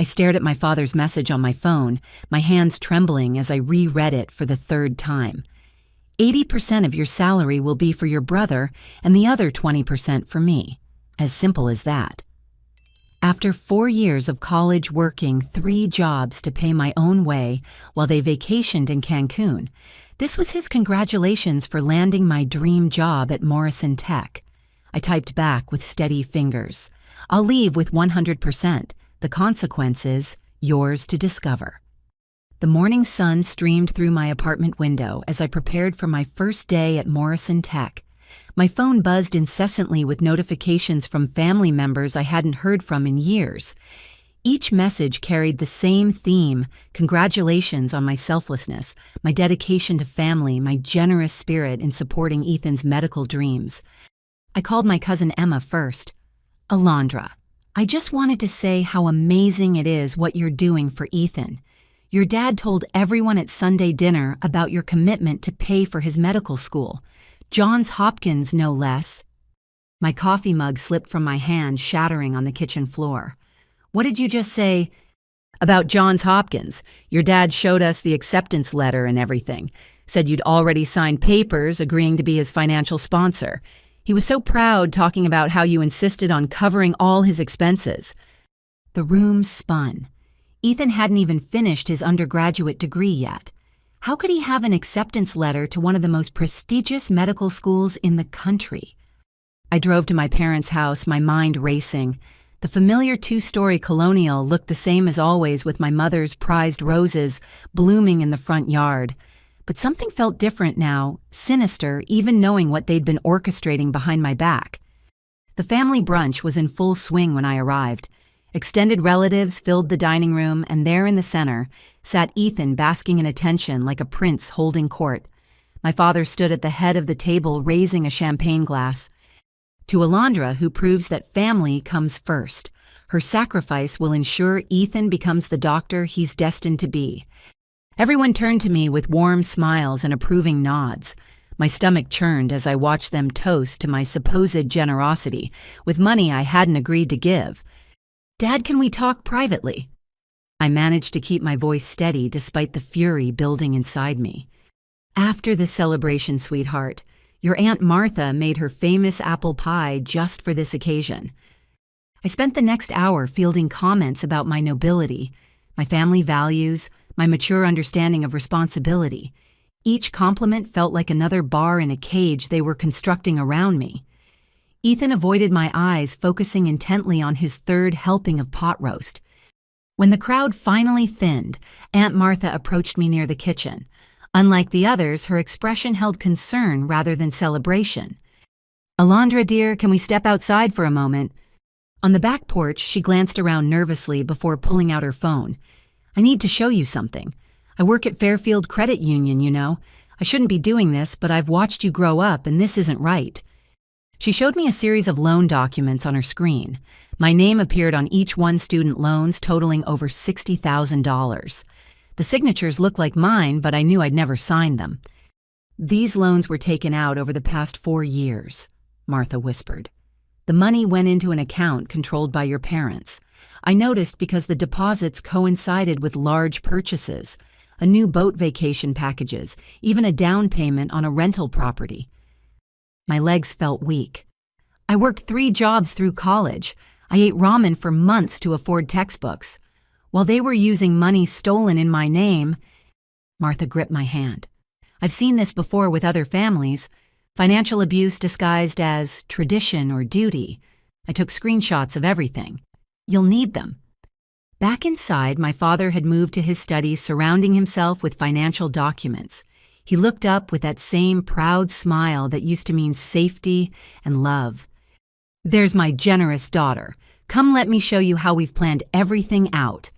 I stared at my father's message on my phone, my hands trembling as I reread it for the third time. 80% of your salary will be for your brother and the other 20% for me. As simple as that. After 4 years of college working 3 jobs to pay my own way while they vacationed in Cancun, this was his congratulations for landing my dream job at Morrison Tech. I typed back with steady fingers. I'll leave with 100%. The consequences, yours to discover. The morning sun streamed through my apartment window as I prepared for my first day at Morrison Tech. My phone buzzed incessantly with notifications from family members I hadn't heard from in years. Each message carried the same theme: congratulations on my selflessness, my dedication to family, my generous spirit in supporting Ethan's medical dreams. I called my cousin Emma first. Alondra, I just wanted to say how amazing it is what you're doing for Ethan. Your dad told everyone at Sunday dinner about your commitment to pay for his medical school. Johns Hopkins, no less. My coffee mug slipped from my hand, shattering on the kitchen floor. What did you just say? About Johns Hopkins. Your dad showed us the acceptance letter and everything. Said you'd already signed papers agreeing to be his financial sponsor. He was so proud, talking about how you insisted on covering all his expenses. The room spun. Ethan hadn't even finished his undergraduate degree yet. How could he have an acceptance letter to one of the most prestigious medical schools in the country? I drove to my parents' house, my mind racing. The familiar 2-story colonial looked the same as always, with my mother's prized roses blooming in the front yard. But something felt different now, sinister, even knowing what they'd been orchestrating behind my back. The family brunch was in full swing when I arrived. Extended relatives filled the dining room, and there in the center sat Ethan, basking in attention like a prince holding court. My father stood at the head of the table, raising a champagne glass. To Alondra, who proves that family comes first. Her sacrifice will ensure Ethan becomes the doctor he's destined to be. Everyone turned to me with warm smiles and approving nods. My stomach churned as I watched them toast to my supposed generosity with money I hadn't agreed to give. Dad, can we talk privately? I managed to keep my voice steady despite the fury building inside me. After the celebration, sweetheart, your Aunt Martha made her famous apple pie just for this occasion. I spent the next hour fielding comments about my nobility, my family values, my mature understanding of responsibility. Each compliment felt like another bar in a cage they were constructing around me. Ethan avoided my eyes, focusing intently on his third helping of pot roast. When the crowd finally thinned, Aunt Martha approached me near the kitchen. Unlike the others, her expression held concern rather than celebration. Alondra, dear, can we step outside for a moment? On the back porch, she glanced around nervously before pulling out her phone. I need to show you something. I work at Fairfield Credit Union, you know. I shouldn't be doing this, but I've watched you grow up, and this isn't right. She showed me a series of loan documents on her screen. My name appeared on each one, student loans totaling over $60,000. The signatures looked like mine, but I knew I'd never signed them. These loans were taken out over the past 4 years, Martha whispered. The money went into an account controlled by your parents. I noticed because the deposits coincided with large purchases, a new boat vacation packages, even a down payment on a rental property. My legs felt weak. I worked 3 jobs through college. I ate ramen for months to afford textbooks. While they were using money stolen in my name, Martha gripped my hand. I've seen this before with other families. Financial abuse disguised as tradition or duty. I took screenshots of everything. You'll need them. Back inside, my father had moved to his study, surrounding himself with financial documents. He looked up with that same proud smile that used to mean safety and love. There's my generous daughter. Come, let me show you how we've planned everything out.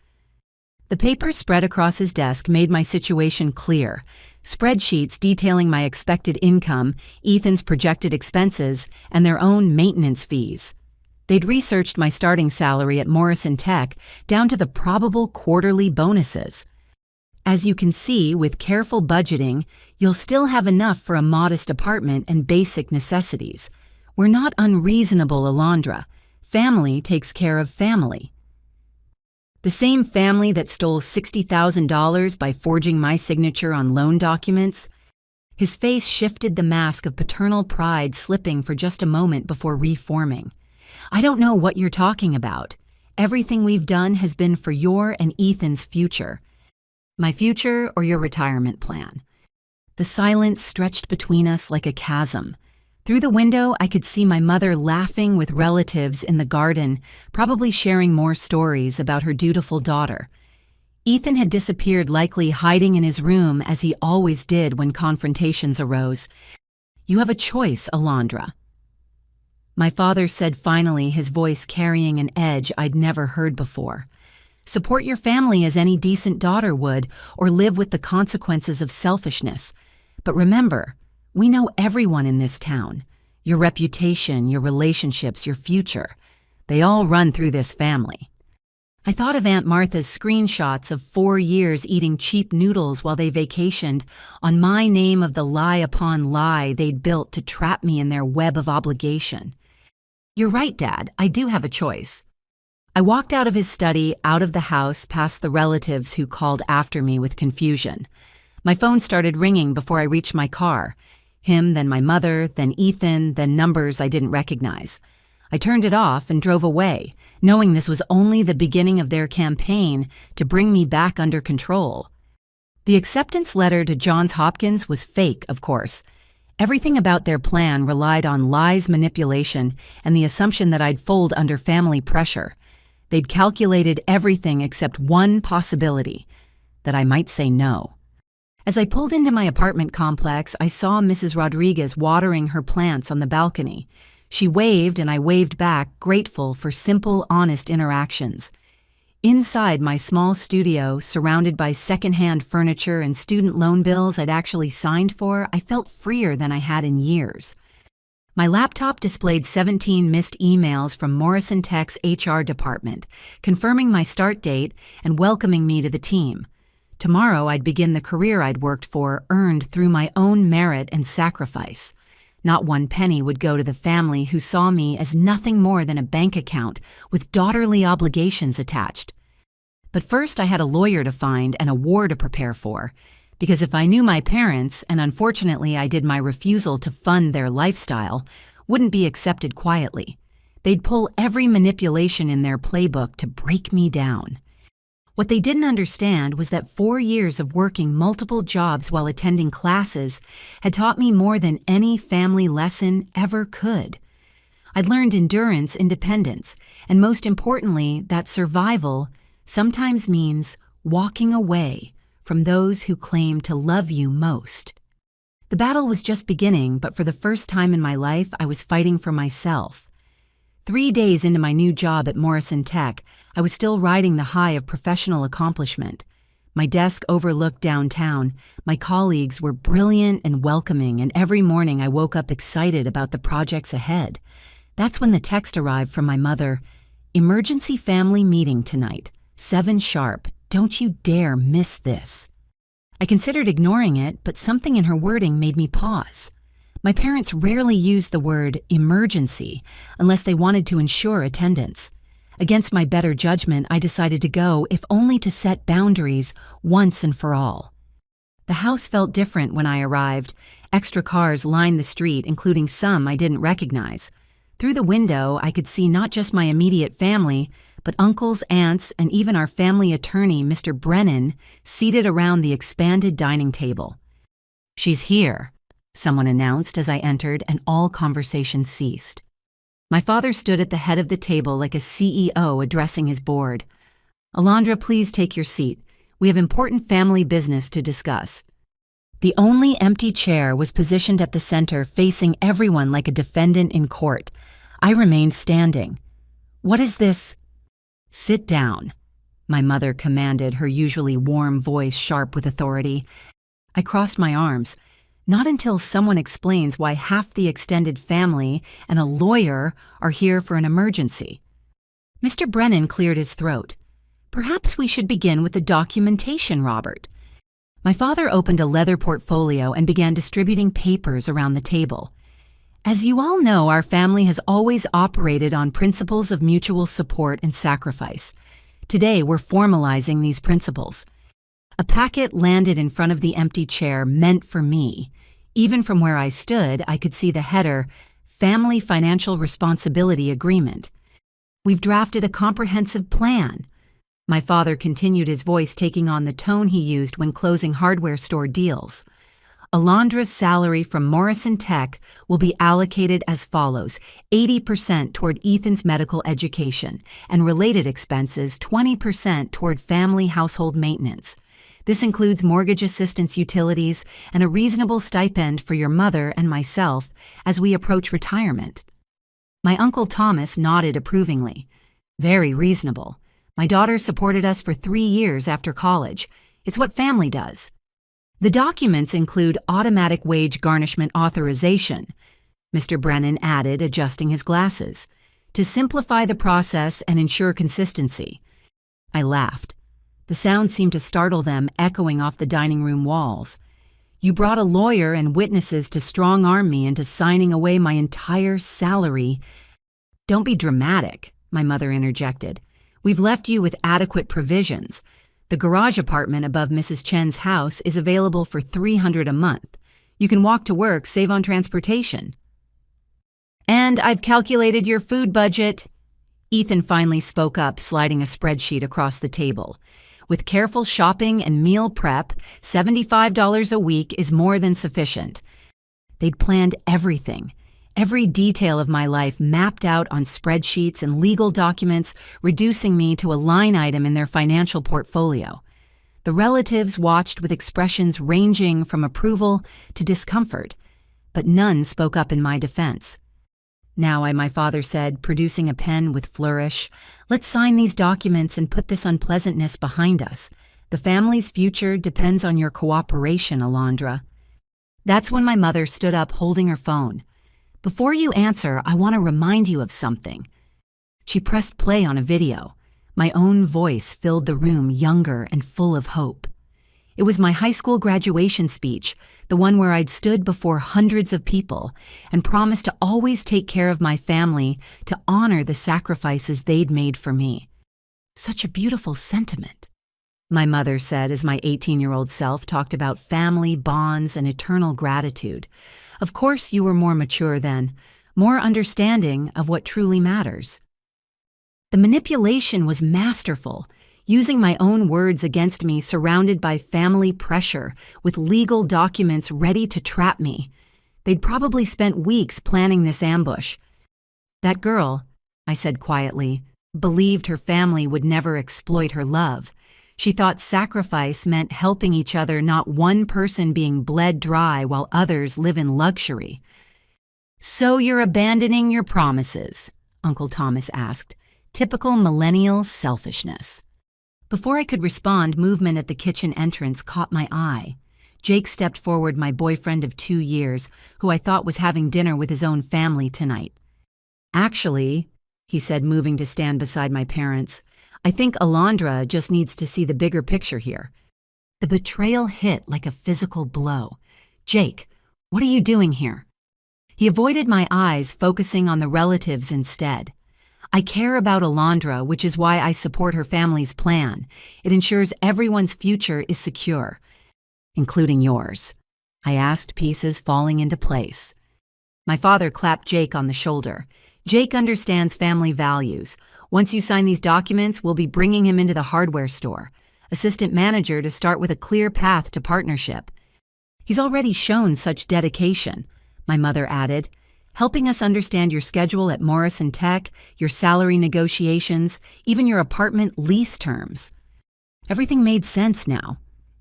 The papers spread across his desk made my situation clear. Spreadsheets detailing my expected income, Ethan's projected expenses, and their own maintenance fees. They'd researched my starting salary at Morrison Tech down to the probable quarterly bonuses. As you can see, with careful budgeting, you'll still have enough for a modest apartment and basic necessities. We're not unreasonable, Alondra. Family takes care of family. The same family that stole $60,000 by forging my signature on loan documents? His face shifted, the mask of paternal pride slipping for just a moment before reforming. I don't know what you're talking about. Everything we've done has been for your and Ethan's future. My future or your retirement plan? The silence stretched between us like a chasm. Through the window, I could see my mother laughing with relatives in the garden, probably sharing more stories about her dutiful daughter. Ethan had disappeared, likely hiding in his room as he always did when confrontations arose. You have a choice, Alondra. My father said finally, his voice carrying an edge I'd never heard before. Support your family as any decent daughter would, or live with the consequences of selfishness. But remember, we know everyone in this town. Your reputation, your relationships, your future. They all run through this family. I thought of Aunt Martha's screenshots of 4 years eating cheap noodles while they vacationed on my name of the lie upon lie they'd built to trap me in their web of obligation. You're right, Dad. I do have a choice. I walked out of his study, out of the house, past the relatives who called after me with confusion. My phone started ringing before I reached my car. Him, then my mother, then Ethan, then numbers I didn't recognize. I turned it off and drove away, knowing this was only the beginning of their campaign to bring me back under control. The acceptance letter to Johns Hopkins was fake, of course. Everything about their plan relied on lies, manipulation, and the assumption that I'd fold under family pressure. They'd calculated everything except one possibility, that I might say no. As I pulled into my apartment complex, I saw Mrs. Rodriguez watering her plants on the balcony. She waved and I waved back, grateful for simple, honest interactions. Inside my small studio, surrounded by secondhand furniture and student loan bills I'd actually signed for, I felt freer than I had in years. My laptop displayed 17 missed emails from Morrison Tech's HR department, confirming my start date and welcoming me to the team. Tomorrow I'd begin the career I'd worked for, earned through my own merit and sacrifice. Not one penny would go to the family who saw me as nothing more than a bank account with daughterly obligations attached. But first I had a lawyer to find and a war to prepare for, because if I knew my parents, and unfortunately I did my refusal to fund their lifestyle, wouldn't be accepted quietly. They'd pull every manipulation in their playbook to break me down. What they didn't understand was that 4 years of working multiple jobs while attending classes had taught me more than any family lesson ever could. I'd learned endurance, independence, and most importantly, that survival sometimes means walking away from those who claim to love you most. The battle was just beginning, but for the first time in my life, I was fighting for myself. 3 days into my new job at Morrison Tech, I was still riding the high of professional accomplishment. My desk overlooked downtown. My colleagues were brilliant and welcoming, and every morning I woke up excited about the projects ahead. That's when the text arrived from my mother. Emergency family meeting tonight, 7 sharp. Don't you dare miss this. I considered ignoring it, but something in her wording made me pause. My parents rarely used the word emergency unless they wanted to ensure attendance. Against my better judgment, I decided to go, if only to set boundaries once and for all. The house felt different when I arrived. Extra cars lined the street, including some I didn't recognize. Through the window, I could see not just my immediate family, but uncles, aunts, and even our family attorney, Mr. Brennan, seated around the expanded dining table. "She's here," someone announced as I entered, and all conversation ceased. My father stood at the head of the table like a CEO addressing his board. "Alondra, please take your seat. We have important family business to discuss." The only empty chair was positioned at the center, facing everyone like a defendant in court. I remained standing. "What is this?" "Sit down," my mother commanded, her usually warm voice sharp with authority. I crossed my arms. Not until someone explains why half the extended family and a lawyer are here for an emergency. Mr. Brennan cleared his throat. "Perhaps we should begin with the documentation, Robert." My father opened a leather portfolio and began distributing papers around the table. "As you all know, our family has always operated on principles of mutual support and sacrifice. Today, we're formalizing these principles. A packet landed in front of the empty chair meant for me. Even from where I stood, I could see the header, Family Financial Responsibility Agreement. We've drafted a comprehensive plan. My father continued, his voice taking on the tone he used when closing hardware store deals. Alondra's salary from Morrison Tech will be allocated as follows: 80% toward Ethan's medical education, and related expenses 20% toward family household maintenance. This includes mortgage assistance, utilities, and a reasonable stipend for your mother and myself as we approach retirement. My Uncle Thomas nodded approvingly. Very reasonable. My daughter supported us for 3 years after college. It's what family does. The documents include automatic wage garnishment authorization, Mr. Brennan added, adjusting his glasses, to simplify the process and ensure consistency. I laughed. The sound seemed to startle them, echoing off the dining room walls. You brought a lawyer and witnesses to strong-arm me into signing away my entire salary. Don't be dramatic, my mother interjected. We've left you with adequate provisions. The garage apartment above Mrs. Chen's house is available for $300 a month. You can walk to work, save on transportation. And I've calculated your food budget. Ethan finally spoke up, sliding a spreadsheet across the table. With careful shopping and meal prep, $75 a week is more than sufficient. They'd planned everything. Every detail of my life mapped out on spreadsheets and legal documents, reducing me to a line item in their financial portfolio. The relatives watched with expressions ranging from approval to discomfort, but none spoke up in my defense. Now, my father said, producing a pen with flourish, let's sign these documents and put this unpleasantness behind us. The family's future depends on your cooperation, Alondra. That's when my mother stood up, holding her phone. Before you answer, I want to remind you of something. She pressed play on a video. My own voice filled the room, younger and full of hope. It was my high school graduation speech, the one where I'd stood before hundreds of people and promised to always take care of my family, to honor the sacrifices they'd made for me. Such a beautiful sentiment, my mother said as my 18-year-old self talked about family, bonds, and eternal gratitude. Of course, you were more mature then, more understanding of what truly matters. The manipulation was masterful, using my own words against me, surrounded by family pressure, with legal documents ready to trap me. They'd probably spent weeks planning this ambush. That girl, I said quietly, believed her family would never exploit her love. She thought sacrifice meant helping each other, not one person being bled dry while others live in luxury. So you're abandoning your promises? Uncle Thomas asked. Typical millennial selfishness. Before I could respond, movement at the kitchen entrance caught my eye. Jake stepped forward, my boyfriend of 2 years, who I thought was having dinner with his own family tonight. Actually, he said, moving to stand beside my parents, I think Alondra just needs to see the bigger picture here. The betrayal hit like a physical blow. Jake, what are you doing here? He avoided my eyes, focusing on the relatives instead. I care about Alondra, which is why I support her family's plan. It ensures everyone's future is secure, including yours. I asked, pieces falling into place. My father clapped Jake on the shoulder. Jake understands family values. Once you sign these documents, we'll be bringing him into the hardware store. Assistant manager to start with a clear path to partnership. He's already shown such dedication, my mother added, helping us understand your schedule at Morrison Tech, your salary negotiations, even your apartment lease terms. Everything made sense now.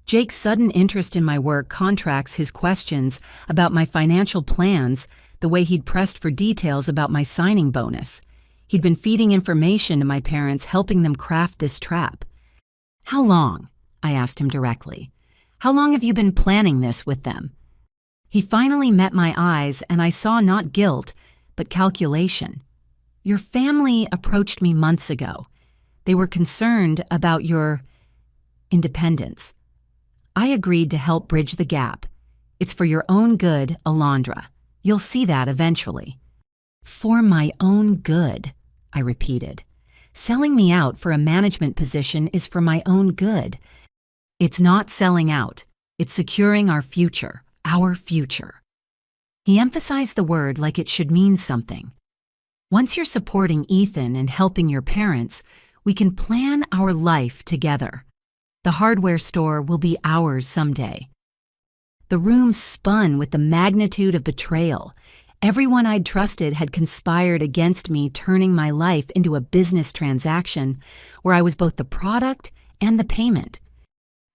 Jake's sudden interest in my work contracts his questions about my financial plans, the way he'd pressed for details about my signing bonus. He'd been feeding information to my parents, helping them craft this trap. How long? I asked him directly. How long have you been planning this with them? He finally met my eyes, and I saw not guilt, but calculation. Your family approached me months ago. They were concerned about your independence. I agreed to help bridge the gap. It's for your own good, Alondra. You'll see that eventually. For my own good, I repeated. Selling me out for a management position is for my own good. It's not selling out. It's securing our future, our future. He emphasized the word like it should mean something. Once you're supporting Ethan and helping your parents, we can plan our life together. The hardware store will be ours someday. The room spun with the magnitude of betrayal. Everyone I'd trusted had conspired against me, turning my life into a business transaction where I was both the product and the payment.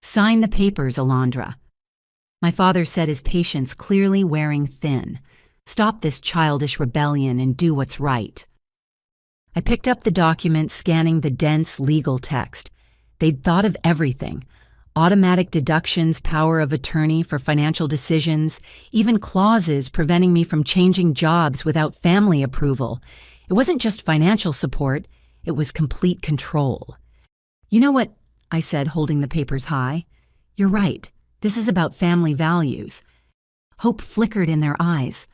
Sign the papers, Alondra. My father said, his patience clearly wearing thin. Stop this childish rebellion and do what's right. I picked up the document, scanning the dense legal text. They'd thought of everything. Automatic deductions, power of attorney for financial decisions, even clauses preventing me from changing jobs without family approval. It wasn't just financial support, it was complete control. You know what? I said, holding the papers high. You're right. This is about family values. Hope flickered in their eyes.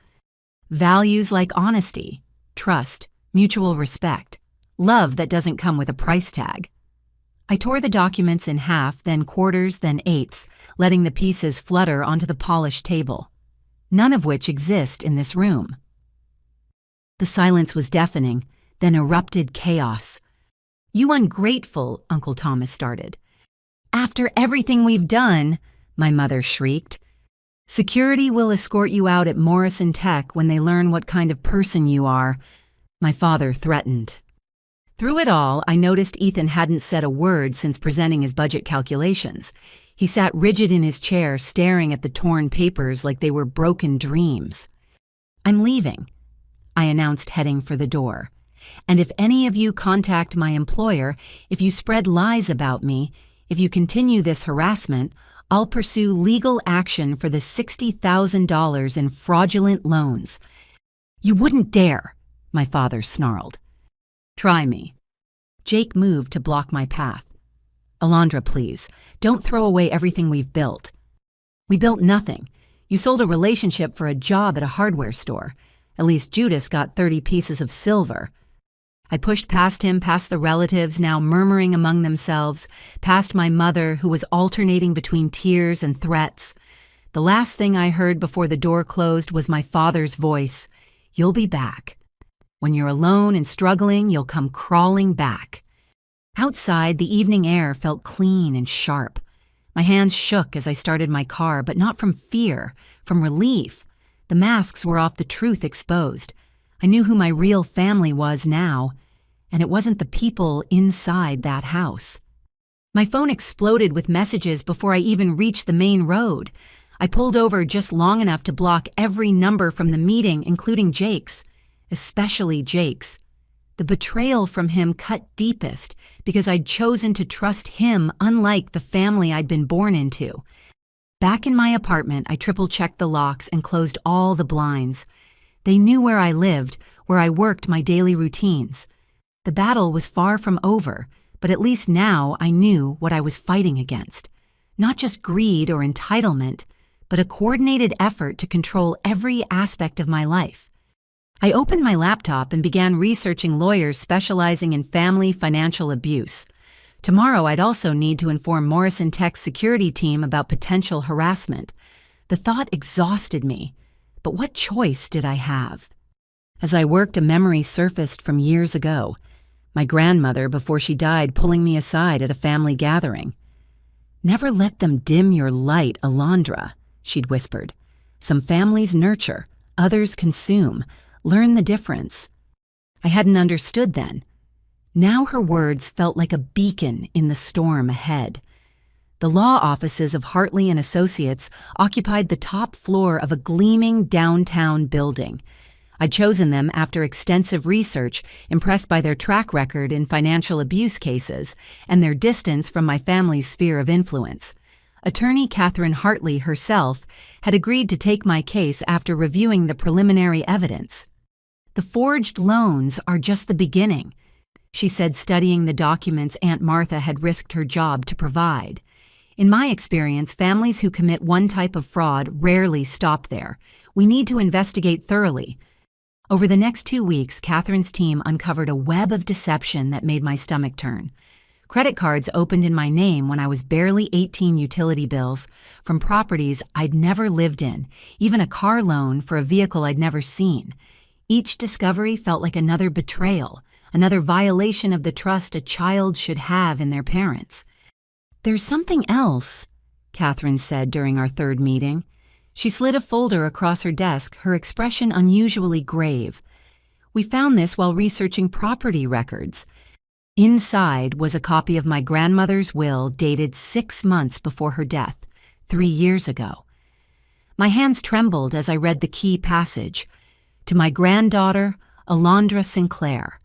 Values like honesty, trust, mutual respect, love that doesn't come with a price tag. I tore the documents in half, then quarters, then eighths, letting the pieces flutter onto the polished table, none of which exist in this room. The silence was deafening, then erupted chaos. You ungrateful, Uncle Thomas started. After everything we've done, my mother shrieked. Security will escort you out at Morrison Tech when they learn what kind of person you are, my father threatened. Through it all, I noticed Ethan hadn't said a word since presenting his budget calculations. He sat rigid in his chair, staring at the torn papers like they were broken dreams. I'm leaving, I announced, heading for the door. And if any of you contact my employer, if you spread lies about me, if you continue this harassment, I'll pursue legal action for the $60,000 in fraudulent loans. You wouldn't dare, my father snarled. Try me. Jake moved to block my path. Alondra, please, don't throw away everything we've built. We built nothing. You sold a relationship for a job at a hardware store. At least Judas got 30 pieces of silver. I pushed past him, past the relatives now murmuring among themselves, past my mother who was alternating between tears and threats. The last thing I heard before the door closed was my father's voice. You'll be back. When you're alone and struggling, you'll come crawling back. Outside, the evening air felt clean and sharp. My hands shook as I started my car, but not from fear, from relief. The masks were off, the truth exposed. I knew who my real family was now, and it wasn't the people inside that house. My phone exploded with messages before I even reached the main road. I pulled over just long enough to block every number from the meeting, including Jake's. Especially Jake's. The betrayal from him cut deepest because I'd chosen to trust him unlike the family I'd been born into. Back in my apartment, I triple-checked the locks and closed all the blinds. They knew where I lived, where I worked my daily routines. The battle was far from over, but at least now I knew what I was fighting against. Not just greed or entitlement, but a coordinated effort to control every aspect of my life. I opened my laptop and began researching lawyers specializing in family financial abuse. Tomorrow I'd also need to inform Morrison Tech's security team about potential harassment. The thought exhausted me, but what choice did I have? As I worked, a memory surfaced from years ago. My grandmother, before she died, pulling me aside at a family gathering. Never let them dim your light, Alondra, she'd whispered. Some families nurture, others consume. Learn the difference. I hadn't understood then. Now her words felt like a beacon in the storm ahead. The law offices of Hartley and Associates occupied the top floor of a gleaming downtown building. I'd chosen them after extensive research, impressed by their track record in financial abuse cases and their distance from my family's sphere of influence. Attorney Catherine Hartley herself had agreed to take my case after reviewing the preliminary evidence. The forged loans are just the beginning, she said, studying the documents Aunt Martha had risked her job to provide. In my experience, families who commit one type of fraud rarely stop there. We need to investigate thoroughly. Over the next 2 weeks, Catherine's team uncovered a web of deception that made my stomach turn. Credit cards opened in my name when I was barely 18, utility bills from properties I'd never lived in, even a car loan for a vehicle I'd never seen. Each discovery felt like another betrayal, another violation of the trust a child should have in their parents. "There's something else," Catherine said during our third meeting. She slid a folder across her desk, her expression unusually grave. "We found this while researching property records." Inside was a copy of my grandmother's will dated 6 months before her death, 3 years ago. My hands trembled as I read the key passage. "To my granddaughter, Alondra Sinclair.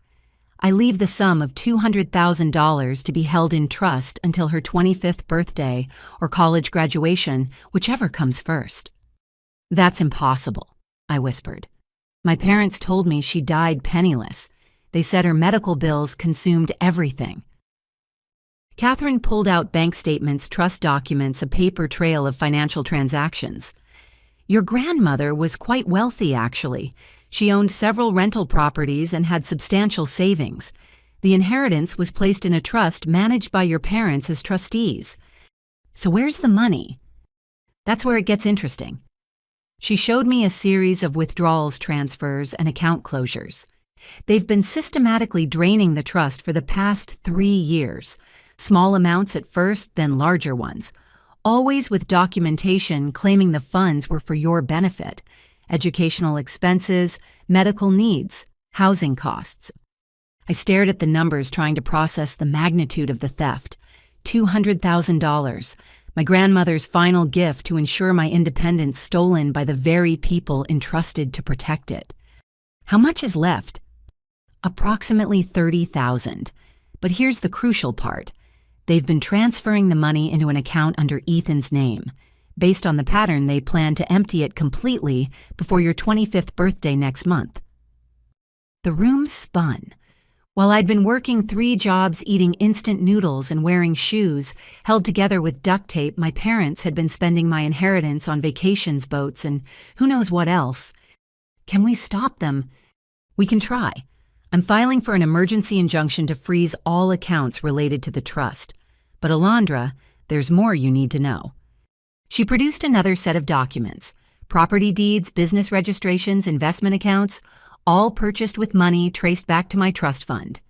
I leave the sum of $200,000 to be held in trust until her 25th birthday or college graduation, whichever comes first." "That's impossible," I whispered. "My parents told me she died penniless. They said her medical bills consumed everything." Catherine pulled out bank statements, trust documents, a paper trail of financial transactions. "Your grandmother was quite wealthy, actually. She owned several rental properties and had substantial savings. The inheritance was placed in a trust managed by your parents as trustees. So where's the money?" "That's where it gets interesting." She showed me a series of withdrawals, transfers, and account closures. They've been systematically draining the trust for the past 3 years. Small amounts at first, then larger ones. Always with documentation claiming the funds were for your benefit. Educational expenses, medical needs, housing costs. I stared at the numbers, trying to process the magnitude of the theft. $200,000. My grandmother's final gift to ensure my independence, stolen by the very people entrusted to protect it. "How much is left?" "Approximately $30,000. But here's the crucial part. They've been transferring the money into an account under Ethan's name. Based on the pattern, they plan to empty it completely before your 25th birthday next month." The room spun. While I'd been working 3 jobs, eating instant noodles and wearing shoes held together with duct tape, my parents had been spending my inheritance on vacations, boats, and who knows what else. "Can we stop them?" "We can try. I'm filing for an emergency injunction to freeze all accounts related to the trust. But Alondra, there's more you need to know." She produced another set of documents. Property deeds, business registrations, investment accounts, all purchased with money traced back to my trust fund.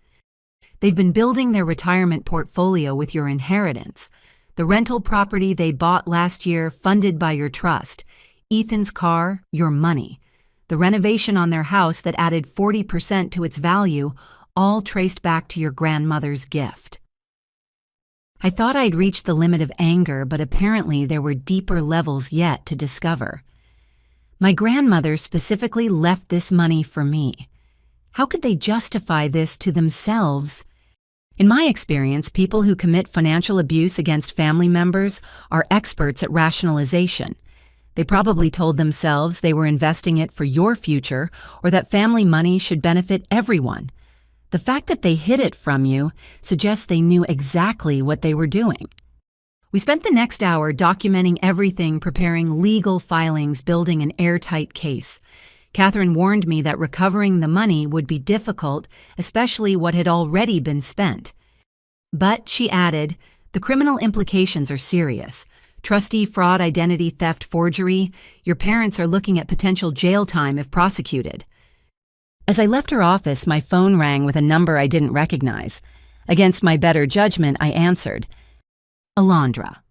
"They've been building their retirement portfolio with your inheritance. The rental property they bought last year, funded by your trust. Ethan's car, your money. The renovation on their house that added 40% to its value, all traced back to your grandmother's gift." I thought I'd reached the limit of anger, but apparently there were deeper levels yet to discover. My grandmother specifically left this money for me. How could they justify this to themselves? In my experience, people who commit financial abuse against family members are experts at rationalization. They probably told themselves they were investing it for your future or that family money should benefit everyone. The fact that they hid it from you suggests they knew exactly what they were doing. We spent the next hour documenting everything, preparing legal filings, building an airtight case. Catherine warned me that recovering the money would be difficult, especially what had already been spent. But, she added, the criminal implications are serious. Trustee fraud, identity theft, forgery. Your parents are looking at potential jail time if prosecuted. As I left her office, my phone rang with a number I didn't recognize. Against my better judgment, I answered. "Alondra,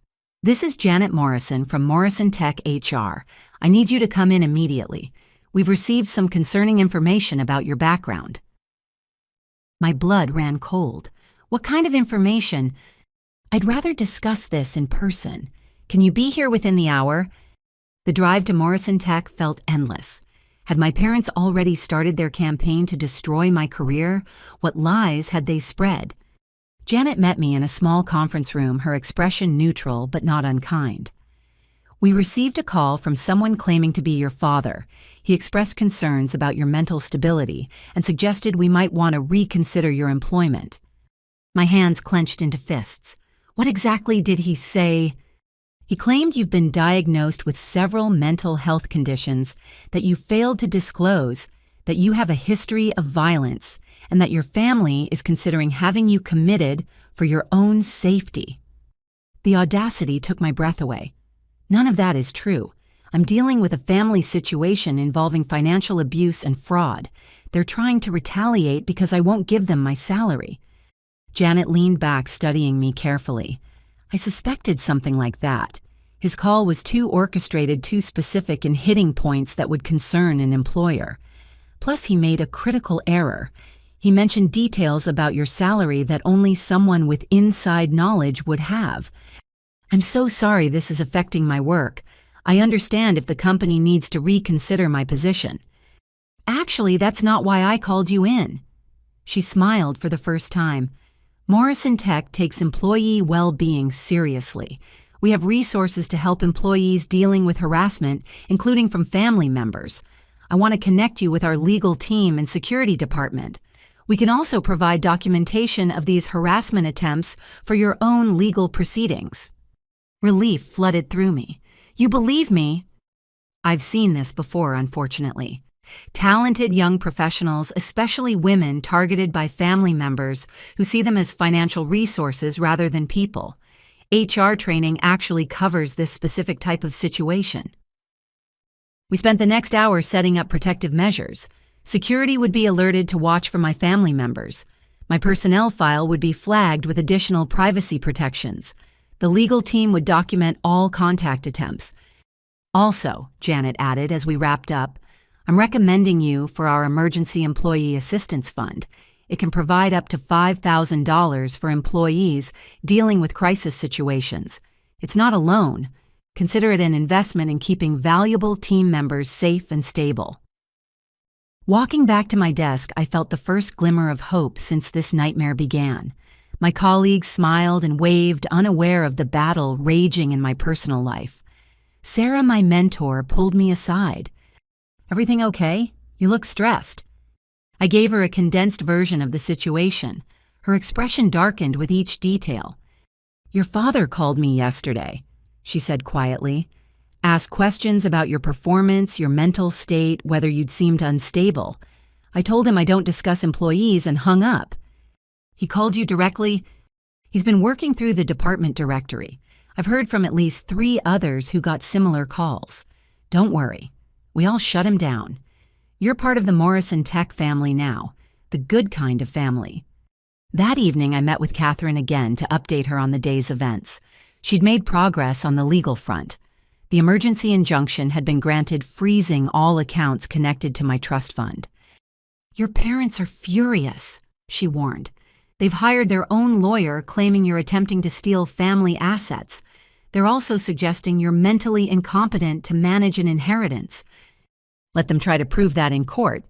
this is Janet Morrison from Morrison Tech HR. I need you to come in immediately. We've received some concerning information about your background." My blood ran cold. What kind of information? "I'd rather discuss this in person. Can you be here within the hour?" The drive to Morrison Tech felt endless. Had my parents already started their campaign to destroy my career? What lies had they spread? Janet met me in a small conference room, her expression neutral but not unkind. "We received a call from someone claiming to be your father. He expressed concerns about your mental stability and suggested we might want to reconsider your employment." My hands clenched into fists. What exactly did he say? "He claimed you've been diagnosed with several mental health conditions that you failed to disclose. that you have a history of violence, and that your family is considering having you committed for your own safety. The audacity took my breath away. None of that is true. I'm dealing with a family situation involving financial abuse and fraud. They're trying to retaliate because I won't give them my salary. Janet leaned back, studying me carefully. I suspected something like that. His call was too orchestrated, too specific in hitting points that would concern an employer. Plus, he made a critical error. He mentioned details about your salary that only someone with inside knowledge would have. I'm so sorry this is affecting my work. I understand if the company needs to reconsider my position. Actually, that's not why I called you in. She smiled for the first time. Morrison Tech takes employee well-being seriously. We have resources to help employees dealing with harassment, including from family members. I want to connect you with our legal team and security department. We can also provide documentation of these harassment attempts for your own legal proceedings. Relief flooded through me. You believe me? I've seen this before, unfortunately. Talented young professionals, especially women targeted by family members who see them as financial resources rather than people. HR training actually covers this specific type of situation. We spent the next hour setting up protective measures. Security would be alerted to watch for my family members. My personnel file would be flagged with additional privacy protections. The legal team would document all contact attempts. Also, Janet added as we wrapped up, I'm recommending you for our Emergency Employee Assistance Fund. It can provide up to $5,000 for employees dealing with crisis situations. It's not a loan. Consider it an investment in keeping valuable team members safe and stable. Walking back to my desk, I felt the first glimmer of hope since this nightmare began. My colleagues smiled and waved, unaware of the battle raging in my personal life. Sarah, my mentor, pulled me aside. Everything okay? You look stressed. I gave her a condensed version of the situation. Her expression darkened with each detail. Your father called me yesterday, she said quietly. Asked questions about your performance, your mental state, whether you'd seemed unstable. I told him I don't discuss employees and hung up. He called you directly? He's been working through the department directory. I've heard from at least 3 others who got similar calls. Don't worry. We all shut him down. You're part of the Morrison Tech family now, the good kind of family. That evening, I met with Catherine again to update her on the day's events. She'd made progress on the legal front. The emergency injunction had been granted, freezing all accounts connected to my trust fund. Your parents are furious, she warned. They've hired their own lawyer claiming you're attempting to steal family assets. They're also suggesting you're mentally incompetent to manage an inheritance. Let them try to prove that in court.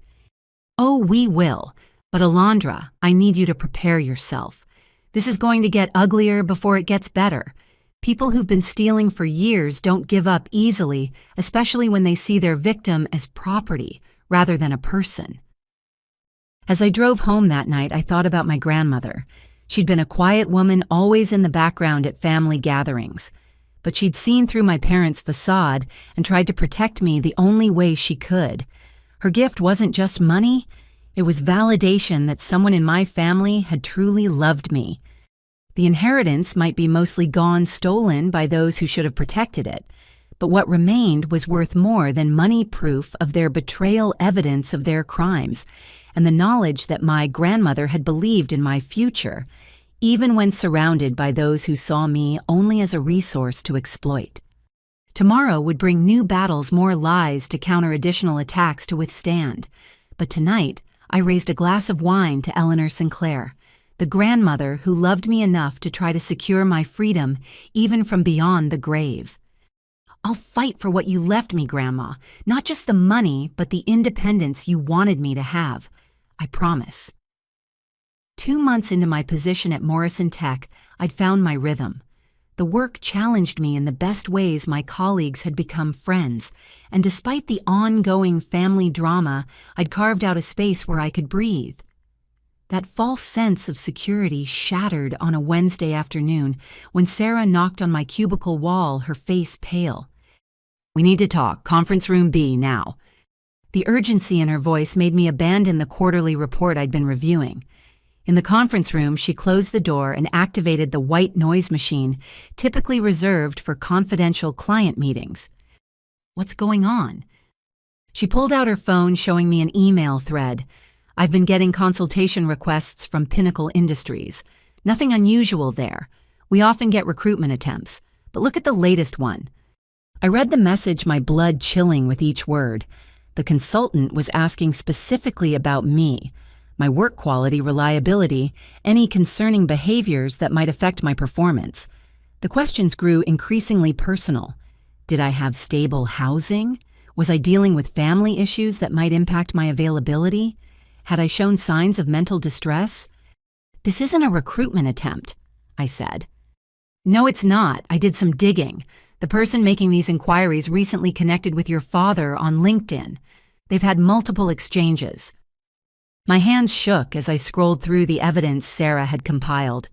Oh, we will. But Alondra, I need you to prepare yourself. This is going to get uglier before it gets better. People who've been stealing for years don't give up easily, especially when they see their victim as property rather than a person. As I drove home that night, I thought about my grandmother. She'd been a quiet woman, always in the background at family gatherings. But she'd seen through my parents' facade and tried to protect me the only way she could. Her gift wasn't just money, it was validation that someone in my family had truly loved me. The inheritance might be mostly gone, stolen by those who should have protected it, but what remained was worth more than money proof of their betrayal, evidence of their crimes, and the knowledge that my grandmother had believed in my future, even when surrounded by those who saw me only as a resource to exploit. Tomorrow would bring new battles, more lies to counter, additional attacks to withstand. But tonight, I raised a glass of wine to Eleanor Sinclair, the grandmother who loved me enough to try to secure my freedom even from beyond the grave. I'll fight for what you left me, Grandma, not just the money, but the independence you wanted me to have. I promise. 2 months into my position at Morrison Tech, I'd found my rhythm. The work challenged me in the best ways. My colleagues had become friends, and despite the ongoing family drama, I'd carved out a space where I could breathe. That false sense of security shattered on a Wednesday afternoon when Sarah knocked on my cubicle wall, her face pale. We need to talk. Conference room B now. The urgency in her voice made me abandon the quarterly report I'd been reviewing. In the conference room, she closed the door and activated the white noise machine, typically reserved for confidential client meetings. What's going on? She pulled out her phone, showing me an email thread. I've been getting consultation requests from Pinnacle Industries. Nothing unusual there. We often get recruitment attempts. But look at the latest one. I read the message, my blood chilling with each word. The consultant was asking specifically about me, my work quality, reliability, any concerning behaviors that might affect my performance. The questions grew increasingly personal. Did I have stable housing? Was I dealing with family issues that might impact my availability? Had I shown signs of mental distress? This isn't a recruitment attempt, I said. No, it's not. I did some digging. The person making these inquiries recently connected with your father on LinkedIn. They've had multiple exchanges. My hands shook as I scrolled through the evidence Sarah had compiled.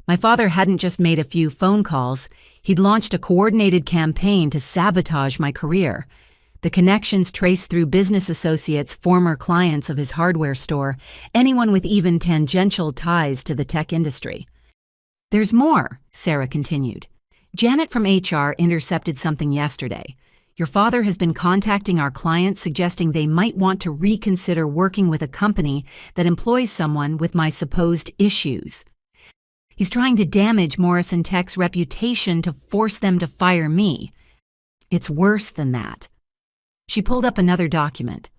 My father hadn't just made a few phone calls. He'd launched a coordinated campaign to sabotage my career. The connections traced through business associates, former clients of his hardware store, anyone with even tangential ties to the tech industry. There's more, Sarah continued. Janet from HR intercepted something yesterday. Your father has been contacting our clients suggesting they might want to reconsider working with a company that employs someone with my supposed issues. He's trying to damage Morrison Tech's reputation to force them to fire me. It's worse than that. She pulled up another document.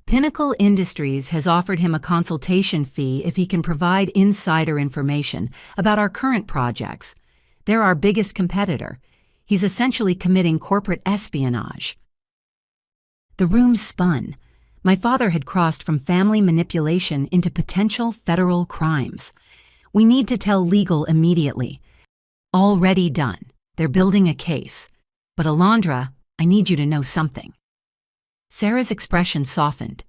Pinnacle Industries has offered him a consultation fee if he can provide insider information about our current projects. They're our biggest competitor. He's essentially committing corporate espionage. The room spun. My father had crossed from family manipulation into potential federal crimes. We need to tell legal immediately. Already done. They're building a case. But Alondra, I need you to know something. Sarah's expression softened.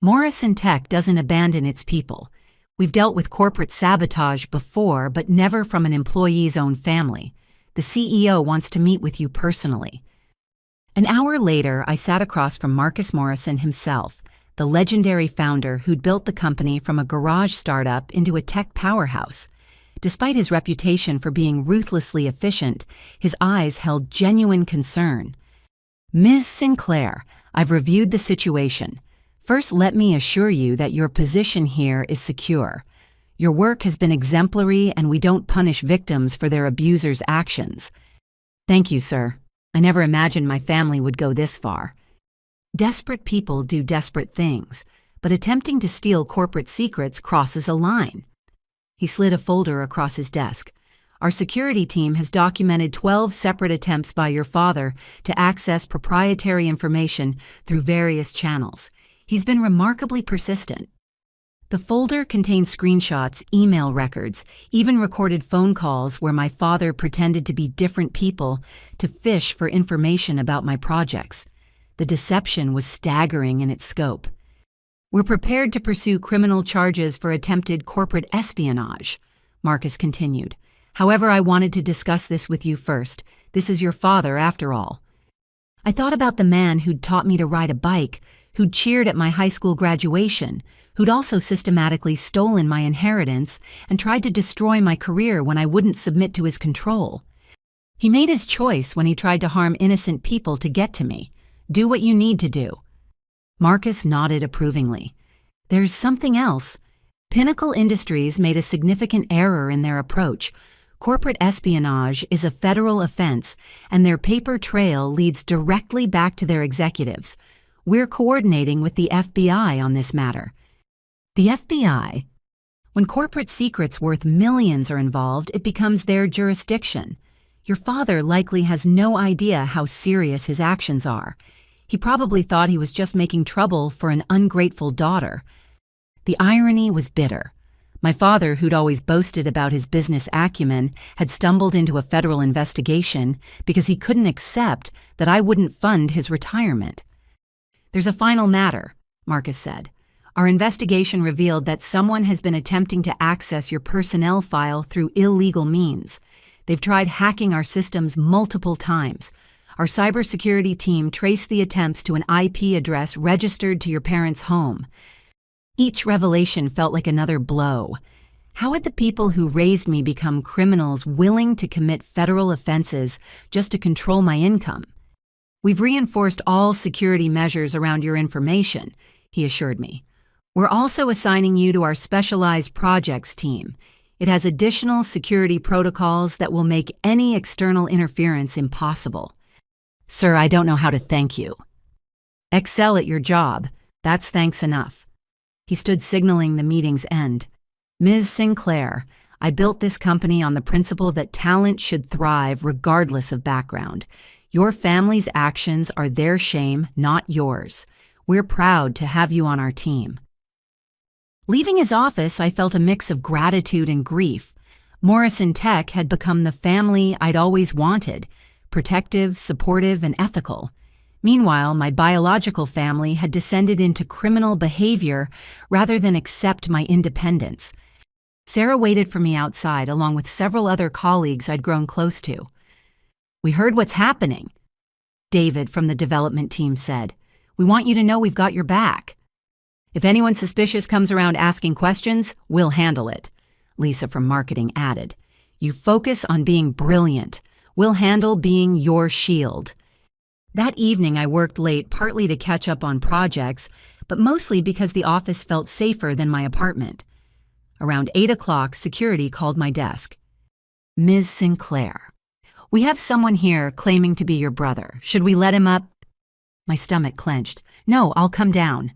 Morrison Tech doesn't abandon its people. We've dealt with corporate sabotage before, but never from an employee's own family. The CEO wants to meet with you personally. An hour later, I sat across from Marcus Morrison himself, the legendary founder who'd built the company from a garage startup into a tech powerhouse. Despite his reputation for being ruthlessly efficient, his eyes held genuine concern. Ms. Sinclair, I've reviewed the situation. First, let me assure you that your position here is secure. Your work has been exemplary and we don't punish victims for their abusers' actions. Thank you, sir. I never imagined my family would go this far. Desperate people do desperate things, but attempting to steal corporate secrets crosses a line. He slid a folder across his desk. Our security team has documented 12 separate attempts by your father to access proprietary information through various channels. He's been remarkably persistent. The folder contains screenshots, email records, even recorded phone calls where my father pretended to be different people to fish for information about my projects. The deception was staggering in its scope. We're prepared to pursue criminal charges for attempted corporate espionage, Marcus continued. However, I wanted to discuss this with you first. This is your father, after all. I thought about the man who'd taught me to ride a bike, who'd cheered at my high school graduation, who'd also systematically stolen my inheritance and tried to destroy my career when I wouldn't submit to his control. He made his choice when he tried to harm innocent people to get to me. Do what you need to do. Marcus nodded approvingly. There's something else. Pinnacle Industries made a significant error in their approach. Corporate espionage is a federal offense, and their paper trail leads directly back to their executives. We're coordinating with the FBI on this matter. The FBI? When corporate secrets worth millions are involved, it becomes their jurisdiction. Your father likely has no idea how serious his actions are. He probably thought he was just making trouble for an ungrateful daughter. The irony was bitter. My father, who'd always boasted about his business acumen, had stumbled into a federal investigation because he couldn't accept that I wouldn't fund his retirement. There's a final matter, Marcus said. Our investigation revealed that someone has been attempting to access your personnel file through illegal means. They've tried hacking our systems multiple times. Our cybersecurity team traced the attempts to an IP address registered to your parents' home. Each revelation felt like another blow. How had the people who raised me become criminals willing to commit federal offenses just to control my income? We've reinforced all security measures around your information, he assured me. We're also assigning you to our specialized projects team. It has additional security protocols that will make any external interference impossible. Sir, I don't know how to thank you. Excel at your job. That's thanks enough. He stood signaling the meeting's end. Ms. Sinclair, I built this company on the principle that talent should thrive regardless of background. Your family's actions are their shame, not yours. We're proud to have you on our team. Leaving his office, I felt a mix of gratitude and grief. Morrison Tech had become the family I'd always wanted, protective, supportive, and ethical. Meanwhile, my biological family had descended into criminal behavior rather than accept my independence. Sarah waited for me outside along with several other colleagues I'd grown close to. We heard what's happening, David from the development team said. We want you to know we've got your back. If anyone suspicious comes around asking questions, we'll handle it, Lisa from marketing added. You focus on being brilliant. We'll handle being your shield. That evening I worked late partly to catch up on projects, but mostly because the office felt safer than my apartment. Around 8 o'clock, security called my desk. Ms. Sinclair, we have someone here claiming to be your brother. Should we let him up? My stomach clenched. No, I'll come down.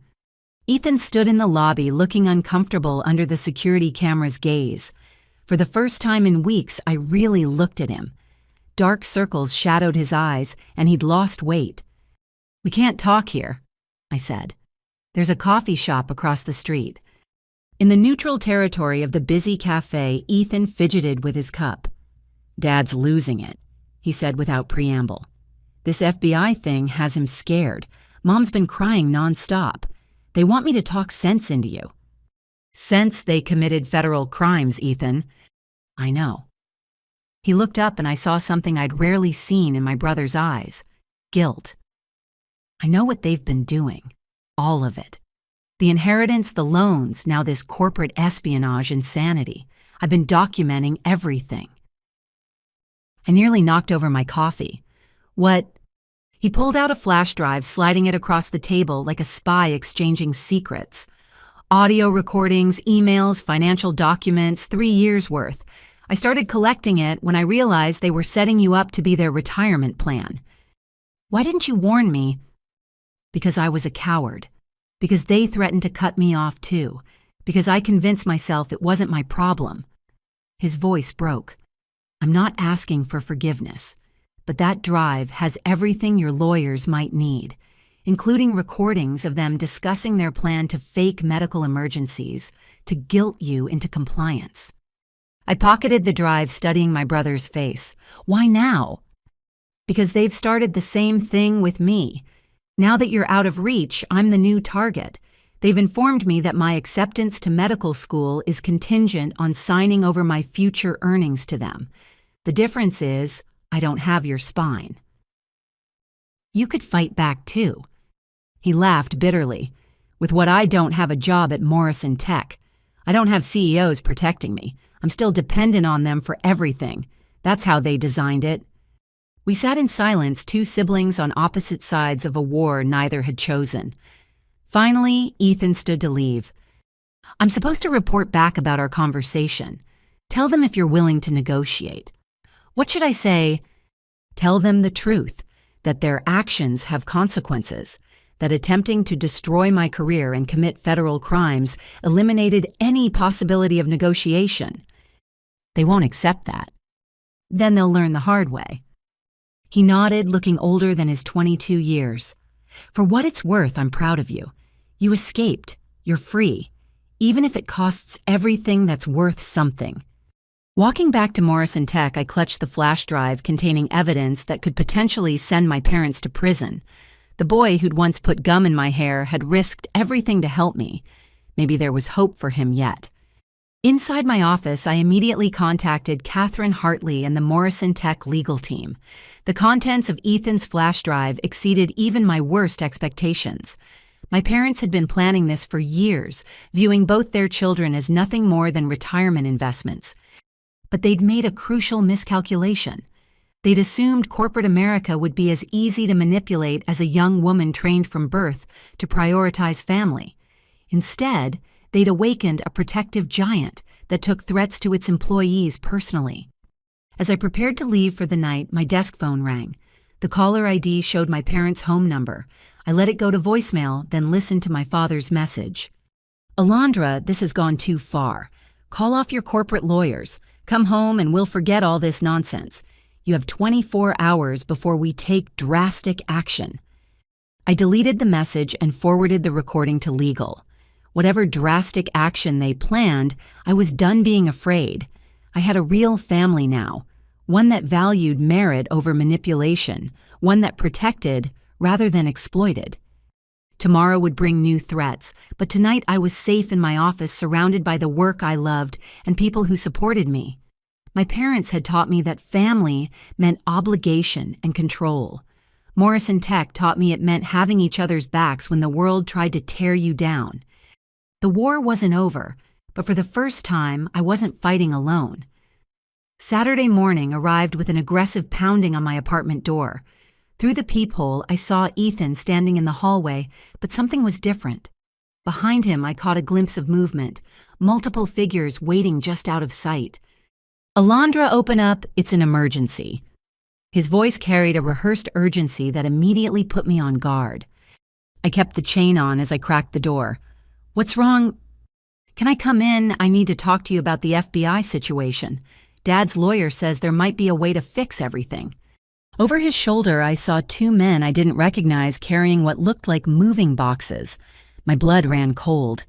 Ethan stood in the lobby looking uncomfortable under the security camera's gaze. For the first time in weeks, I really looked at him. Dark circles shadowed his eyes, and he'd lost weight. We can't talk here, I said. There's a coffee shop across the street. In the neutral territory of the busy cafe, Ethan fidgeted with his cup. Dad's losing it, he said without preamble. This FBI thing has him scared. Mom's been crying nonstop. They want me to talk sense into you. Sense they committed federal crimes, Ethan. I know. He looked up and I saw something I'd rarely seen in my brother's eyes. Guilt. I know what they've been doing. All of it. The inheritance, the loans, now this corporate espionage insanity. I've been documenting everything. I nearly knocked over my coffee. What? He pulled out a flash drive, sliding it across the table like a spy exchanging secrets. Audio recordings, emails, financial documents, 3 years' worth. I started collecting it when I realized they were setting you up to be their retirement plan. Why didn't you warn me? Because I was a coward. Because they threatened to cut me off too. Because I convinced myself it wasn't my problem. His voice broke. I'm not asking for forgiveness, but that drive has everything your lawyers might need, including recordings of them discussing their plan to fake medical emergencies, to guilt you into compliance. I pocketed the drive, studying my brother's face. Why now? Because they've started the same thing with me. Now that you're out of reach, I'm the new target. They've informed me that my acceptance to medical school is contingent on signing over my future earnings to them. The difference is, I don't have your spine. You could fight back too. He laughed bitterly. With what I don't have a job at Morrison Tech. I don't have CEOs protecting me. I'm still dependent on them for everything. That's how they designed it. We sat in silence, two siblings on opposite sides of a war neither had chosen. Finally, Ethan stood to leave. I'm supposed to report back about our conversation. Tell them if you're willing to negotiate. What should I say? Tell them the truth, that their actions have consequences, that attempting to destroy my career and commit federal crimes eliminated any possibility of negotiation. They won't accept that. Then they'll learn the hard way. He nodded, looking older than his 22 years. For what it's worth, I'm proud of you. You escaped. You're free. Even if it costs everything that's worth something. Walking back to Morrison Tech, I clutched the flash drive containing evidence that could potentially send my parents to prison. The boy who'd once put gum in my hair had risked everything to help me. Maybe there was hope for him yet. Inside my office, I immediately contacted Catherine Hartley and the Morrison Tech legal team. The contents of Ethan's flash drive exceeded even my worst expectations. My parents had been planning this for years, viewing both their children as nothing more than retirement investments. But they'd made a crucial miscalculation. They'd assumed corporate America would be as easy to manipulate as a young woman trained from birth to prioritize family. Instead, they'd awakened a protective giant that took threats to its employees personally. As I prepared to leave for the night, my desk phone rang. The caller ID showed my parents' home number. I let it go to voicemail, then listened to my father's message. "Alondra, this has gone too far. Call off your corporate lawyers. Come home and we'll forget all this nonsense. You have 24 hours before we take drastic action." I deleted the message and forwarded the recording to legal. Whatever drastic action they planned, I was done being afraid. I had a real family now, one that valued merit over manipulation, one that protected rather than exploited. Tomorrow would bring new threats, but tonight I was safe in my office, surrounded by the work I loved and people who supported me. My parents had taught me that family meant obligation and control. Morrison Tech taught me it meant having each other's backs when the world tried to tear you down. The war wasn't over, but for the first time, I wasn't fighting alone. Saturday morning arrived with an aggressive pounding on my apartment door. Through the peephole, I saw Ethan standing in the hallway, but something was different. Behind him, I caught a glimpse of movement, multiple figures waiting just out of sight. "Alondra, open up, it's an emergency." His voice carried a rehearsed urgency that immediately put me on guard. I kept the chain on as I cracked the door. "What's wrong?" "Can I come in? I need to talk to you about the FBI situation. Dad's lawyer says there might be a way to fix everything." Over his shoulder, I saw two men I didn't recognize carrying what looked like moving boxes. My blood ran cold.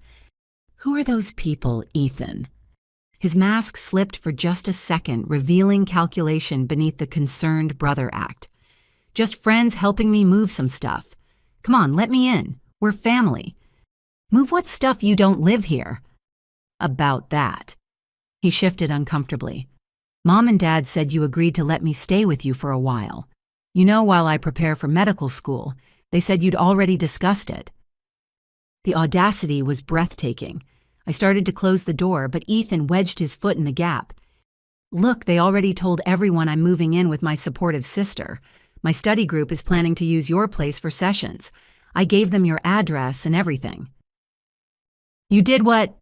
"Who are those people, Ethan?" His mask slipped for just a second, revealing calculation beneath the concerned brother act. "Just friends helping me move some stuff. Come on, let me in. We're family." "Move what stuff? You don't live here." "About that." He shifted uncomfortably. "Mom and Dad said you agreed to let me stay with you for a while. You know, while I prepare for medical school, they said you'd already discussed it." The audacity was breathtaking. I started to close the door, but Ethan wedged his foot in the gap. "Look, they already told everyone I'm moving in with my supportive sister. My study group is planning to use your place for sessions. I gave them your address and everything." "You did what?"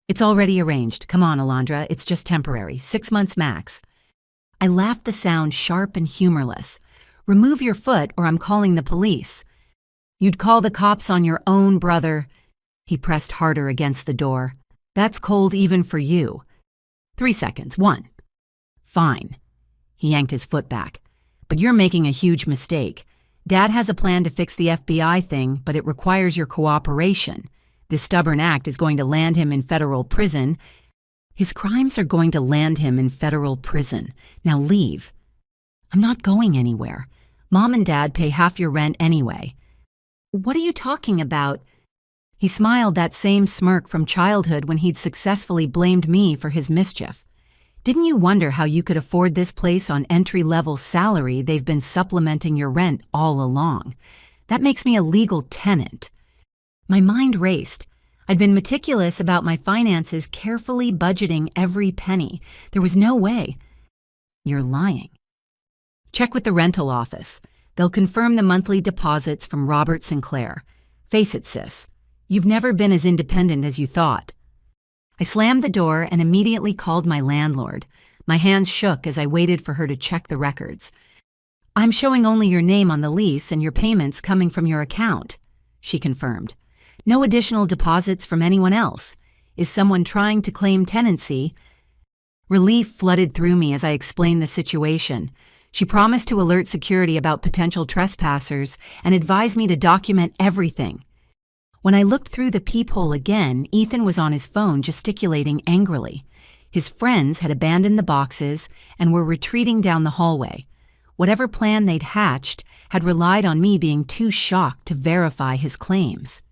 "It's already arranged. Come on, Alondra, it's just temporary, 6 months max." I laughed, the sound sharp and humorless. "Remove your foot or I'm calling the police." "You'd call the cops on your own brother." He pressed harder against the door. "That's cold even for you." 3 seconds. 1. "Fine." He yanked his foot back. "But you're making a huge mistake. Dad has a plan to fix the FBI thing, but it requires your cooperation. This stubborn act is going to land him in federal prison. His crimes are going to land him in federal prison. Now leave." "I'm not going anywhere. Mom and Dad pay half your rent anyway." "What are you talking about?" He smiled, that same smirk from childhood when he'd successfully blamed me for his mischief. "Didn't you wonder how you could afford this place on entry-level salary? They've been supplementing your rent all along. That makes me a legal tenant." My mind raced. I'd been meticulous about my finances, carefully budgeting every penny. There was no way. "You're lying." "Check with the rental office. They'll confirm the monthly deposits from Robert Sinclair. Face it, sis. You've never been as independent as you thought." I slammed the door and immediately called my landlord. My hands shook as I waited for her to check the records. "I'm showing only your name on the lease and your payments coming from your account," she confirmed. "No additional deposits from anyone else. Is someone trying to claim tenancy?" Relief flooded through me as I explained the situation. She promised to alert security about potential trespassers and advised me to document everything. When I looked through the peephole again, Ethan was on his phone gesticulating angrily. His friends had abandoned the boxes and were retreating down the hallway. Whatever plan they'd hatched had relied on me being too shocked to verify his claims.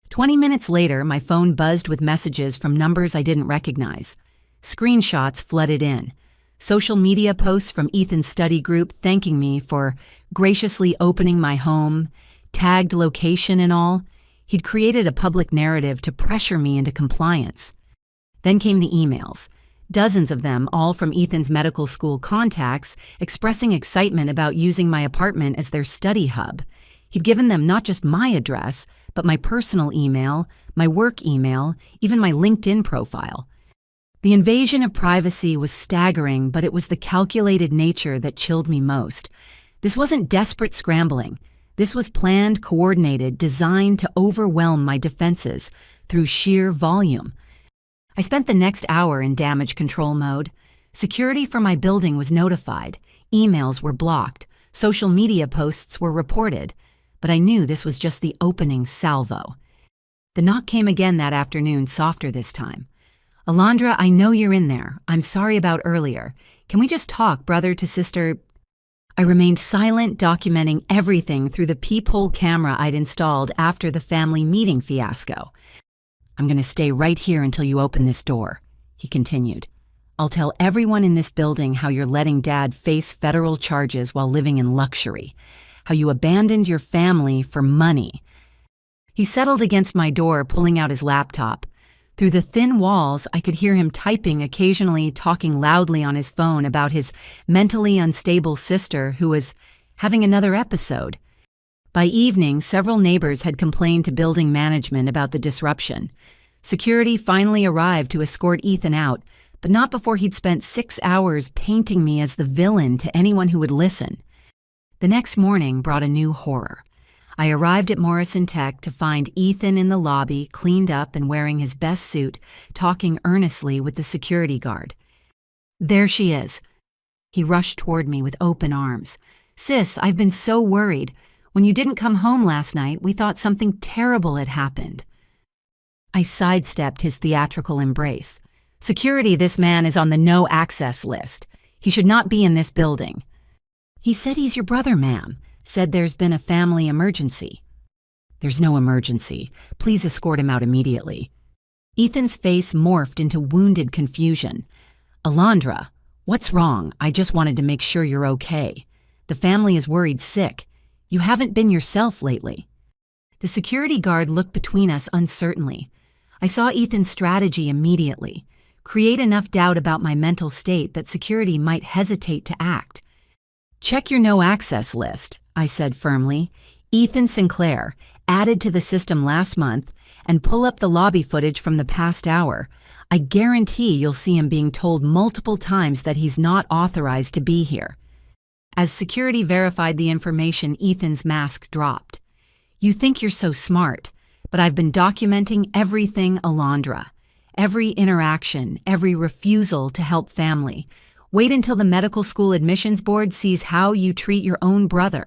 20 minutes later, my phone buzzed with messages from numbers I didn't recognize. Screenshots flooded in. Social media posts from Ethan's study group thanking me for graciously opening my home, tagged location and all. He'd created a public narrative to pressure me into compliance. Then came the emails, dozens of them, all from Ethan's medical school contacts, expressing excitement about using my apartment as their study hub. He'd given them not just my address, but my personal email, my work email, even my LinkedIn profile. The invasion of privacy was staggering, but it was the calculated nature that chilled me most. This wasn't desperate scrambling. This was planned, coordinated, designed to overwhelm my defenses through sheer volume. I spent the next hour in damage control mode. Security for my building was notified. Emails were blocked. Social media posts were reported. But I knew this was just the opening salvo. The knock came again that afternoon, softer this time. "Alondra, I know you're in there. I'm sorry about earlier. Can we just talk, brother to sister?" I remained silent, documenting everything through the peephole camera I'd installed after the family meeting fiasco. "I'm going to stay right here until you open this door," he continued. "I'll tell everyone in this building how you're letting Dad face federal charges while living in luxury, how you abandoned your family for money." He settled against my door, pulling out his laptop. Through the thin walls, I could hear him typing, occasionally talking loudly on his phone about his mentally unstable sister who was having another episode. By evening, several neighbors had complained to building management about the disruption. Security finally arrived to escort Ethan out, but not before he'd spent 6 hours painting me as the villain to anyone who would listen. The next morning brought a new horror. I arrived at Morrison Tech to find Ethan in the lobby, cleaned up and wearing his best suit, talking earnestly with the security guard. "There she is." He rushed toward me with open arms. "Sis, I've been so worried. When you didn't come home last night, we thought something terrible had happened." I sidestepped his theatrical embrace. "Security, this man is on the no-access list. He should not be in this building." "He said he's your brother, ma'am. Said there's been a family emergency." "There's no emergency. Please escort him out immediately." Ethan's face morphed into wounded confusion. "Alondra, what's wrong? I just wanted to make sure you're okay. The family is worried sick. You haven't been yourself lately." The security guard looked between us uncertainly. I saw Ethan's strategy immediately. Create enough doubt about my mental state that security might hesitate to act. "Check your no-access list," I said firmly. "Ethan Sinclair, added to the system last month, and pull up the lobby footage from the past hour. I guarantee you'll see him being told multiple times that he's not authorized to be here." As security verified the information, Ethan's mask dropped. "You think you're so smart, but I've been documenting everything, Alondra. Every interaction, every refusal to help family. Wait until the medical school admissions board sees how you treat your own brother."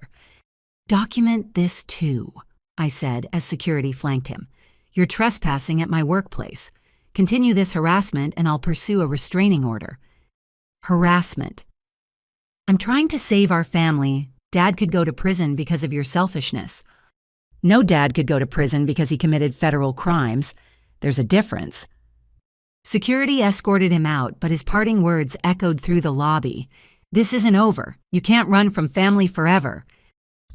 "Document this too," I said as security flanked him. "You're trespassing at my workplace. Continue this harassment and I'll pursue a restraining order." Harassment. "I'm trying to save our family. Dad could go to prison because of your selfishness." "No dad could go to prison because he committed federal crimes. There's a difference." Security escorted him out, but his parting words echoed through the lobby. "This isn't over. You can't run from family forever."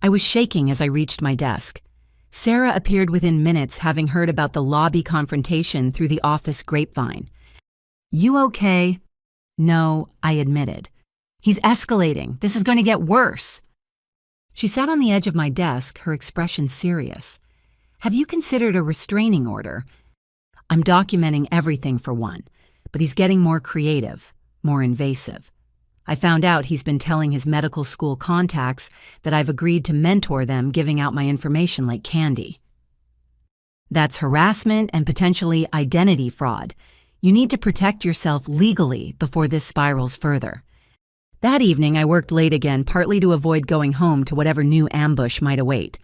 I was shaking as I reached my desk. Sarah appeared within minutes, having heard about the lobby confrontation through the office grapevine. "You okay?" "No," I admitted. "He's escalating. This is going to get worse." She sat on the edge of my desk, her expression serious. "Have you considered a restraining order?" "I'm documenting everything for one, but he's getting more creative, more invasive. I found out he's been telling his medical school contacts that I've agreed to mentor them, giving out my information like candy. That's harassment and potentially identity fraud. You need to protect yourself legally before this spirals further." That evening, I worked late again, partly to avoid going home to whatever new ambush might await.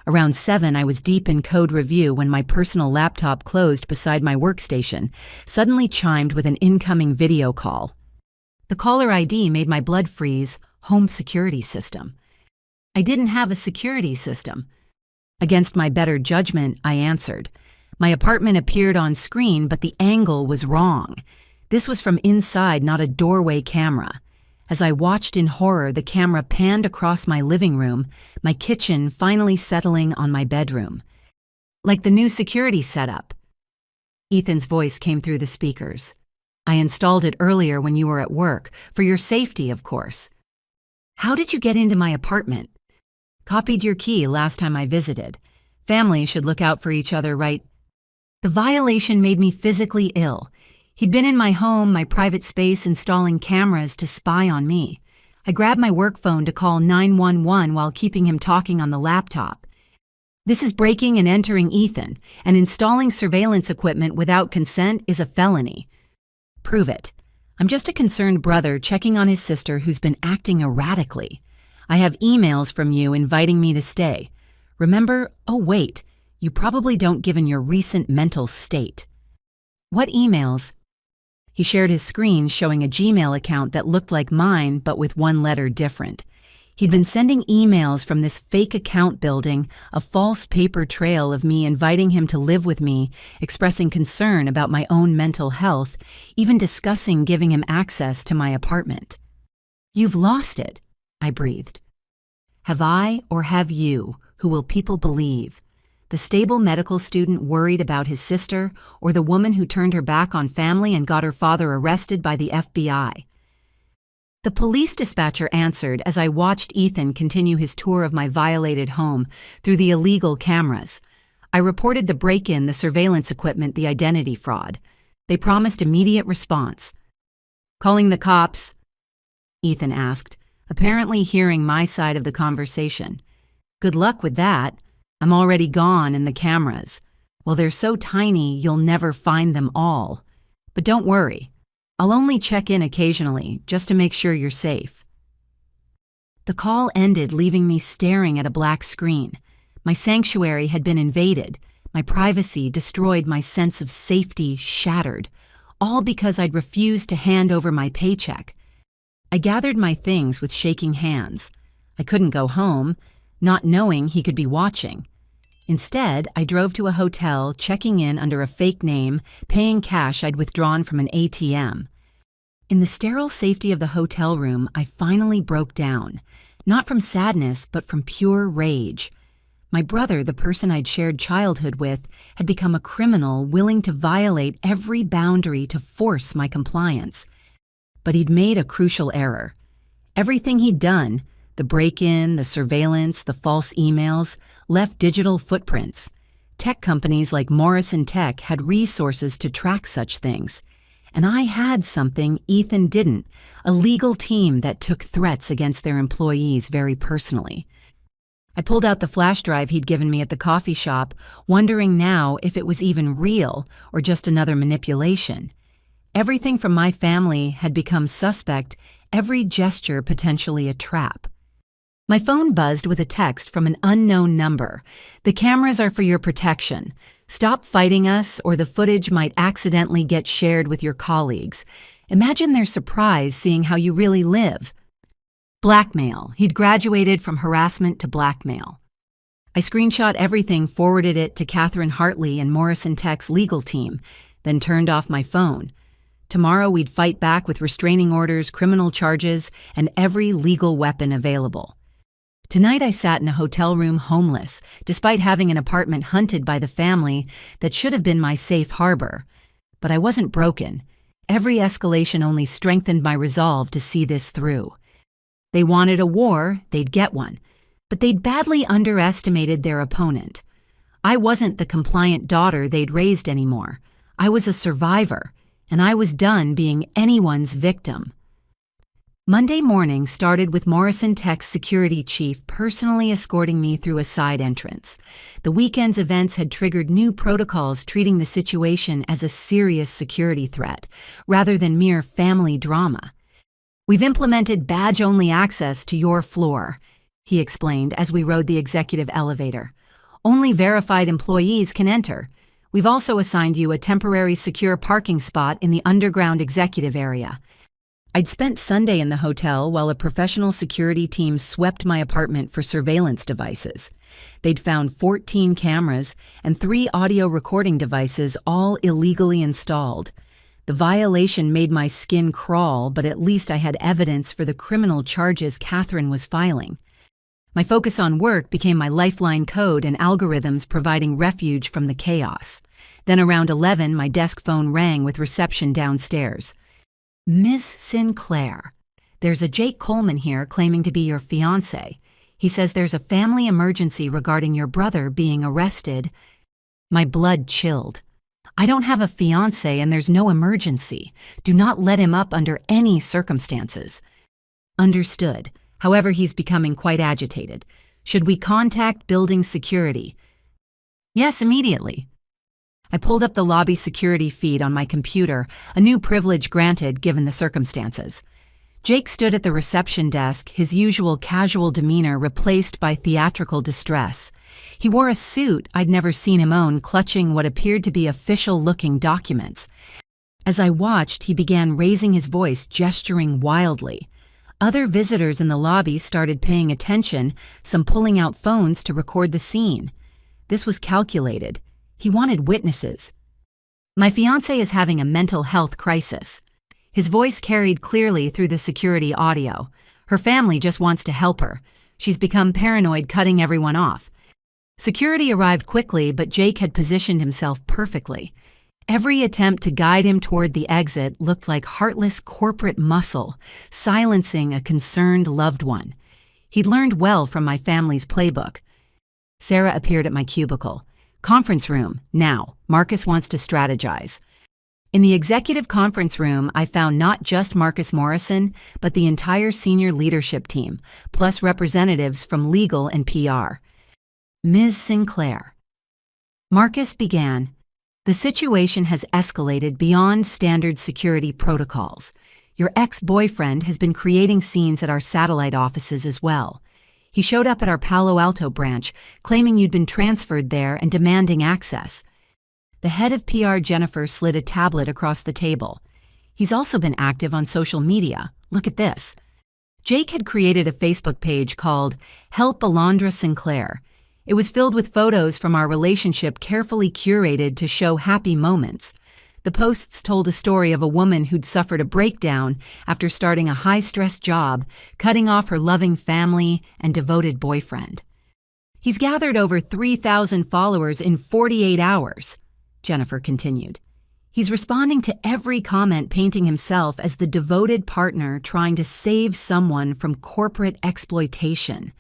Around 7, I was deep in code review when my personal laptop closed beside my workstation suddenly chimed with an incoming video call. The caller ID made my blood freeze. Home security system. I didn't have a security system. Against my better judgment, I answered. My apartment appeared on screen, but the angle was wrong. This was from inside, not a doorway camera. As I watched in horror, the camera panned across my living room, my kitchen finally settling on my bedroom. Like the new security setup. Ethan's voice came through the speakers. I installed it earlier when you were at work, for your safety, of course. How did you get into my apartment? Copied your key last time I visited. Families should look out for each other, right? The violation made me physically ill. He'd been in my home, my private space, installing cameras to spy on me. I grabbed my work phone to call 911 while keeping him talking on the laptop. This is breaking and entering Ethan, and installing surveillance equipment without consent is a felony. Prove it. I'm just a concerned brother checking on his sister who's been acting erratically. I have emails from you inviting me to stay. Remember, oh wait, you probably don't given your recent mental state. What emails? He shared his screen showing a Gmail account that looked like mine but with one letter different. He'd been sending emails from this fake account building a false paper trail of me inviting him to live with me, expressing concern about my own mental health, even discussing giving him access to my apartment. You've lost it, I breathed. Have I or have you, who will people believe? The stable medical student worried about his sister, or the woman who turned her back on family and got her father arrested by the FBI? The police dispatcher answered as I watched Ethan continue his tour of my violated home through the illegal cameras. I reported the break-in, the surveillance equipment, the identity fraud. They promised immediate response. Calling the cops? Ethan asked, apparently hearing my side of the conversation. Good luck with that. I'm already gone and the cameras. Well, they're so tiny you'll never find them all. But don't worry. I'll only check in occasionally, just to make sure you're safe. The call ended, leaving me staring at a black screen. My sanctuary had been invaded, my privacy destroyed, my sense of safety shattered, all because I'd refused to hand over my paycheck. I gathered my things with shaking hands. I couldn't go home, not knowing he could be watching. Instead, I drove to a hotel, checking in under a fake name, paying cash I'd withdrawn from an ATM. In the sterile safety of the hotel room, I finally broke down, not from sadness, but from pure rage. My brother, the person I'd shared childhood with, had become a criminal willing to violate every boundary to force my compliance. But he'd made a crucial error. Everything he'd done, the break-in, the surveillance, the false emails, left digital footprints. Tech companies like Morrison Tech had resources to track such things. And I had something Ethan didn't, a legal team that took threats against their employees very personally. I pulled out the flash drive he'd given me at the coffee shop, wondering now if it was even real or just another manipulation. Everything from my family had become suspect, every gesture potentially a trap. My phone buzzed with a text from an unknown number. The cameras are for your protection. Stop fighting us or the footage might accidentally get shared with your colleagues. Imagine their surprise seeing how you really live. Blackmail. He'd graduated from harassment to blackmail. I screenshot everything, forwarded it to Catherine Hartley and Morrison Tech's legal team, then turned off my phone. Tomorrow we'd fight back with restraining orders, criminal charges, and every legal weapon available. Tonight I sat in a hotel room homeless, despite having an apartment hunted by the family that should have been my safe harbor. But I wasn't broken. Every escalation only strengthened my resolve to see this through. They wanted a war, they'd get one. But they'd badly underestimated their opponent. I wasn't the compliant daughter they'd raised anymore. I was a survivor, and I was done being anyone's victim. Monday morning started with Morrison Tech's security chief personally escorting me through a side entrance. The weekend's events had triggered new protocols treating the situation as a serious security threat, rather than mere family drama. We've implemented badge-only access to your floor, he explained as we rode the executive elevator. Only verified employees can enter. We've also assigned you a temporary secure parking spot in the underground executive area. I'd spent Sunday in the hotel while a professional security team swept my apartment for surveillance devices. They'd found 14 cameras and 3 audio recording devices, all illegally installed. The violation made my skin crawl, but at least I had evidence for the criminal charges Catherine was filing. My focus on work became my lifeline code and algorithms providing refuge from the chaos. Then around 11, my desk phone rang with reception downstairs. Ms. Sinclair, there's a Jake Coleman here claiming to be your fiancé. He says there's a family emergency regarding your brother being arrested. My blood chilled. I don't have a fiancé and there's no emergency. Do not let him up under any circumstances. Understood. However, he's becoming quite agitated. Should we contact building security? Yes, immediately. I pulled up the lobby security feed on my computer, a new privilege granted given the circumstances. Jake stood at the reception desk, his usual casual demeanor replaced by theatrical distress. He wore a suit I'd never seen him own, clutching what appeared to be official-looking documents. As I watched, he began raising his voice, gesturing wildly. Other visitors in the lobby started paying attention, some pulling out phones to record the scene. This was calculated. He wanted witnesses. My fiancé is having a mental health crisis. His voice carried clearly through the security audio. Her family just wants to help her. She's become paranoid, cutting everyone off. Security arrived quickly, but Jake had positioned himself perfectly. Every attempt to guide him toward the exit looked like heartless corporate muscle, silencing a concerned loved one. He'd learned well from my family's playbook. Sarah appeared at my cubicle. Conference room, now. Marcus wants to strategize. In the executive conference room, I found not just Marcus Morrison, but the entire senior leadership team, plus representatives from legal and PR. Ms. Sinclair. Marcus began. The situation has escalated beyond standard security protocols. Your ex-boyfriend has been creating scenes at our satellite offices as well. He showed up at our Palo Alto branch, claiming you'd been transferred there and demanding access. The head of PR, Jennifer, slid a tablet across the table. He's also been active on social media. Look at this. Jake had created a Facebook page called Help Alondra Sinclair. It was filled with photos from our relationship, carefully curated to show happy moments. The posts told a story of a woman who'd suffered a breakdown after starting a high-stress job, cutting off her loving family and devoted boyfriend. He's gathered over 3,000 followers in 48 hours, Jennifer continued. He's responding to every comment, painting himself as the devoted partner trying to save someone from corporate exploitation.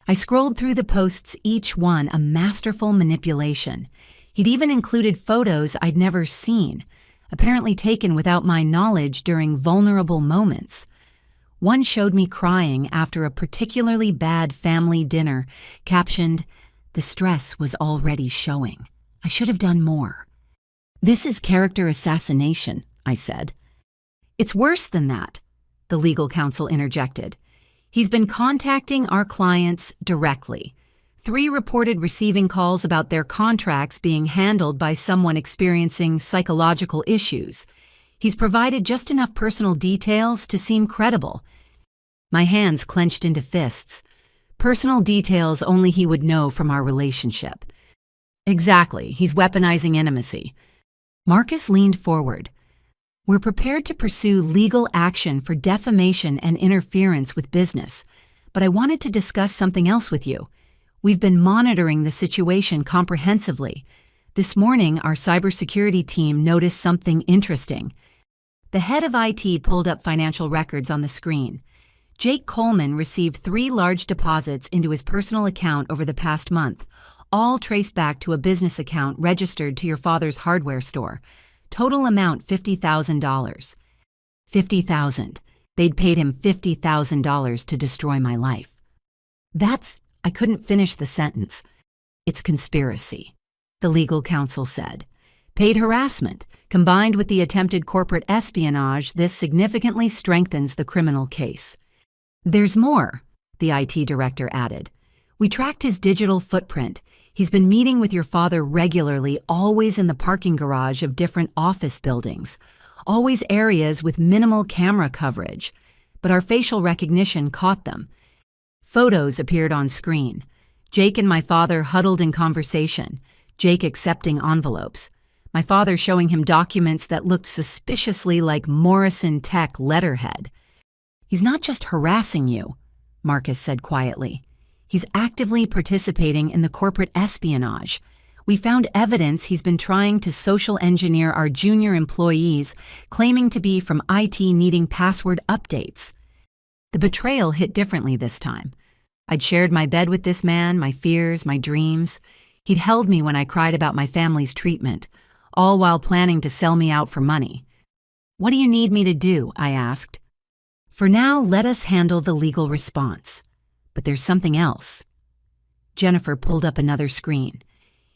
I scrolled through the posts, each one a masterful manipulation. He'd even included photos I'd never seen, apparently taken without my knowledge during vulnerable moments. One showed me crying after a particularly bad family dinner, captioned, "The stress was already showing. I should have done more." "This is character assassination," I said. "It's worse than that," the legal counsel interjected. "He's been contacting our clients directly. 3 reported receiving calls about their contracts being handled by someone experiencing psychological issues. He's provided just enough personal details to seem credible." My hands clenched into fists. Personal details only he would know from our relationship. Exactly, he's weaponizing intimacy. Marcus leaned forward. "We're prepared to pursue legal action for defamation and interference with business, but I wanted to discuss something else with you. We've been monitoring the situation comprehensively. This morning, our cybersecurity team noticed something interesting." The head of IT pulled up financial records on the screen. Jake Coleman received 3 large deposits into his personal account over the past month, all traced back to a business account registered to your father's hardware store. Total amount $50,000. $50,000. They'd paid him $50,000 to destroy my life. I couldn't finish the sentence. "It's conspiracy," the legal counsel said. "Paid harassment. Combined with the attempted corporate espionage, this significantly strengthens the criminal case." "There's more," the IT director added. "We tracked his digital footprint. He's been meeting with your father regularly, always in the parking garage of different office buildings. always areas with minimal camera coverage, but our facial recognition caught them. Photos appeared on screen. Jake and my father huddled in conversation, Jake accepting envelopes, my father showing him documents that looked suspiciously like Morrison Tech letterhead. "He's not just harassing you," Marcus said quietly. "He's actively participating in the corporate espionage. We found evidence he's been trying to social engineer our junior employees, claiming to be from IT needing password updates." The betrayal hit differently this time. I'd shared my bed with this man, my fears, my dreams. He'd held me when I cried about my family's treatment, all while planning to sell me out for money. "What do you need me to do?" I asked. "For now, let us handle the legal response. But there's something else." Jennifer pulled up another screen.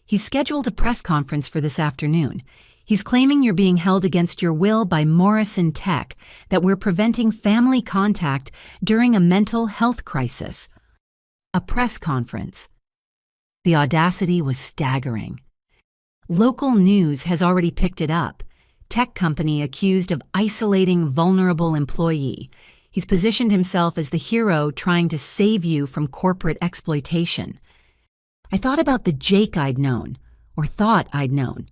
"He's scheduled a press conference for this afternoon. He's claiming you're being held against your will by Morrison Tech, that we're preventing family contact during a mental health crisis." A press conference. The audacity was staggering. Local news has already picked it up. Tech company accused of isolating vulnerable employee. He's positioned himself as the hero trying to save you from corporate exploitation. I thought about the Jake I'd known, or thought I'd known.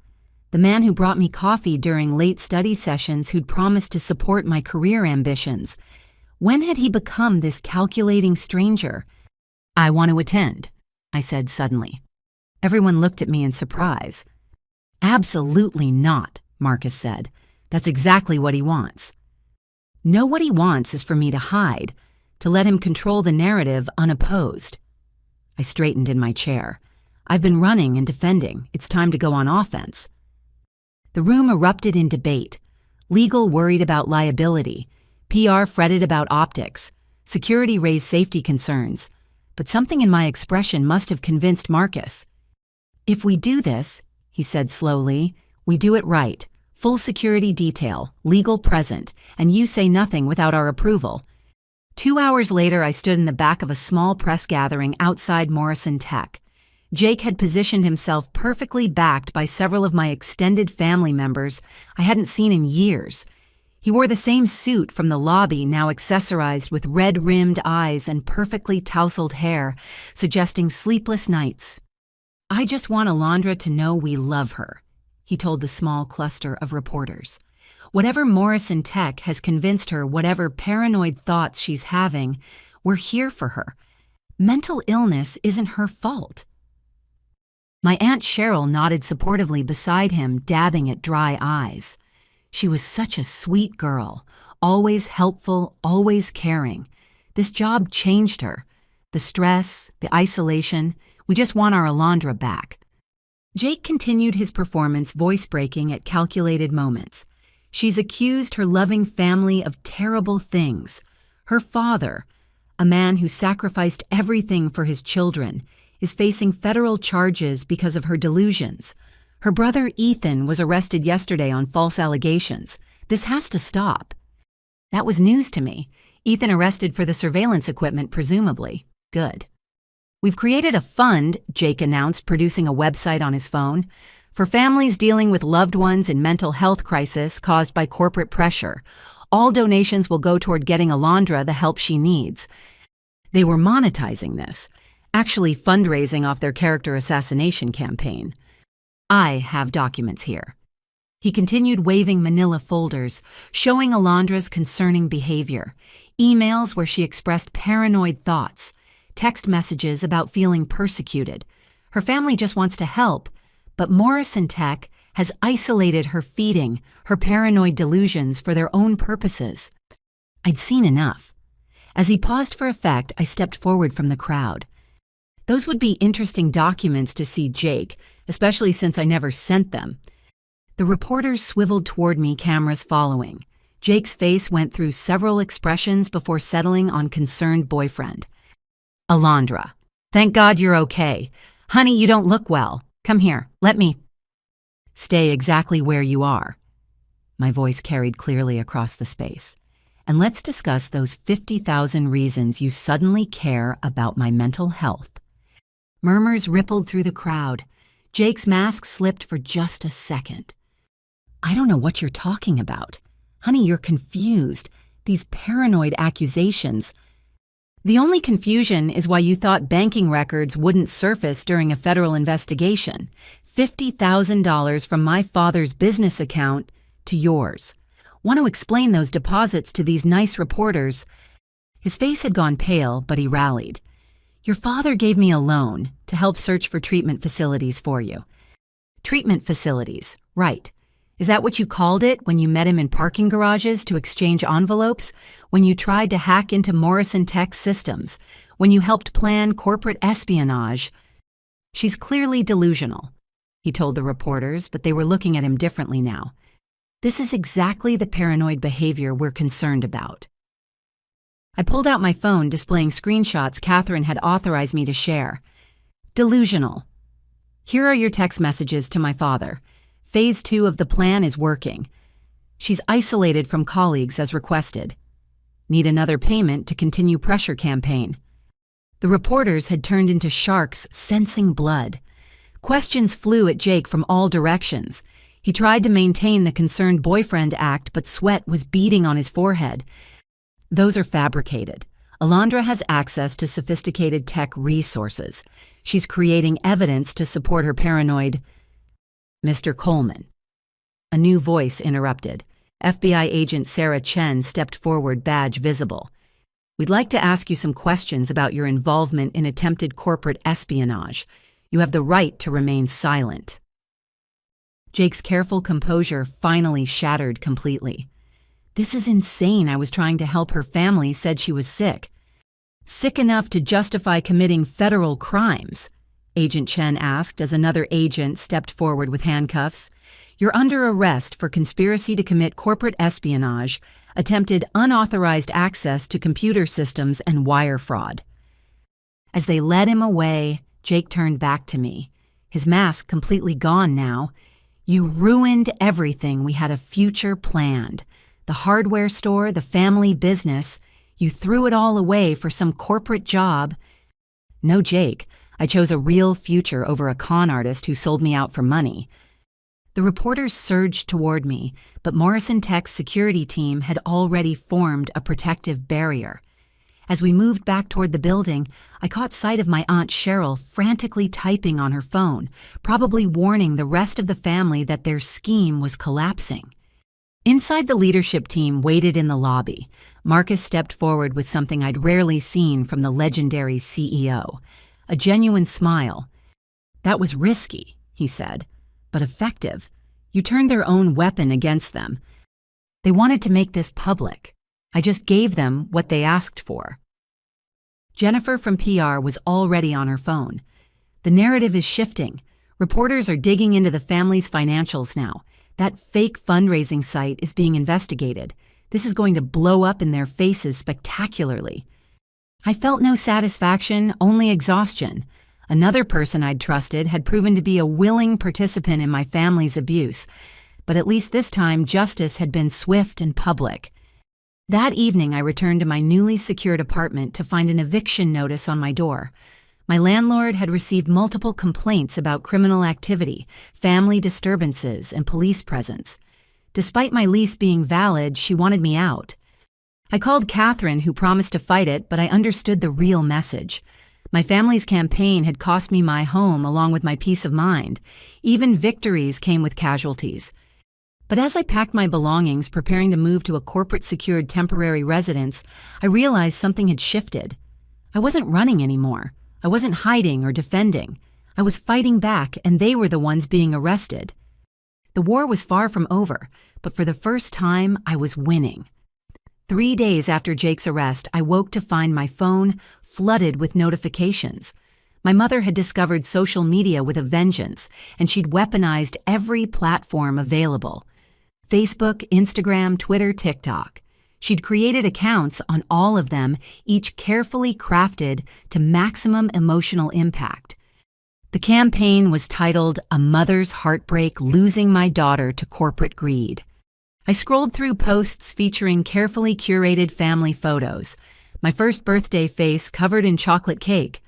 The man who brought me coffee during late study sessions, who'd promised to support my career ambitions. When had he become this calculating stranger? "I want to attend," I said suddenly. Everyone looked at me in surprise. "Absolutely not," Marcus said. "That's exactly what he wants." "No, what he wants is for me to hide, to let him control the narrative unopposed." I straightened in my chair. "I've been running and defending. It's time to go on offense." The room erupted in debate. Legal worried about liability. PR fretted about optics. Security raised safety concerns. But something in my expression must have convinced Marcus. "If we do this," he said slowly, "we do it right. Full security detail, legal present, and you say nothing without our approval." 2 hours later, I stood in the back of a small press gathering outside Morrison Tech. Jake had positioned himself perfectly, backed by several of my extended family members I hadn't seen in years. He wore the same suit from the lobby, now accessorized with red-rimmed eyes and perfectly tousled hair, suggesting sleepless nights. "I just want Alondra to know we love her," he told the small cluster of reporters. "Whatever Morrison Tech has convinced her, whatever paranoid thoughts she's having, we're here for her. Mental illness isn't her fault." My Aunt Cheryl nodded supportively beside him, dabbing at dry eyes. She was such a sweet girl, always helpful, always caring. This job changed her. The stress, the isolation, we just want our Alondra back. Jake continued his performance, voice-breaking at calculated moments. "She's accused her loving family of terrible things. Her father, a man who sacrificed everything for his children, is facing federal charges because of her delusions. Her brother Ethan was arrested yesterday on false allegations. This has to stop." That was news to me. Ethan arrested for the surveillance equipment, presumably. Good. "We've created a fund," Jake announced, producing a website on his phone, "for families dealing with loved ones in mental health crisis caused by corporate pressure. All donations will go toward getting Alondra the help she needs." They were monetizing this, actually fundraising off their character assassination campaign. "I have documents here." He continued waving manila folders, showing Alondra's concerning behavior, emails where she expressed paranoid thoughts, text messages about feeling persecuted. Her family just wants to help, but Morrison Tech has isolated her, feeding her paranoid delusions for their own purposes. I'd seen enough. As he paused for effect, I stepped forward from the crowd. Those would be interesting documents to see Jake, especially since I never sent them. The reporters swiveled toward me, cameras following. Jake's face went through several expressions before settling on concerned boyfriend. "Alondra, thank God you're okay. Honey, you don't look well. Come here, let me." "Stay exactly where you are." My voice carried clearly across the space. "And let's discuss those 50,000 reasons you suddenly care about my mental health." Murmurs rippled through the crowd. Jake's mask slipped for just a second. I don't know what you're talking about. Honey, you're confused. These paranoid accusations. The only confusion is why you thought banking records wouldn't surface during a federal investigation. $50,000 from my father's business account to yours. Want to explain those deposits to these nice reporters? His face had gone pale, but he rallied. Your father gave me a loan to help search for treatment facilities for you. Treatment facilities, right. Is that what you called it when you met him in parking garages to exchange envelopes, when you tried to hack into Morrison Tech's systems, when you helped plan corporate espionage? She's clearly delusional, he told the reporters, but they were looking at him differently now. This is exactly the paranoid behavior we're concerned about. I pulled out my phone displaying screenshots Catherine had authorized me to share. Delusional. Here are your text messages to my father. Phase 2 of the plan is working. She's isolated from colleagues as requested. Need another payment to continue pressure campaign. The reporters had turned into sharks sensing blood. Questions flew at Jake from all directions. He tried to maintain the concerned boyfriend act, but sweat was beading on his forehead. Those are fabricated. Alondra has access to sophisticated tech resources. She's creating evidence to support her paranoid... Mr. Coleman. A new voice interrupted. FBI agent Sarah Chen stepped forward, badge visible. We'd like to ask you some questions about your involvement in attempted corporate espionage. You have the right to remain silent. Jake's careful composure finally shattered completely. This is insane. I was trying to help her family, said she was sick. Sick enough to justify committing federal crimes? Agent Chen asked as another agent stepped forward with handcuffs. You're under arrest for conspiracy to commit corporate espionage, attempted unauthorized access to computer systems, and wire fraud. As they led him away, Jake turned back to me, his mask completely gone now. You ruined everything we had a future planned. The hardware store, the family business. You threw it all away for some corporate job. No, Jake. I chose a real future over a con artist who sold me out for money. The reporters surged toward me, but Morrison Tech's security team had already formed a protective barrier. As we moved back toward the building, I caught sight of my Aunt Cheryl frantically typing on her phone, probably warning the rest of the family that their scheme was collapsing. Inside, the leadership team waited in the lobby. Marcus stepped forward with something I'd rarely seen from the legendary CEO. A genuine smile. That was risky, he said, but effective. You turned their own weapon against them. They wanted to make this public. I just gave them what they asked for. Jennifer from PR was already on her phone. The narrative is shifting. Reporters are digging into the family's financials now. That fake fundraising site is being investigated. This is going to blow up in their faces spectacularly. I felt no satisfaction, only exhaustion. Another person I'd trusted had proven to be a willing participant in my family's abuse, but at least this time justice had been swift and public. That evening I returned to my newly secured apartment to find an eviction notice on my door. My landlord had received multiple complaints about criminal activity, family disturbances, and police presence. Despite my lease being valid, she wanted me out. I called Catherine, who promised to fight it, but I understood the real message. My family's campaign had cost me my home along with my peace of mind. Even victories came with casualties. But as I packed my belongings, preparing to move to a corporate-secured temporary residence, I realized something had shifted. I wasn't running anymore. I wasn't hiding or defending. I was fighting back, and they were the ones being arrested. The war was far from over, but for the first time, I was winning. 3 days after Jake's arrest, I woke to find my phone flooded with notifications. My mother had discovered social media with a vengeance, and she'd weaponized every platform available. Facebook, Instagram, Twitter, TikTok. She'd created accounts on all of them, each carefully crafted to maximum emotional impact. The campaign was titled, "A Mother's Heartbreak, Losing My Daughter to Corporate Greed." I scrolled through posts featuring carefully curated family photos. My first birthday face covered in chocolate cake.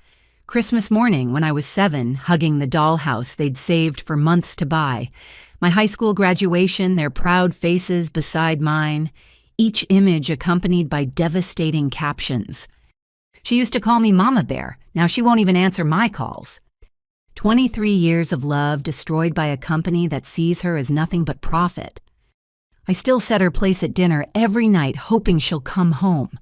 Christmas morning when I was 7, hugging the dollhouse they'd saved for months to buy. My high school graduation, their proud faces beside mine, each image accompanied by devastating captions. She used to call me Mama Bear. Now she won't even answer my calls. 23 years of love destroyed by a company that sees her as nothing but profit. I still set her place at dinner every night, hoping she'll come home.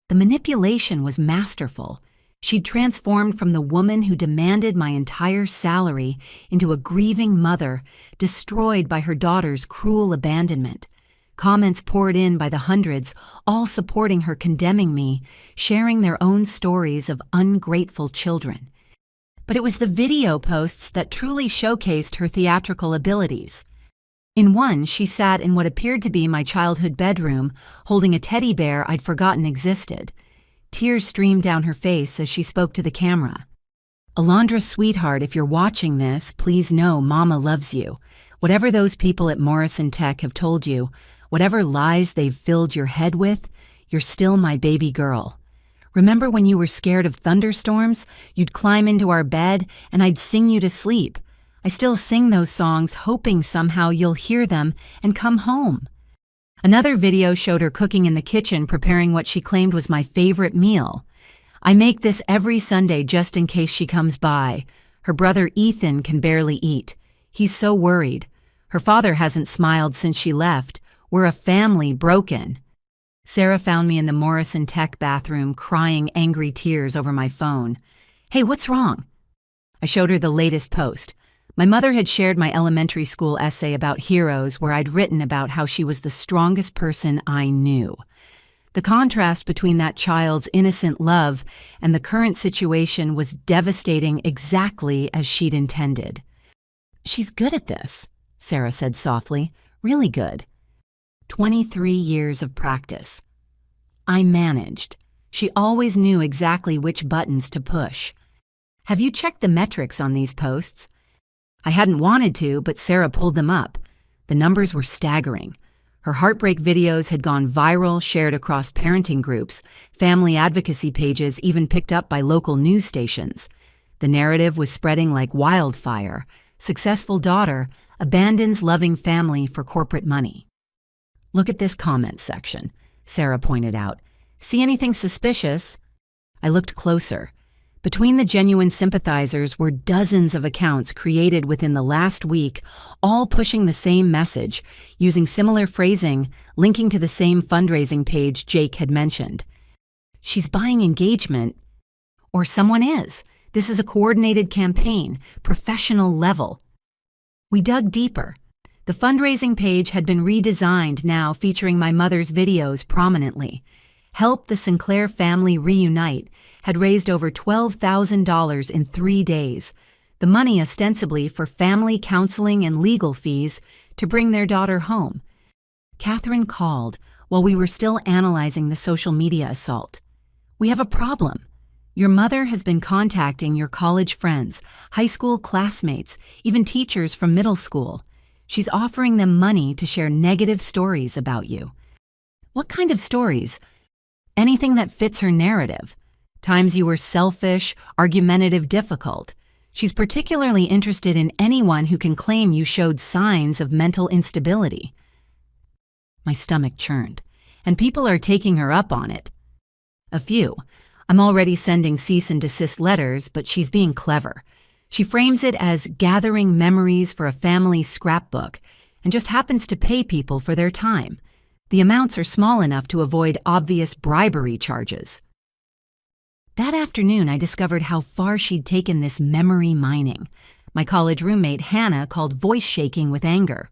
The manipulation was masterful. She'd transformed from the woman who demanded my entire salary into a grieving mother, destroyed by her daughter's cruel abandonment. Comments poured in by the hundreds, all supporting her, condemning me, sharing their own stories of ungrateful children. But it was the video posts that truly showcased her theatrical abilities. In one, she sat in what appeared to be my childhood bedroom, holding a teddy bear I'd forgotten existed. Tears streamed down her face as she spoke to the camera. "Alondra, sweetheart, if you're watching this, please know Mama loves you. Whatever those people at Morrison Tech have told you, whatever lies they've filled your head with, you're still my baby girl. Remember when you were scared of thunderstorms? You'd climb into our bed and I'd sing you to sleep. I still sing those songs, hoping somehow you'll hear them and come home." Another video showed her cooking in the kitchen, preparing what she claimed was my favorite meal. "I make this every Sunday just in case she comes by. Her brother Ethan can barely eat. He's so worried. Her father hasn't smiled since she left. We're a family broken." Sarah found me in the Morrison Tech bathroom, crying angry tears over my phone. "Hey, what's wrong?" I showed her the latest post. My mother had shared my elementary school essay about heroes, where I'd written about how she was the strongest person I knew. The contrast between that child's innocent love and the current situation was devastating, exactly as she'd intended. "She's good at this," Sarah said softly. "Really good. 23 years of practice. I managed. She always knew exactly which buttons to push. Have you checked the metrics on these posts?" I hadn't wanted to, but Sarah pulled them up. The numbers were staggering. Her heartbreak videos had gone viral, shared across parenting groups, family advocacy pages, even picked up by local news stations. The narrative was spreading like wildfire. Successful daughter abandons loving family for corporate money. "Look at this comment section," Sarah pointed out. "See anything suspicious?" I looked closer. Between the genuine sympathizers were dozens of accounts created within the last week, all pushing the same message, using similar phrasing, linking to the same fundraising page Jake had mentioned. "She's buying engagement," or "someone is. This is a coordinated campaign, professional level." We dug deeper. The fundraising page had been redesigned, now featuring my mother's videos prominently. Help the Sinclair Family Reunite had raised over $12,000 in 3 days, the money ostensibly for family counseling and legal fees to bring their daughter home. Catherine called while we were still analyzing the social media assault. "We have a problem. Your mother has been contacting your college friends, high school classmates, even teachers from middle school. She's offering them money to share negative stories about you." "What kind of stories?" "Anything that fits her narrative. Times you were selfish, argumentative, difficult. She's particularly interested in anyone who can claim you showed signs of mental instability." My stomach churned. "And people are taking her up on it." "A few. I'm already sending cease and desist letters, but she's being clever. She frames it as gathering memories for a family scrapbook and just happens to pay people for their time. The amounts are small enough to avoid obvious bribery charges." That afternoon, I discovered how far she'd taken this memory mining. My college roommate, Hannah, called voice shaking with anger.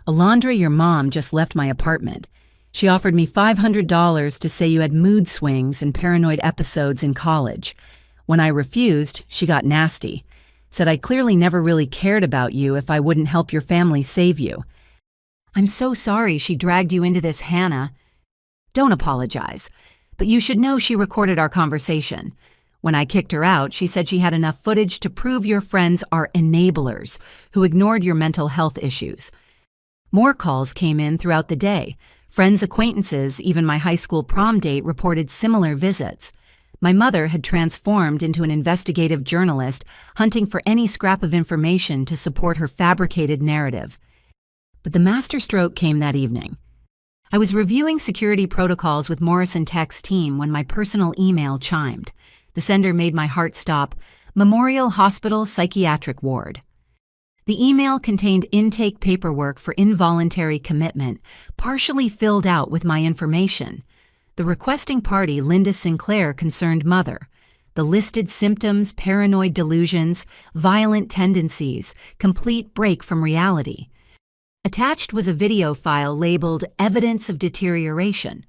"Alondra, your mom just left my apartment. She offered me $500 to say you had mood swings and paranoid episodes in college. When I refused, she got nasty. Said I clearly never really cared about you if I wouldn't help your family save you." "I'm so sorry she dragged you into this, Hannah." "Don't apologize. But you should know she recorded our conversation. When I kicked her out, she said she had enough footage to prove your friends are enablers who ignored your mental health issues." More calls came in throughout the day. Friends, acquaintances, even my high school prom date reported similar visits. My mother had transformed into an investigative journalist, hunting for any scrap of information to support her fabricated narrative. But the masterstroke came that evening. I was reviewing security protocols with Morrison Tech's team when my personal email chimed. The sender made my heart stop. Memorial Hospital Psychiatric Ward. The email contained intake paperwork for involuntary commitment, partially filled out with my information. The requesting party, Linda Sinclair, concerned mother. The listed symptoms, paranoid delusions, violent tendencies, complete break from reality. Attached was a video file labeled Evidence of Deterioration.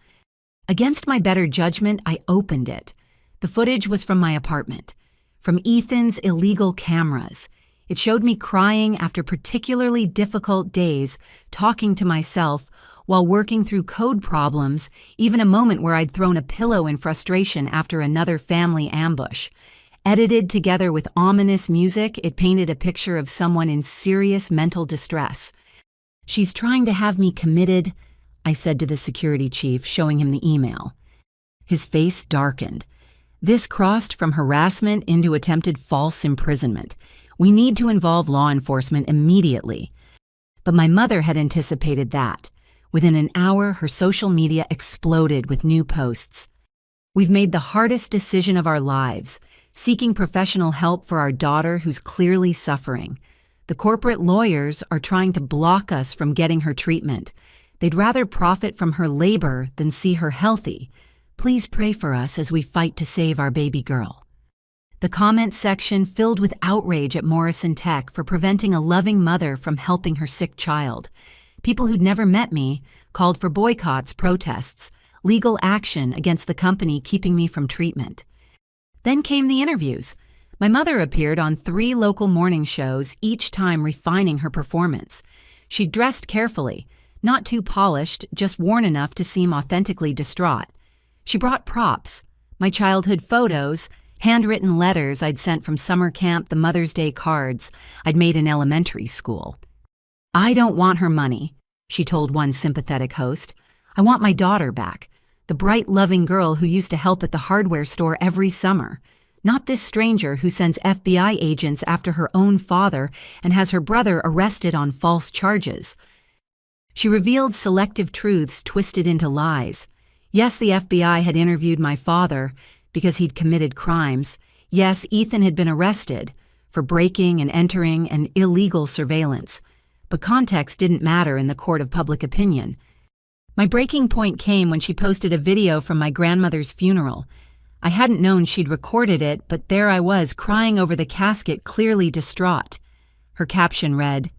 Against my better judgment, I opened it. The footage was from my apartment, from Ethan's illegal cameras. It showed me crying after particularly difficult days, talking to myself while working through code problems, even a moment where I'd thrown a pillow in frustration after another family ambush. Edited together with ominous music, it painted a picture of someone in serious mental distress. "She's trying to have me committed," I said to the security chief, showing him the email. His face darkened. This crossed from harassment into attempted false imprisonment. We need to involve law enforcement immediately. But my mother had anticipated that. Within an hour, her social media exploded with new posts. "We've made the hardest decision of our lives, seeking professional help for our daughter who's clearly suffering. The corporate lawyers are trying to block us from getting her treatment. They'd rather profit from her labor than see her healthy. Please pray for us as we fight to save our baby girl." The comment section filled with outrage at Morrison Tech for preventing a loving mother from helping her sick child. People who'd never met me called for boycotts, protests, legal action against the company keeping me from treatment. Then came the interviews. My mother appeared on 3 local morning shows, each time refining her performance. She dressed carefully, not too polished, just worn enough to seem authentically distraught. She brought props, my childhood photos, handwritten letters I'd sent from summer camp, the Mother's Day cards I'd made in elementary school. "I don't want her money," she told one sympathetic host. "I want my daughter back, the bright, loving girl who used to help at the hardware store every summer. Not this stranger who sends FBI agents after her own father and has her brother arrested on false charges." She revealed selective truths twisted into lies. Yes, the FBI had interviewed my father because he'd committed crimes. Yes, Ethan had been arrested for breaking and entering and illegal surveillance. But context didn't matter in the court of public opinion. My breaking point came when she posted a video from my grandmother's funeral. I hadn't known she'd recorded it, but there I was, crying over the casket, clearly distraught. Her caption read,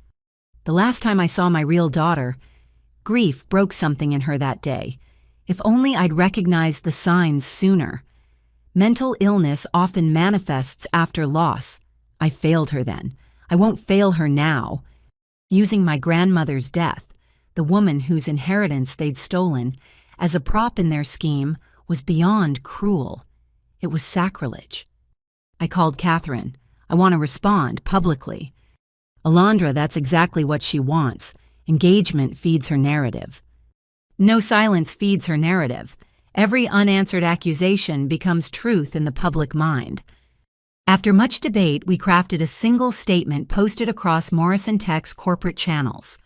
"The last time I saw my real daughter, grief broke something in her that day. If only I'd recognized the signs sooner. Mental illness often manifests after loss. I failed her then. I won't fail her now." Using my grandmother's death, the woman whose inheritance they'd stolen, as a prop in their scheme was beyond cruel. It was sacrilege. I called Catherine. "I want to respond publicly." "Alondra, that's exactly what she wants. Engagement feeds her narrative." No silence feeds her narrative. Every unanswered accusation becomes truth in the public mind. After much debate, we crafted a single statement posted across Morrison Tech's corporate channels.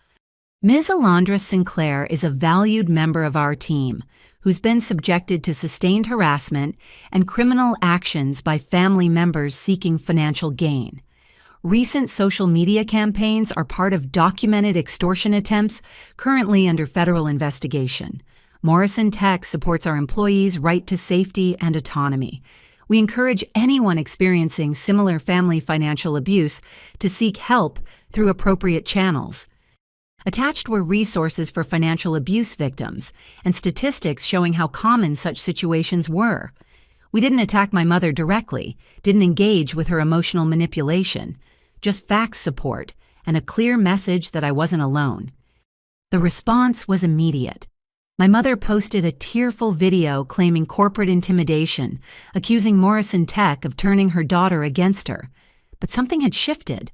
"Ms. Alondra Sinclair is a valued member of our team who's been subjected to sustained harassment and criminal actions by family members seeking financial gain. Recent social media campaigns are part of documented extortion attempts currently under federal investigation. Morrison Tech supports our employees' right to safety and autonomy. We encourage anyone experiencing similar family financial abuse to seek help through appropriate channels." Attached were resources for financial abuse victims and statistics showing how common such situations were. We didn't attack my mother directly, didn't engage with her emotional manipulation, just fact support and a clear message that I wasn't alone. The response was immediate. My mother posted a tearful video claiming corporate intimidation, accusing Morrison Tech of turning her daughter against her. But something had shifted.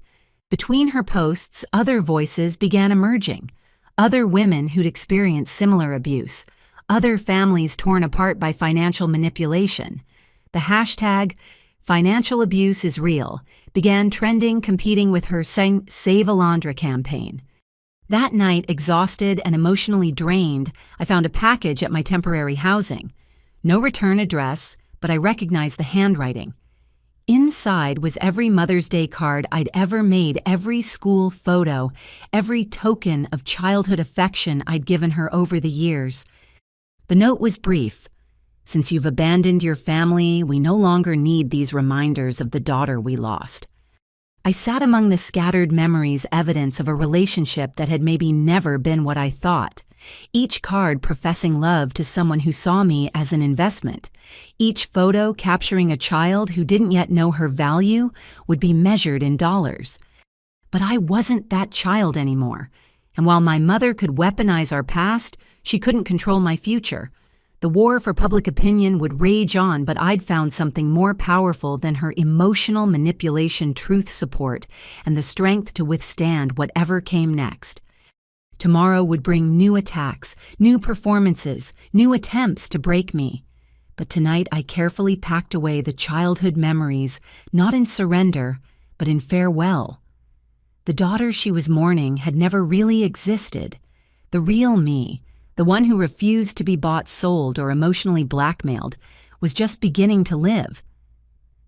Between her posts, other voices began emerging. Other women who'd experienced similar abuse. Other families torn apart by financial manipulation. The hashtag "financial abuse is real" began trending, competing with her Save Alondra campaign. That night, exhausted and emotionally drained, I found a package at my temporary housing. No return address, but I recognized the handwriting. Inside was every Mother's Day card I'd ever made, every school photo, every token of childhood affection I'd given her over the years. The note was brief. "Since you've abandoned your family, we no longer need these reminders of the daughter we lost." I sat among the scattered memories, evidence of a relationship that had maybe never been what I thought. Each card professing love to someone who saw me as an investment. Each photo capturing a child who didn't yet know her value would be measured in dollars. But I wasn't that child anymore. And while my mother could weaponize our past, she couldn't control my future. The war for public opinion would rage on, but I'd found something more powerful than her emotional manipulation, truth support, and the strength to withstand whatever came next. Tomorrow would bring new attacks, new performances, new attempts to break me. But tonight I carefully packed away the childhood memories, not in surrender, but in farewell. The daughter she was mourning had never really existed. The real me, the one who refused to be bought, sold, or emotionally blackmailed, was just beginning to live.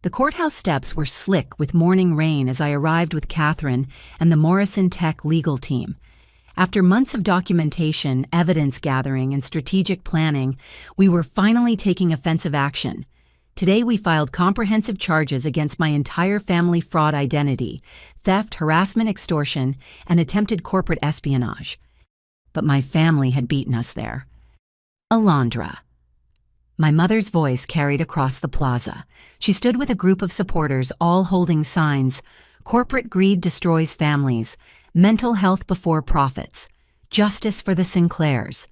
The courthouse steps were slick with morning rain as I arrived with Catherine and the Morrison Tech legal team. After months of documentation, evidence gathering, and strategic planning, we were finally taking offensive action. Today we filed comprehensive charges against my entire family: fraud, identity, theft, harassment, extortion, and attempted corporate espionage. But my family had beaten us there. Alondra. My mother's voice carried across the plaza. She stood with a group of supporters, all holding signs: "Corporate greed destroys families. Mental health before profits. Justice for the Sinclairs."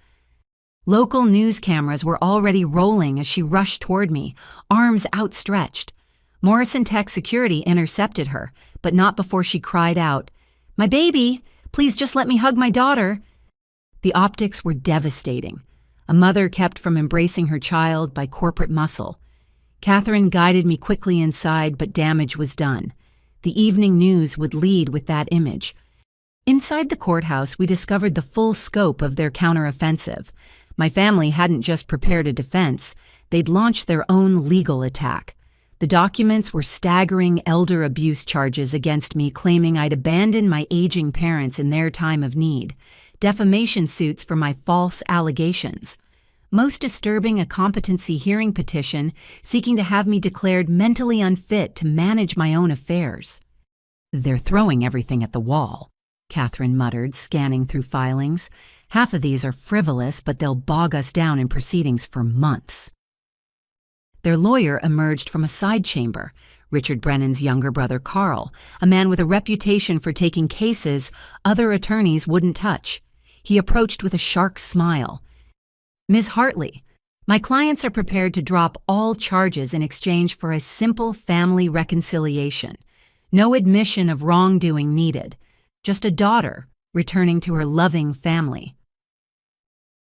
Local news cameras were already rolling as she rushed toward me, arms outstretched. Morrison Tech security intercepted her, but not before she cried out, "My baby! Please just let me hug my daughter." The optics were devastating. A mother kept from embracing her child by corporate muscle. Catherine guided me quickly inside, but damage was done. The evening news would lead with that image. Inside the courthouse, we discovered the full scope of their counteroffensive. My family hadn't just prepared a defense, they'd launched their own legal attack. The documents were staggering elder abuse charges against me, claiming I'd abandoned my aging parents in their time of need. Defamation suits for my false allegations. Most disturbing, a competency hearing petition seeking to have me declared mentally unfit to manage my own affairs. "They're throwing everything at the wall," Catherine muttered, scanning through filings. "Half of these are frivolous, but they'll bog us down in proceedings for months." Their lawyer emerged from a side chamber, Richard Brennan's younger brother Carl, a man with a reputation for taking cases other attorneys wouldn't touch. He approached with a sharp smile. "Ms. Hartley, my clients are prepared to drop all charges in exchange for a simple family reconciliation. No admission of wrongdoing needed. Just a daughter returning to her loving family."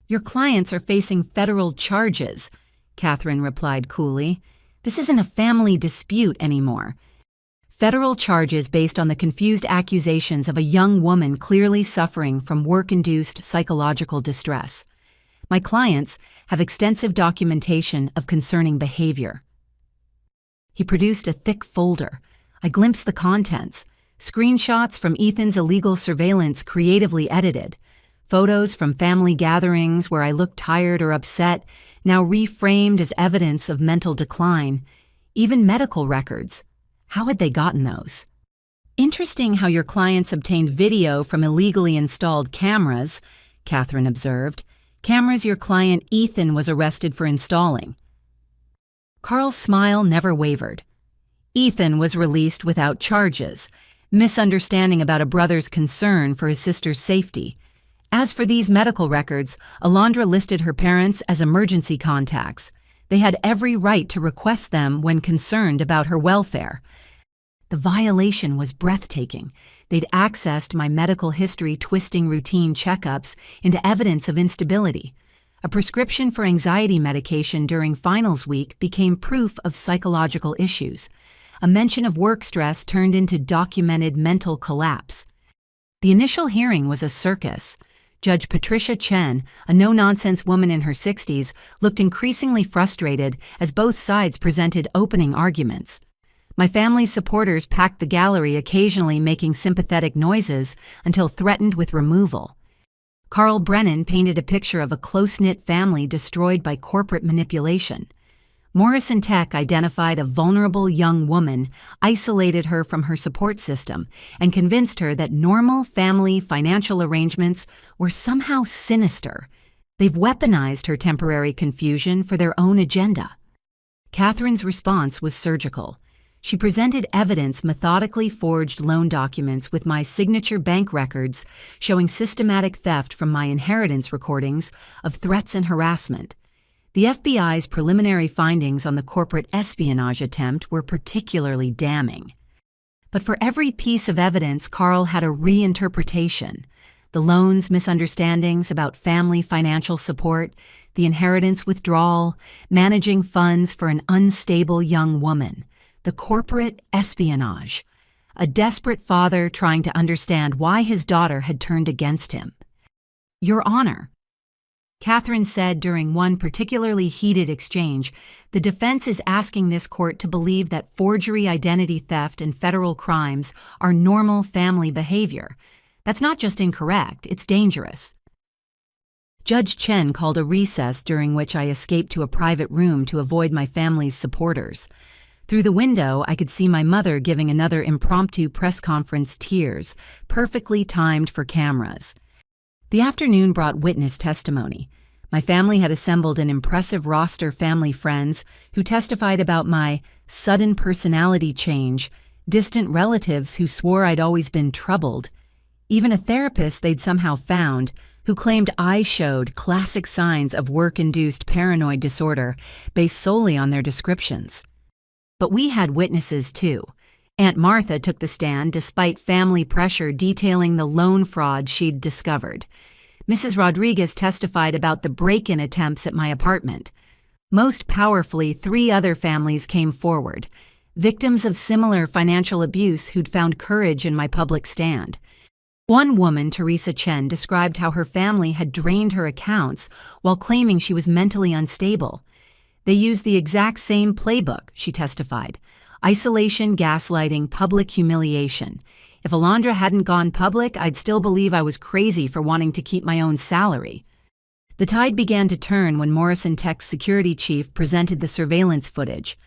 "Your clients are facing federal charges," Catherine replied coolly. "This isn't a family dispute anymore. Federal charges based on the confused accusations of a young woman clearly suffering from work-induced psychological distress. My clients have extensive documentation of concerning behavior." He produced a thick folder. I glimpsed the contents. Screenshots from Ethan's illegal surveillance creatively edited. Photos from family gatherings where I looked tired or upset, now reframed as evidence of mental decline. Even medical records. How had they gotten those? "Interesting how your clients obtained video from illegally installed cameras," Catherine observed. "Cameras your client Ethan was arrested for installing." Carl's smile never wavered. "Ethan was released without charges. Misunderstanding about a brother's concern for his sister's safety. As for these medical records, Alondra listed her parents as emergency contacts. They had every right to request them when concerned about her welfare. The violation was breathtaking. They'd accessed my medical history, twisting routine checkups into evidence of instability. A prescription for anxiety medication during finals week became proof of psychological issues. A mention of work stress turned into documented mental collapse. The initial hearing was a circus. Judge Patricia Chen, a no-nonsense woman in her 60s, looked increasingly frustrated as both sides presented opening arguments. My family's supporters packed the gallery, occasionally making sympathetic noises until threatened with removal. Carl Brennan painted a picture of a close-knit family destroyed by corporate manipulation. Morrison Tech identified a vulnerable young woman, isolated her from her support system, and convinced her that normal family financial arrangements were somehow sinister. They've weaponized her temporary confusion for their own agenda. Catherine's response was surgical. She presented evidence, methodically forged loan documents with my signature bank records showing systematic theft from my inheritance recordings of threats and harassment. The FBI's preliminary findings on the corporate espionage attempt were particularly damning. But for every piece of evidence, Carl had a reinterpretation. The loans misunderstandings about family financial support, the inheritance withdrawal, managing funds for an unstable young woman. The corporate espionage, a desperate father trying to understand why his daughter had turned against him. Your Honor, Catherine said during one particularly heated exchange, the defense is asking this court to believe that forgery, identity theft, and federal crimes are normal family behavior. That's not just incorrect, it's dangerous. Judge Chen called a recess during which I escaped to a private room to avoid my family's supporters. Through the window, I could see my mother giving another impromptu press conference, tears, perfectly timed for cameras. The afternoon brought witness testimony. My family had assembled an impressive roster of family friends who testified about my sudden personality change, distant relatives who swore I'd always been troubled, even a therapist they'd somehow found who claimed I showed classic signs of work-induced paranoid disorder based solely on their descriptions. But we had witnesses, too. Aunt Martha took the stand despite family pressure detailing the loan fraud she'd discovered. Mrs. Rodriguez testified about the break-in attempts at my apartment. Most powerfully, 3 other families came forward, victims of similar financial abuse who'd found courage in my public stand. One woman, Teresa Chen, described how her family had drained her accounts while claiming she was mentally unstable. They used the exact same playbook, she testified. Isolation, gaslighting, public humiliation. If Alondra hadn't gone public, I'd still believe I was crazy for wanting to keep my own salary. The tide began to turn when Morrison Tech's security chief presented the surveillance footage.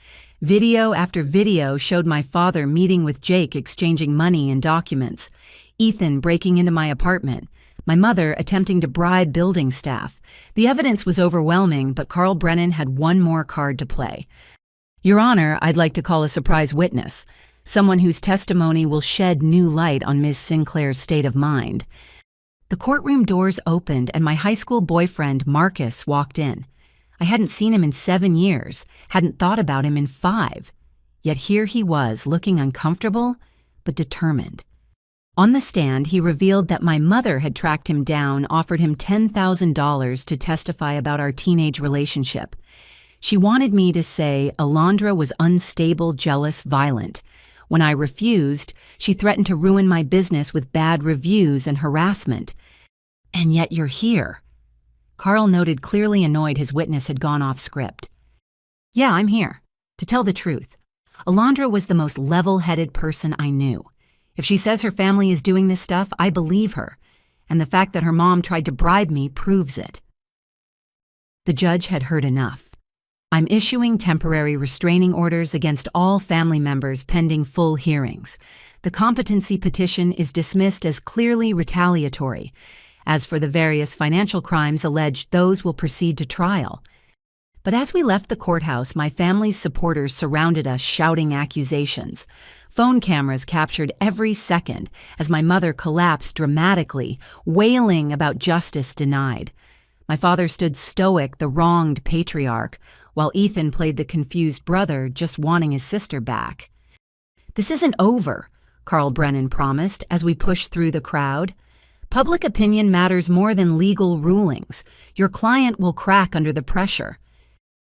Video after video showed my father meeting with Jake, exchanging money and documents, Ethan breaking into my apartment, my mother attempting to bribe building staff. The evidence was overwhelming, but Carl Brennan had one more card to play. Your Honor, I'd like to call a surprise witness, someone whose testimony will shed new light on Ms. Sinclair's state of mind. The courtroom doors opened and my high school boyfriend, Marcus, walked in. I hadn't seen him in 7 years, hadn't thought about him in 5. Yet here he was, looking uncomfortable, but determined. On the stand, he revealed that my mother had tracked him down, offered him $10,000 to testify about our teenage relationship. She wanted me to say Alondra was unstable, jealous, violent. When I refused, she threatened to ruin my business with bad reviews and harassment. And yet you're here. Carl noted, clearly annoyed his witness had gone off script. Yeah, I'm here. To tell the truth, Alondra was the most level-headed person I knew. If she says her family is doing this stuff, I believe her, and the fact that her mom tried to bribe me proves it. The judge had heard enough. I'm issuing temporary restraining orders against all family members pending full hearings. The competency petition is dismissed as clearly retaliatory. As for the various financial crimes alleged, those will proceed to trial. But as we left the courthouse, my family's supporters surrounded us, shouting accusations. Phone cameras captured every second as my mother collapsed dramatically, wailing about justice denied. My father stood stoic, the wronged patriarch, while Ethan played the confused brother, just wanting his sister back. This isn't over, Carl Brennan promised as we pushed through the crowd. Public opinion matters more than legal rulings. Your client will crack under the pressure.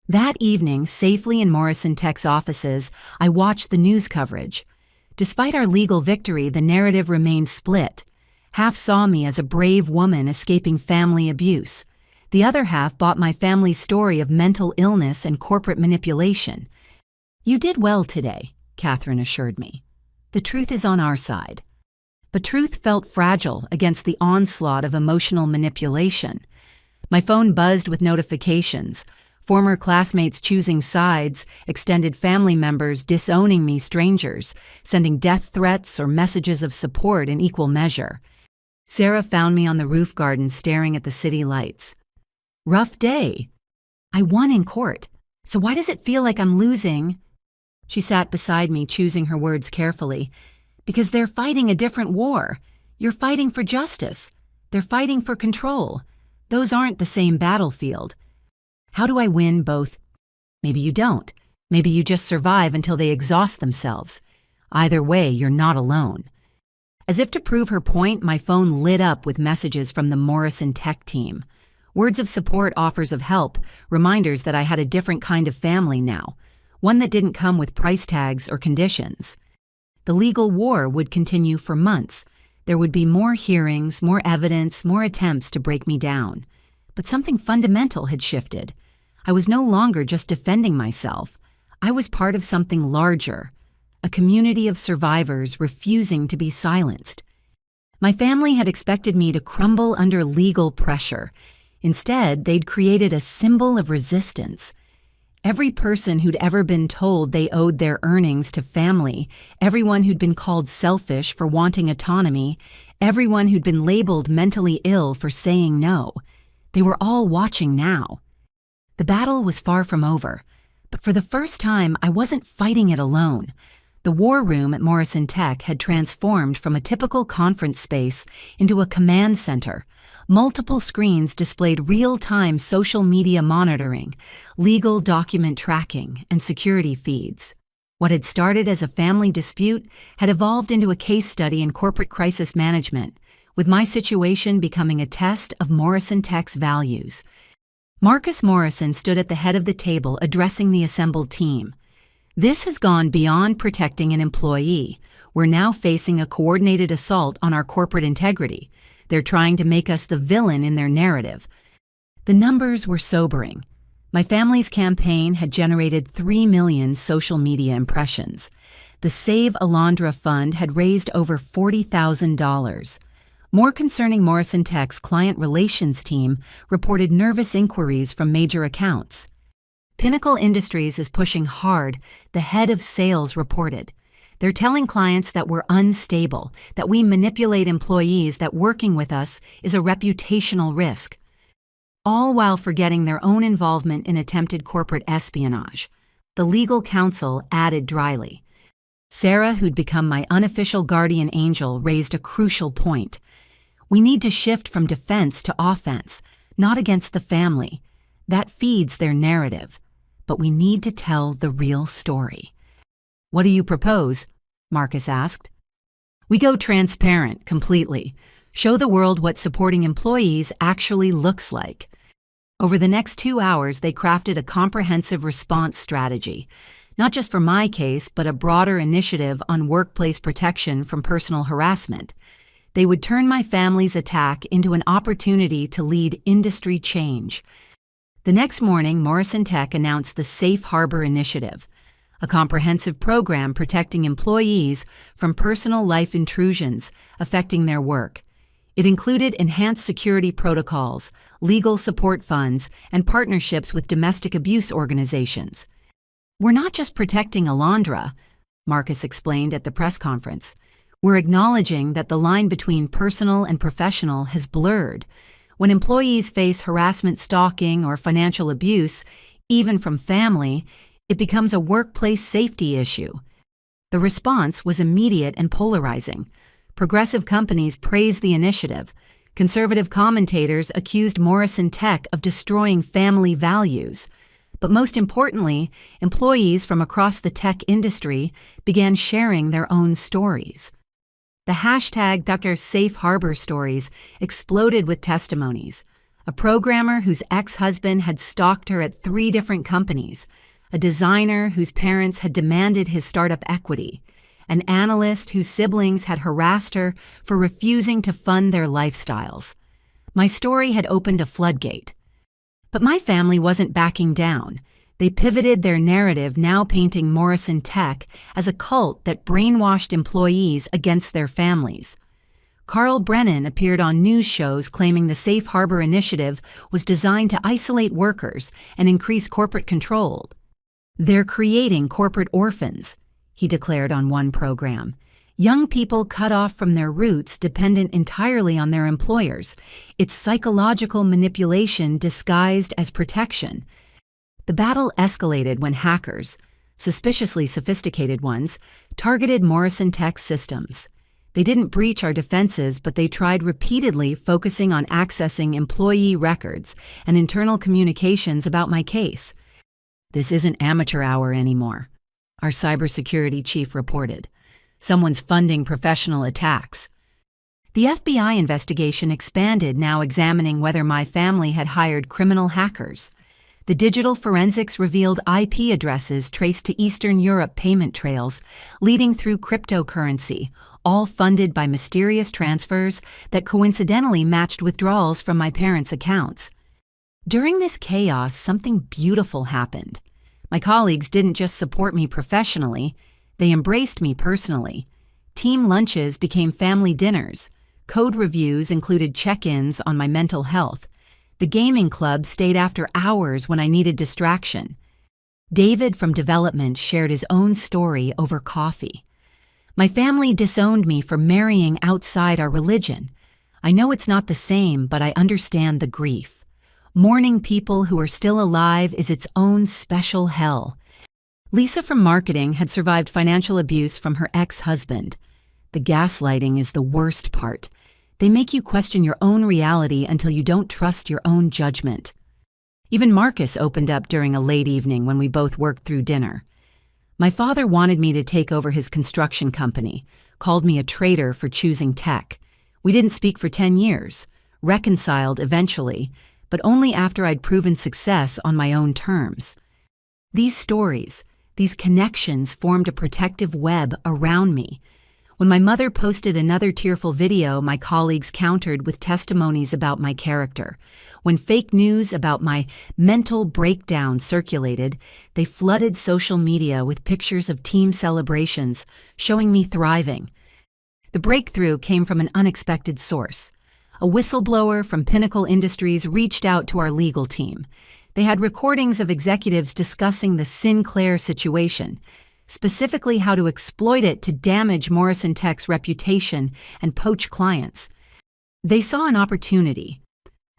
That evening, safely in Morrison Tech's offices, I watched the news coverage. Despite our legal victory, the narrative remained split. Half saw me as a brave woman escaping family abuse. The other half bought my family's story of mental illness and corporate manipulation. "You did well today," Catherine assured me. "The truth is on our side." But truth felt fragile against the onslaught of emotional manipulation. My phone buzzed with notifications. Former classmates choosing sides, extended family members disowning me, strangers, sending death threats or messages of support in equal measure. Sarah found me on the roof garden staring at the city lights. "Rough day." "I won in court. So why does it feel like I'm losing?" She sat beside me, choosing her words carefully. "Because they're fighting a different war. You're fighting for justice. They're fighting for control. Those aren't the same battlefield. How do I win both? Maybe you don't. Maybe you just survive until they exhaust themselves. Either way, you're not alone." As if to prove her point, my phone lit up with messages from the Morrison Tech team. Words of support, offers of help, reminders that I had a different kind of family now, one that didn't come with price tags or conditions. The legal war would continue for months. There would be more hearings, more evidence, more attempts to break me down. But something fundamental had shifted. I was no longer just defending myself. I was part of something larger, a community of survivors refusing to be silenced. My family had expected me to crumble under legal pressure. Instead, they'd created a symbol of resistance. Every person who'd ever been told they owed their earnings to family, everyone who'd been called selfish for wanting autonomy, everyone who'd been labeled mentally ill for saying no, they were all watching now. The battle was far from over, but for the first time, I wasn't fighting it alone. The war room at Morrison Tech had transformed from a typical conference space into a command center. Multiple screens displayed real-time social media monitoring, legal document tracking, and security feeds. What had started as a family dispute had evolved into a case study in corporate crisis management, with my situation becoming a test of Morrison Tech's values. Marcus Morrison stood at the head of the table addressing the assembled team. "This has gone beyond protecting an employee. We're now facing a coordinated assault on our corporate integrity. They're trying to make us the villain in their narrative." The numbers were sobering. My family's campaign had generated 3 million social media impressions. The Save Alondra Fund had raised over $40,000. More concerning, Morrison Tech's client relations team reported nervous inquiries from major accounts. Pinnacle Industries is pushing hard, the head of sales reported. They're telling clients that we're unstable, that we manipulate employees, that working with us is a reputational risk. All while forgetting their own involvement in attempted corporate espionage. The legal counsel added dryly. Sarah, who'd become my unofficial guardian angel, raised a crucial point. "We need to shift from defense to offense, not against the family. That feeds their narrative. But we need to tell the real story." "What do you propose?" Marcus asked. "We go transparent, completely. Show the world what supporting employees actually looks like." Over the next 2 hours, they crafted a comprehensive response strategy, not just for my case, but a broader initiative on workplace protection from personal harassment. They would turn my family's attack into an opportunity to lead industry change. The next morning, Morrison Tech announced the Safe Harbor Initiative, a comprehensive program protecting employees from personal life intrusions affecting their work. It included enhanced security protocols, legal support funds, and partnerships with domestic abuse organizations. "We're not just protecting Alondra," Marcus explained at the press conference. "We're acknowledging that the line between personal and professional has blurred. When employees face harassment, stalking, or financial abuse, even from family, it becomes a workplace safety issue." The response was immediate and polarizing. Progressive companies praised the initiative. Conservative commentators accused Morrison Tech of destroying family values. But most importantly, employees from across the tech industry began sharing their own stories. The hashtag Dr. Safe Harbor stories exploded with testimonies. A programmer whose ex-husband had stalked her at 3 different companies, a designer whose parents had demanded his startup equity, an analyst whose siblings had harassed her for refusing to fund their lifestyles. My story had opened a floodgate. But my family wasn't backing down. They pivoted their narrative, now painting Morrison Tech as a cult that brainwashed employees against their families. Carl Brennan appeared on news shows claiming the Safe Harbor initiative was designed to isolate workers and increase corporate control. "They're creating corporate orphans," he declared on one program. "Young people cut off from their roots, dependent entirely on their employers. It's psychological manipulation disguised as protection." The battle escalated when hackers, suspiciously sophisticated ones, targeted Morrison Tech's systems. They didn't breach our defenses, but they tried repeatedly, focusing on accessing employee records and internal communications about my case. "This isn't amateur hour anymore," our cybersecurity chief reported. "Someone's funding professional attacks." The FBI investigation expanded, now examining whether my family had hired criminal hackers. The digital forensics revealed IP addresses traced to Eastern Europe payment trails, leading through cryptocurrency, all funded by mysterious transfers that coincidentally matched withdrawals from my parents' accounts. During this chaos, something beautiful happened. My colleagues didn't just support me professionally, they embraced me personally. Team lunches became family dinners. Code reviews included check-ins on my mental health. The gaming club stayed after hours when I needed distraction. David from development shared his own story over coffee. My family disowned me for marrying outside our religion. I know it's not the same, but I understand the grief. Mourning people who are still alive is its own special hell. Lisa from marketing had survived financial abuse from her ex-husband. The gaslighting is the worst part. They make you question your own reality until you don't trust your own judgment. Even Marcus opened up during a late evening when we both worked through dinner. My father wanted me to take over his construction company, called me a traitor for choosing tech. We didn't speak for 10 years, reconciled eventually, but only after I'd proven success on my own terms. These stories, these connections formed a protective web around me. When my mother posted another tearful video, my colleagues countered with testimonies about my character. When fake news about my mental breakdown circulated, they flooded social media with pictures of team celebrations, showing me thriving. The breakthrough came from an unexpected source. A whistleblower from Pinnacle Industries reached out to our legal team. They had recordings of executives discussing the Sinclair situation, specifically how to exploit it to damage Morrison Tech's reputation and poach clients. They saw an opportunity.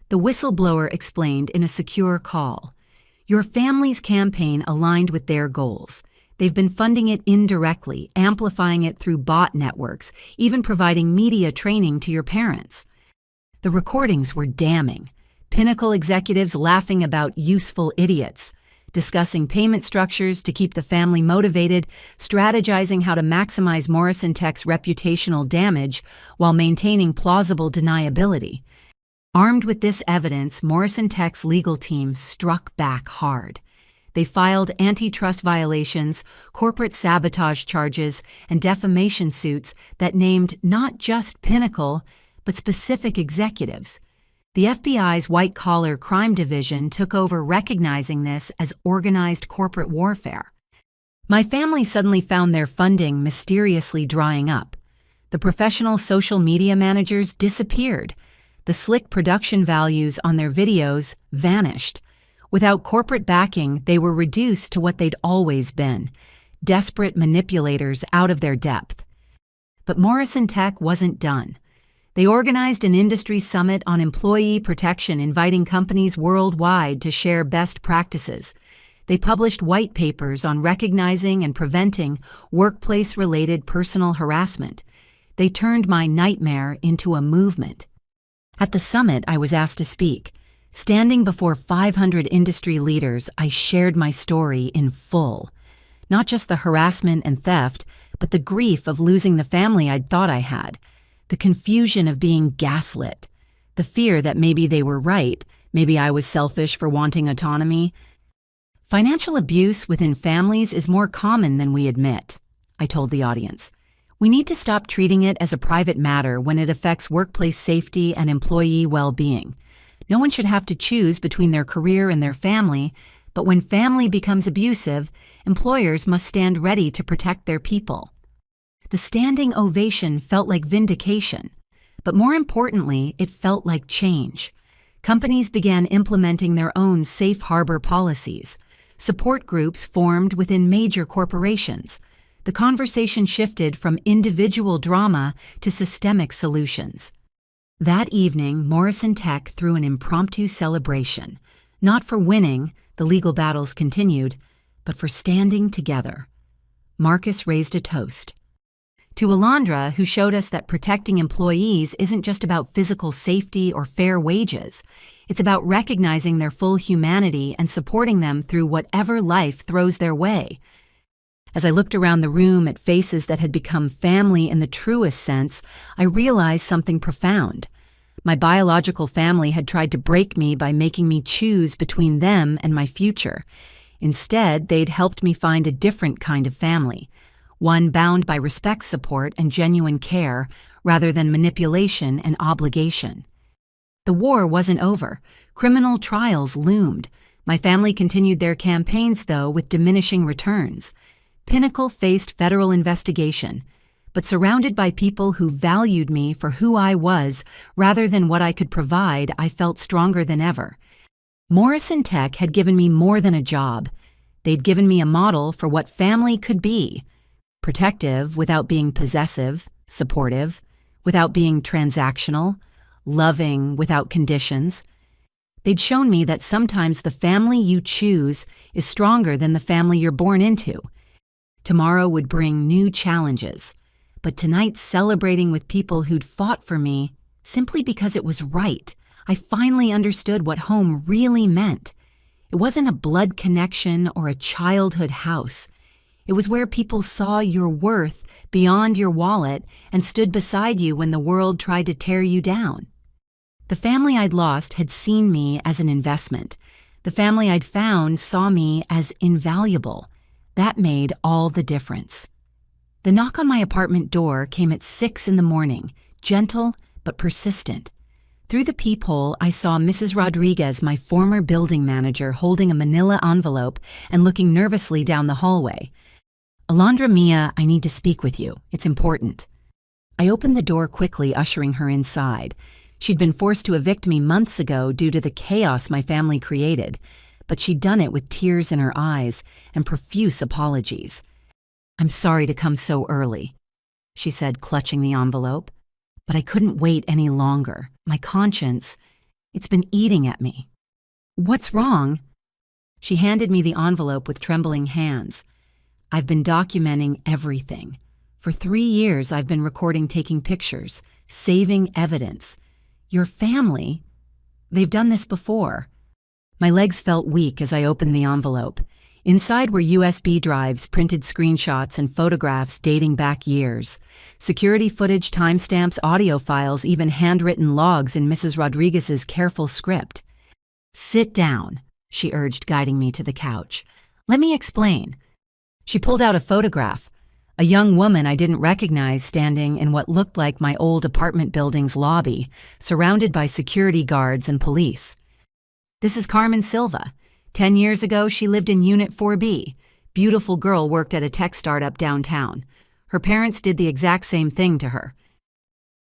The whistleblower explained in a secure call, "Your family's campaign aligned with their goals. They've been funding it indirectly, amplifying it through bot networks, even providing media training to your parents." The recordings were damning. Pinnacle executives laughing about useful idiots, discussing payment structures to keep the family motivated, strategizing how to maximize Morrison Tech's reputational damage while maintaining plausible deniability. Armed with this evidence, Morrison Tech's legal team struck back hard. They filed antitrust violations, corporate sabotage charges, and defamation suits that named not just Pinnacle, but specific executives. The FBI's white-collar crime division took over, recognizing this as organized corporate warfare. My family suddenly found their funding mysteriously drying up. The professional social media managers disappeared. The slick production values on their videos vanished. Without corporate backing, they were reduced to what they'd always been, desperate manipulators out of their depth. But Morrison Tech wasn't done. They organized an industry summit on employee protection, inviting companies worldwide to share best practices. They published white papers on recognizing and preventing workplace-related personal harassment. They turned my nightmare into a movement. At the summit, I was asked to speak. Standing before 500 industry leaders, I shared my story in full. Not just the harassment and theft, but the grief of losing the family I'd thought I had, the confusion of being gaslit, the fear that maybe they were right, maybe I was selfish for wanting autonomy. Financial abuse within families is more common than we admit, I told the audience. We need to stop treating it as a private matter when it affects workplace safety and employee well-being. No one should have to choose between their career and their family, but when family becomes abusive, employers must stand ready to protect their people. The standing ovation felt like vindication, but more importantly, it felt like change. Companies began implementing their own safe harbor policies. Support groups formed within major corporations. The conversation shifted from individual drama to systemic solutions. That evening, Morrison Tech threw an impromptu celebration, not for winning, the legal battles continued, but for standing together. Marcus raised a toast. To Alondra, who showed us that protecting employees isn't just about physical safety or fair wages. It's about recognizing their full humanity and supporting them through whatever life throws their way. As I looked around the room at faces that had become family in the truest sense, I realized something profound. My biological family had tried to break me by making me choose between them and my future. Instead, they'd helped me find a different kind of family, one bound by respect, support, and genuine care, rather than manipulation and obligation. The war wasn't over. Criminal trials loomed. My family continued their campaigns, though, with diminishing returns. Pinnacle faced federal investigation, but surrounded by people who valued me for who I was rather than what I could provide, I felt stronger than ever. Morrison Tech had given me more than a job. They'd given me a model for what family could be. Protective without being possessive, supportive without being transactional, loving without conditions. They'd shown me that sometimes the family you choose is stronger than the family you're born into. Tomorrow would bring new challenges, but tonight, celebrating with people who'd fought for me simply because it was right, I finally understood what home really meant. It wasn't a blood connection or a childhood house. It was where people saw your worth beyond your wallet and stood beside you when the world tried to tear you down. The family I'd lost had seen me as an investment. The family I'd found saw me as invaluable. That made all the difference. The knock on my apartment door came at 6 a.m, gentle but persistent. Through the peephole, I saw Mrs. Rodriguez, my former building manager, holding a manila envelope and looking nervously down the hallway. "Alondra Mia, I need to speak with you. It's important." I opened the door quickly, ushering her inside. She'd been forced to evict me months ago due to the chaos my family created, but she'd done it with tears in her eyes and profuse apologies. "I'm sorry to come so early," she said, clutching the envelope, "but I couldn't wait any longer. My conscience, it's been eating at me." "What's wrong?" She handed me the envelope with trembling hands. "I've been documenting everything. For 3 years, I've been recording, taking pictures, saving evidence. Your family, they've done this before." My legs felt weak as I opened the envelope. Inside were USB drives, printed screenshots, and photographs dating back years. Security footage, timestamps, audio files, even handwritten logs in Mrs. Rodriguez's careful script. "Sit down," she urged, guiding me to the couch. "Let me explain." She pulled out a photograph. A young woman I didn't recognize standing in what looked like my old apartment building's lobby, surrounded by security guards and police. "This is Carmen Silva. 10 years ago, she lived in Unit 4B. Beautiful girl, worked at a tech startup downtown. Her parents did the exact same thing to her."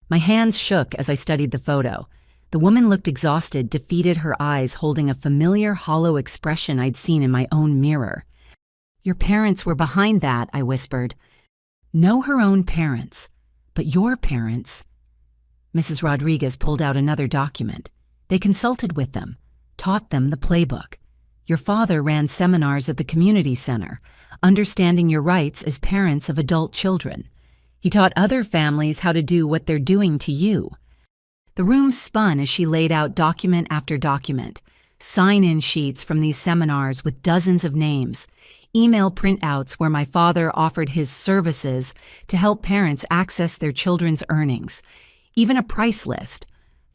My hands shook as I studied the photo. The woman looked exhausted, defeated, her eyes holding a familiar, hollow expression I'd seen in my own mirror. "Your parents were behind that," I whispered. "No, her own parents. But your parents..." Mrs. Rodriguez pulled out another document. "They consulted with them, taught them the playbook. Your father ran seminars at the community center, understanding your rights as parents of adult children. He taught other families how to do what they're doing to you." The room spun as she laid out document after document, sign-in sheets from these seminars with dozens of names. email printouts where my father offered his services to help parents access their children's earnings, even a price list.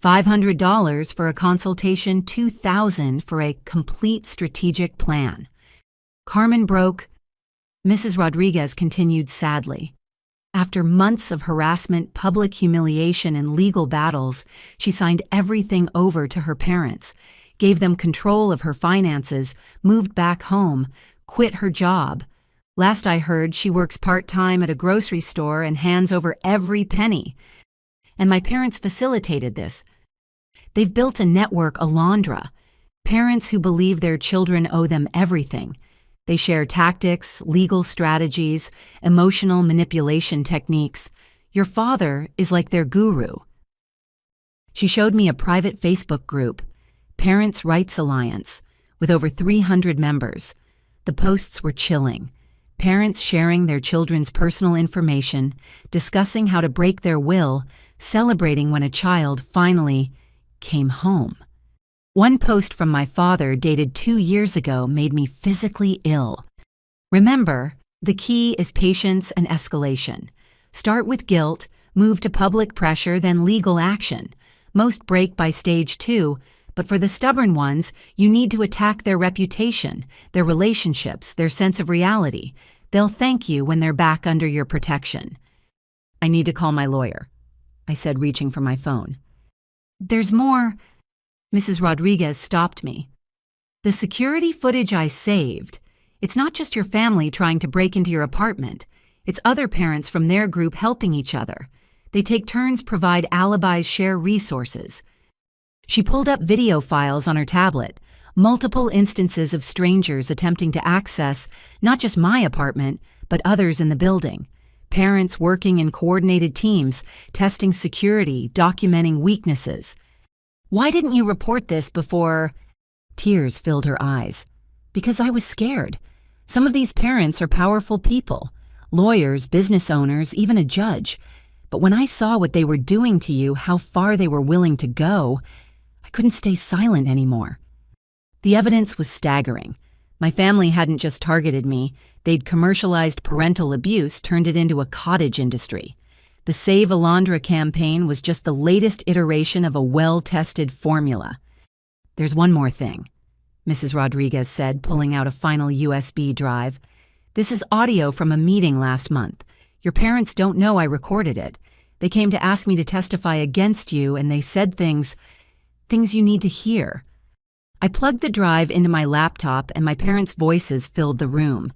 $500 for a consultation, $2,000 for a complete strategic plan. Carmen broke. Mrs. Rodriguez continued sadly. After months of harassment, public humiliation, and legal battles, she signed everything over to her parents, gave them control of her finances, moved back home, quit her job. Last I heard, she works part-time at a grocery store and hands over every penny. And my parents facilitated this. They've built a network, Alondra. Parents who believe their children owe them everything. They share tactics, legal strategies, emotional manipulation techniques. Your father is like their guru. She showed me a private Facebook group, Parents' Rights Alliance, with over 300 members. The posts were chilling. Parents sharing their children's personal information, discussing how to break their will, celebrating when a child finally came home. One post from my father dated 2 years ago made me physically ill. Remember, the key is patience and escalation. Start with guilt, move to public pressure, then legal action. Most break by stage 2, but for the stubborn ones, you need to attack their reputation, their relationships, their sense of reality. They'll thank you when they're back under your protection. I need to call my lawyer, I said, reaching for my phone. There's more. Mrs. Rodriguez stopped me. The security footage I saved, it's not just your family trying to break into your apartment. It's other parents from their group helping each other. They take turns, provide alibis, share resources. She pulled up video files on her tablet, multiple instances of strangers attempting to access not just my apartment, but others in the building. Parents working in coordinated teams, testing security, documenting weaknesses. Why didn't you report this before? Tears filled her eyes. Because I was scared. Some of these parents are powerful people, lawyers, business owners, even a judge. But when I saw what they were doing to you, how far they were willing to go, I couldn't stay silent anymore. The evidence was staggering. My family hadn't just targeted me, they'd commercialized parental abuse, turned it into a cottage industry. The Save Alondra campaign was just the latest iteration of a well-tested formula. There's one more thing, Mrs. Rodriguez said, pulling out a final USB drive. This is audio from a meeting last month. Your parents don't know I recorded it. They came to ask me to testify against you, and they said things you need to hear. I plugged the drive into my laptop, and my parents' voices filled the room.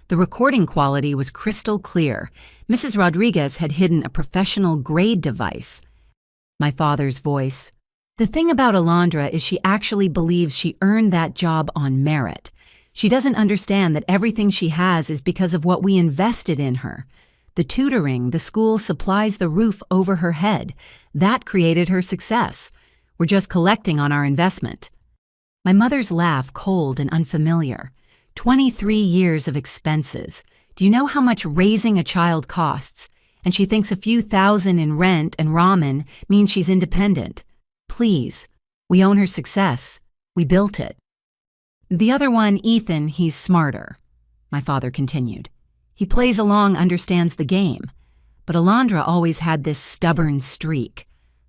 The recording quality was crystal clear. Mrs. Rodriguez had hidden a professional-grade device. My father's voice. The thing about Alondra is she actually believes she earned that job on merit. She doesn't understand that everything she has is because of what we invested in her. The tutoring, the school supplies the roof over her head. That created her success. We're just collecting on our investment. My mother's laugh, cold and unfamiliar. 23 years of expenses. Do you know how much raising a child costs? And she thinks a few thousand in rent and ramen means she's independent. Please, we own her success. We built it. The other one, Ethan, he's smarter, my father continued. He plays along, understands the game. But Alondra always had this stubborn streak.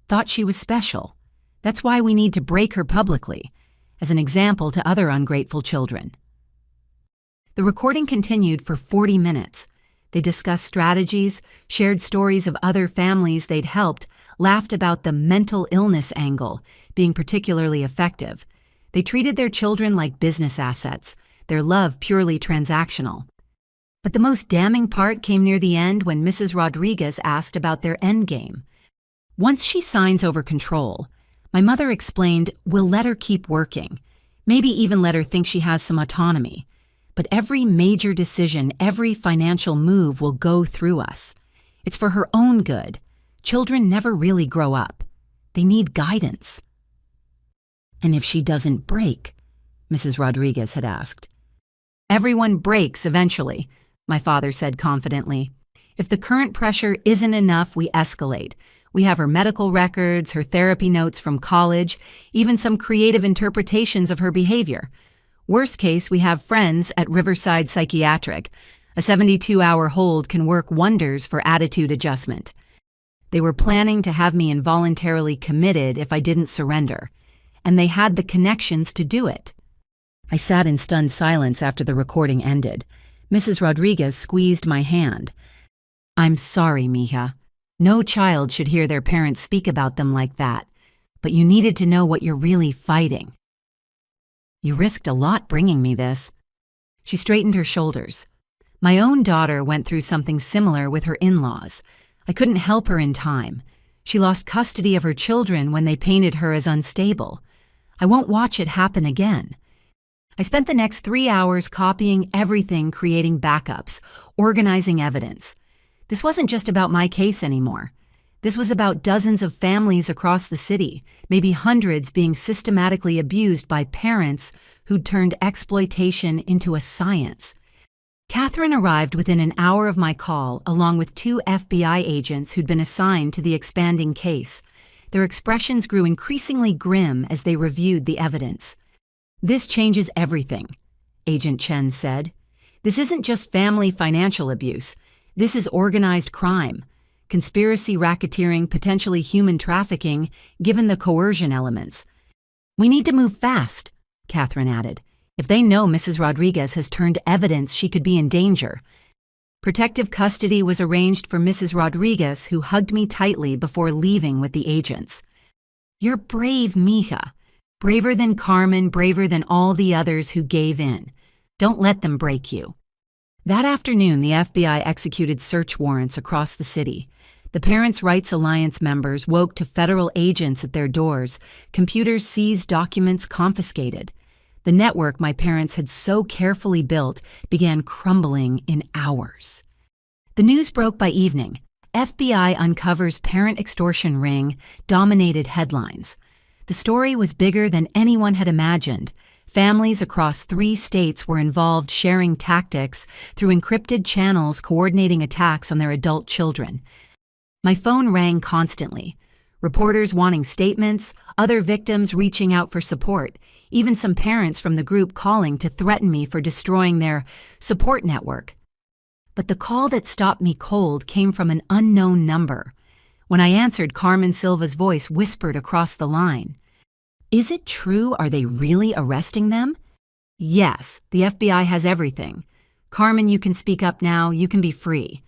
Thought she was special. That's why we need to break her publicly, as an example to other ungrateful children. The recording continued for 40 minutes. They discussed strategies, shared stories of other families they'd helped, laughed about the mental illness angle being particularly effective. They treated their children like business assets, their love purely transactional. But the most damning part came near the end when Mrs. Rodriguez asked about their endgame. Once she signs over control, my mother explained, we'll let her keep working, maybe even let her think she has some autonomy. But every major decision, every financial move will go through us. It's for her own good. Children never really grow up. They need guidance. And if she doesn't break? Mrs. Rodriguez had asked. Everyone breaks eventually, my father said confidently. If the current pressure isn't enough, we escalate. We have her medical records, her therapy notes from college, even some creative interpretations of her behavior. Worst case, we have friends at Riverside Psychiatric. A 72-hour hold can work wonders for attitude adjustment. They were planning to have me involuntarily committed if I didn't surrender, and they had the connections to do it. I sat in stunned silence after the recording ended. Mrs. Rodriguez squeezed my hand. "I'm sorry, mija. No child should hear their parents speak about them like that, but you needed to know what you're really fighting. You risked a lot bringing me this." She straightened her shoulders. My own daughter went through something similar with her in-laws. I couldn't help her in time. She lost custody of her children when they painted her as unstable. I won't watch it happen again. I spent the next 3 hours copying everything, creating backups, organizing evidence. This wasn't just about my case anymore. This was about dozens of families across the city, maybe hundreds being systematically abused by parents who'd turned exploitation into a science. Catherine arrived within an hour of my call, along with 2 FBI agents who'd been assigned to the expanding case. Their expressions grew increasingly grim as they reviewed the evidence. "This changes everything," Agent Chen said. "This isn't just family financial abuse. This is organized crime, conspiracy, racketeering, potentially human trafficking, given the coercion elements. We need to move fast," Catherine added. "If they know Mrs. Rodriguez has turned evidence, she could be in danger." Protective custody was arranged for Mrs. Rodriguez, who hugged me tightly before leaving with the agents. "You're brave, mija. Braver than Carmen, braver than all the others who gave in. Don't let them break you." That afternoon, the FBI executed search warrants across the city. The Parents' Rights Alliance members woke to federal agents at their doors, computers seized, documents confiscated. The network my parents had so carefully built began crumbling in hours. The news broke by evening. FBI uncovers parent extortion ring dominated headlines. The story was bigger than anyone had imagined. Families across 3 states were involved, sharing tactics through encrypted channels, coordinating attacks on their adult children. My phone rang constantly. Reporters wanting statements, other victims reaching out for support, even some parents from the group calling to threaten me for destroying their support network. But the call that stopped me cold came from an unknown number. When I answered, Carmen Silva's voice whispered across the line. "Is it true? Are they really arresting them?" "Yes, the FBI has everything. Carmen, you can speak up now. You can be free."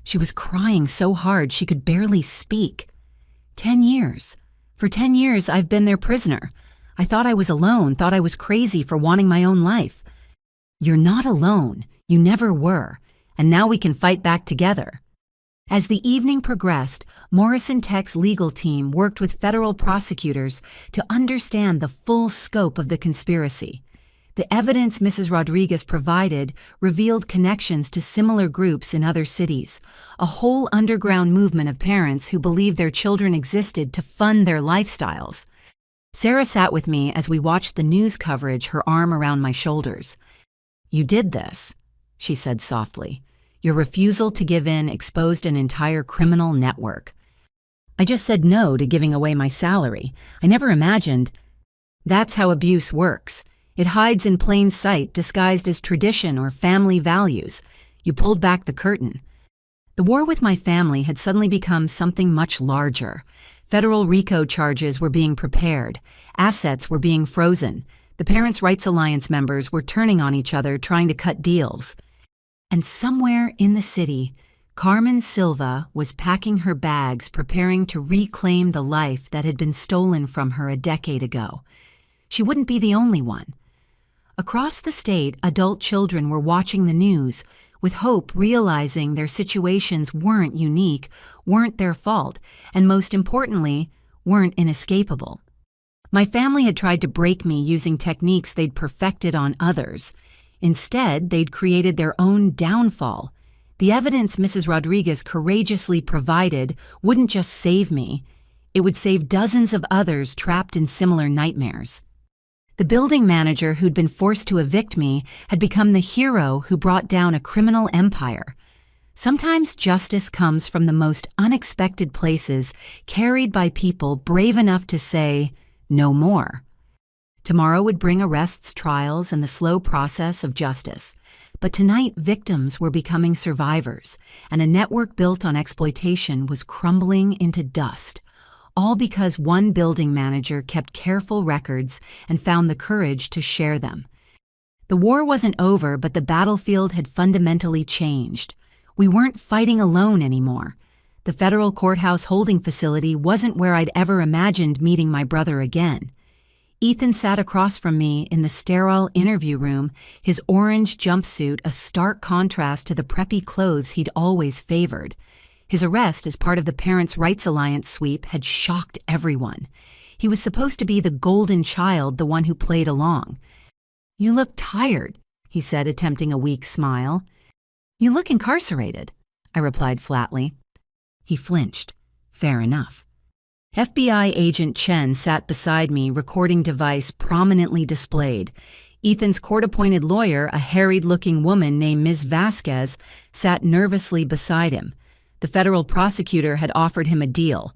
She was crying so hard she could barely speak. 10 years. For 10 years, I've been their prisoner. I thought I was alone, thought I was crazy for wanting my own life. "You're not alone. You never were. And now we can fight back together." As the evening progressed, Morrison Tech's legal team worked with federal prosecutors to understand the full scope of the conspiracy. The evidence Mrs. Rodriguez provided revealed connections to similar groups in other cities, a whole underground movement of parents who believed their children existed to fund their lifestyles. Sarah sat with me as we watched the news coverage, her arm around my shoulders. "You did this," she said softly. "Your refusal to give in exposed an entire criminal network." I just said no to giving away my salary. I never imagined. That's how abuse works. It hides in plain sight, disguised as tradition or family values. You pulled back the curtain. The war with my family had suddenly become something much larger. Federal RICO charges were being prepared. Assets were being frozen. The Parents' Rights Alliance members were turning on each other, trying to cut deals. And somewhere in the city, Carmen Silva was packing her bags, preparing to reclaim the life that had been stolen from her a decade ago. She wouldn't be the only one. Across the state, adult children were watching the news, with hope, realizing their situations weren't unique, weren't their fault, and most importantly, weren't inescapable. My family had tried to break me using techniques they'd perfected on others. Instead, they'd created their own downfall. The evidence Mrs. Rodriguez courageously provided wouldn't just save me, it would save dozens of others trapped in similar nightmares. The building manager who'd been forced to evict me had become the hero who brought down a criminal empire. Sometimes justice comes from the most unexpected places, carried by people brave enough to say, "No more." Tomorrow would bring arrests, trials, and the slow process of justice. But tonight, victims were becoming survivors, and a network built on exploitation was crumbling into dust, all because one building manager kept careful records and found the courage to share them. The war wasn't over, but the battlefield had fundamentally changed. We weren't fighting alone anymore. The federal courthouse holding facility wasn't where I'd ever imagined meeting my brother again. Ethan sat across from me in the sterile interview room, his orange jumpsuit a stark contrast to the preppy clothes he'd always favored. His arrest as part of the Parents' Rights Alliance sweep had shocked everyone. He was supposed to be the golden child, the one who played along. "You look tired," he said, attempting a weak smile. "You look incarcerated," I replied flatly. He flinched. Fair enough. FBI agent Chen sat beside me, recording device prominently displayed. Ethan's court-appointed lawyer, a harried-looking woman named Ms. Vasquez, sat nervously beside him. The federal prosecutor had offered him a deal: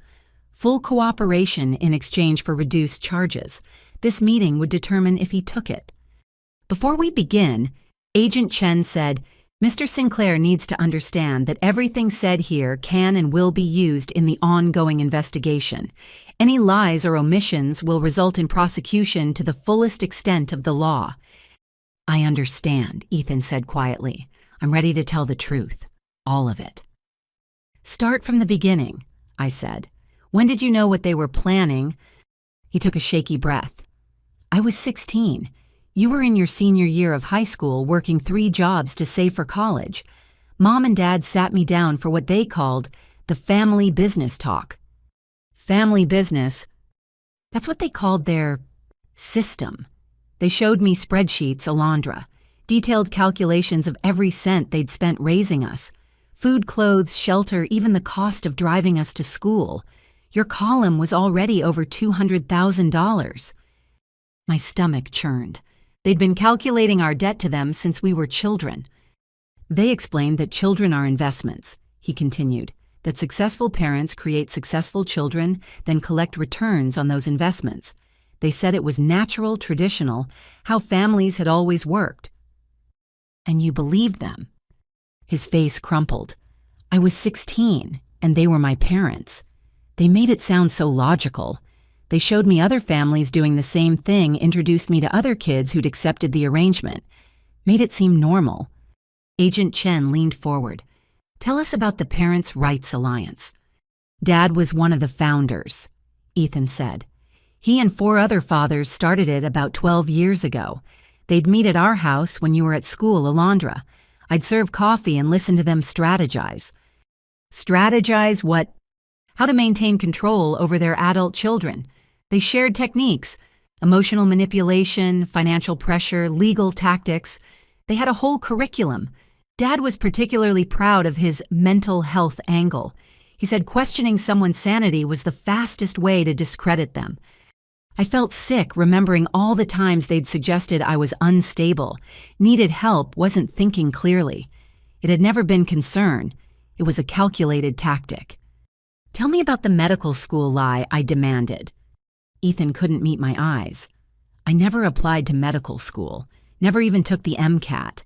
full cooperation in exchange for reduced charges. This meeting would determine if he took it. Before we begin, Agent Chen said, "Mr. Sinclair needs to understand that everything said here can and will be used in the ongoing investigation. Any lies or omissions will result in prosecution to the fullest extent of the law." "I understand," Ethan said quietly. "I'm ready to tell the truth. All of it." "Start from the beginning," I said. "When did you know what they were planning?" He took a shaky breath. "I was 16. You were in your senior year of high school working 3 jobs to save for college. Mom and Dad sat me down for what they called the family business talk." Family business? That's what they called their system. They showed me spreadsheets, Alondra, detailed calculations of every cent they'd spent raising us. Food, clothes, shelter, even the cost of driving us to school. Your column was already over $200,000. My stomach churned. They'd been calculating our debt to them since we were children. "They explained that children are investments," he continued, "that successful parents create successful children, then collect returns on those investments. They said it was natural, traditional, how families had always worked." "And you believed them?" His face crumpled. "I was 16, and they were my parents. They made it sound so logical. They showed me other families doing the same thing, introduced me to other kids who'd accepted the arrangement. Made it seem normal." Agent Chen leaned forward. "Tell us about the Parents' Rights Alliance." "Dad was one of the founders," Ethan said. "He and 4 other fathers started it about 12 years ago. They'd meet at our house when you were at school, Alondra. I'd serve coffee and listen to them strategize." "Strategize what?" "How to maintain control over their adult children. They shared techniques: emotional manipulation, financial pressure, legal tactics. They had a whole curriculum. Dad was particularly proud of his mental health angle. He said questioning someone's sanity was the fastest way to discredit them. I felt sick remembering all the times they'd suggested I was unstable, needed help, wasn't thinking clearly. It had never been concern. It was a calculated tactic. "Tell me about the medical school lie," I demanded. Ethan couldn't meet my eyes. "I never applied to medical school, never even took the MCAT.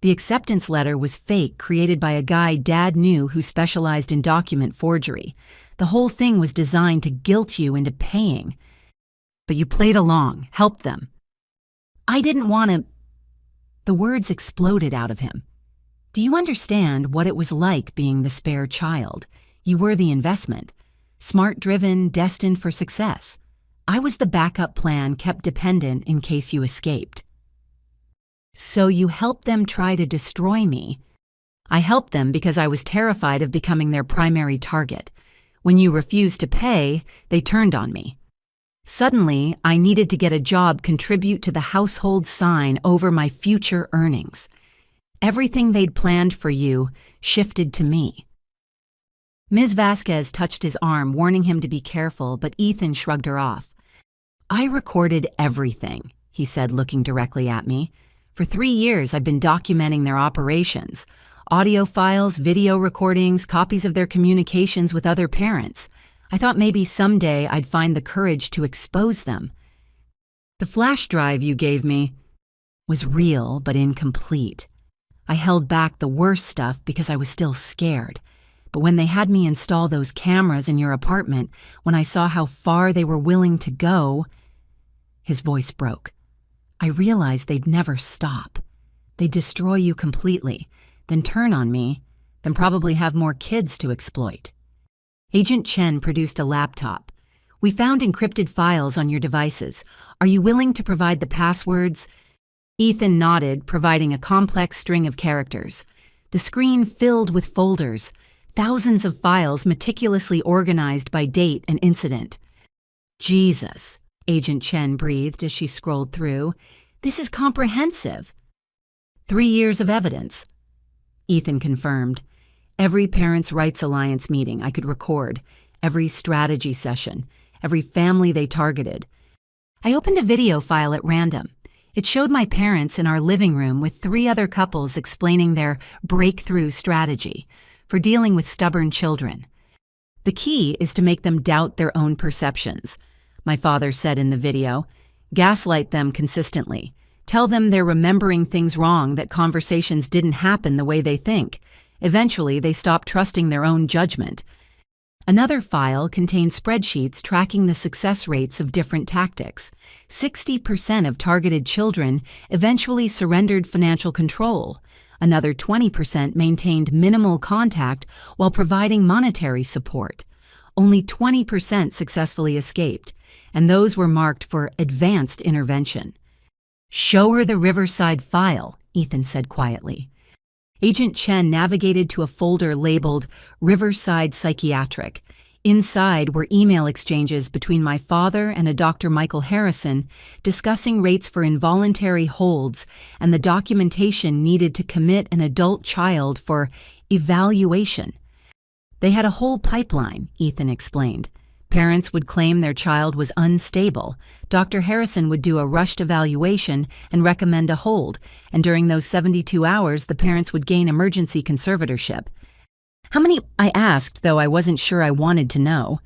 The acceptance letter was fake, created by a guy Dad knew who specialized in document forgery. The whole thing was designed to guilt you into paying. But you played along, helped them." "I didn't want to..." The words exploded out of him. "Do you understand what it was like being the spare child? You were the investment. Smart-driven, destined for success. I was the backup plan kept dependent in case you escaped." "So you helped them try to destroy me?" "I helped them because I was terrified of becoming their primary target. When you refused to pay, they turned on me. Suddenly, I needed to get a job, contribute to the household sign over my future earnings. Everything they'd planned for you shifted to me." Ms. Vasquez touched his arm, warning him to be careful, but Ethan shrugged her off. "I recorded everything," he said, looking directly at me. "For 3 years, I've been documenting their operations. Audio files, video recordings, copies of their communications with other parents. I thought maybe someday I'd find the courage to expose them." The flash drive you gave me was real but incomplete. I held back the worst stuff because I was still scared. But when they had me install those cameras in your apartment, when I saw how far they were willing to go," his voice broke. "I realized they'd never stop. They'd destroy you completely, then turn on me, then probably have more kids to exploit." Agent Chen produced a laptop. "We found encrypted files on your devices. Are you willing to provide the passwords?" Ethan nodded, providing a complex string of characters. The screen filled with folders, thousands of files meticulously organized by date and incident. "Jesus," Agent Chen breathed as she scrolled through. "This is comprehensive." 3 years of evidence," Ethan confirmed. "Every Parents' Rights Alliance meeting I could record, every strategy session, every family they targeted. I opened a video file at random. It showed my parents in our living room with 3 other couples explaining their breakthrough strategy for dealing with stubborn children. The key is to make them doubt their own perceptions," my father said in the video. "Gaslight them consistently. Tell them they're remembering things wrong, that conversations didn't happen the way they think. Eventually, they stop trusting their own judgment." Another file contained spreadsheets tracking the success rates of different tactics. 60% of targeted children eventually surrendered financial control. Another 20% maintained minimal contact while providing monetary support. Only 20% successfully escaped, and those were marked for advanced intervention. "Show her the Riverside file," Ethan said quietly. Agent Chen navigated to a folder labeled Riverside Psychiatric. Inside were email exchanges between my father and a Dr. Michael Harrison discussing rates for involuntary holds and the documentation needed to commit an adult child for evaluation. They had a whole pipeline, Ethan explained. Parents would claim their child was unstable. Dr. Harrison would do a rushed evaluation and recommend a hold, and during those 72 hours, the parents would gain emergency conservatorship. "How many?" I asked, though I wasn't sure I wanted to know.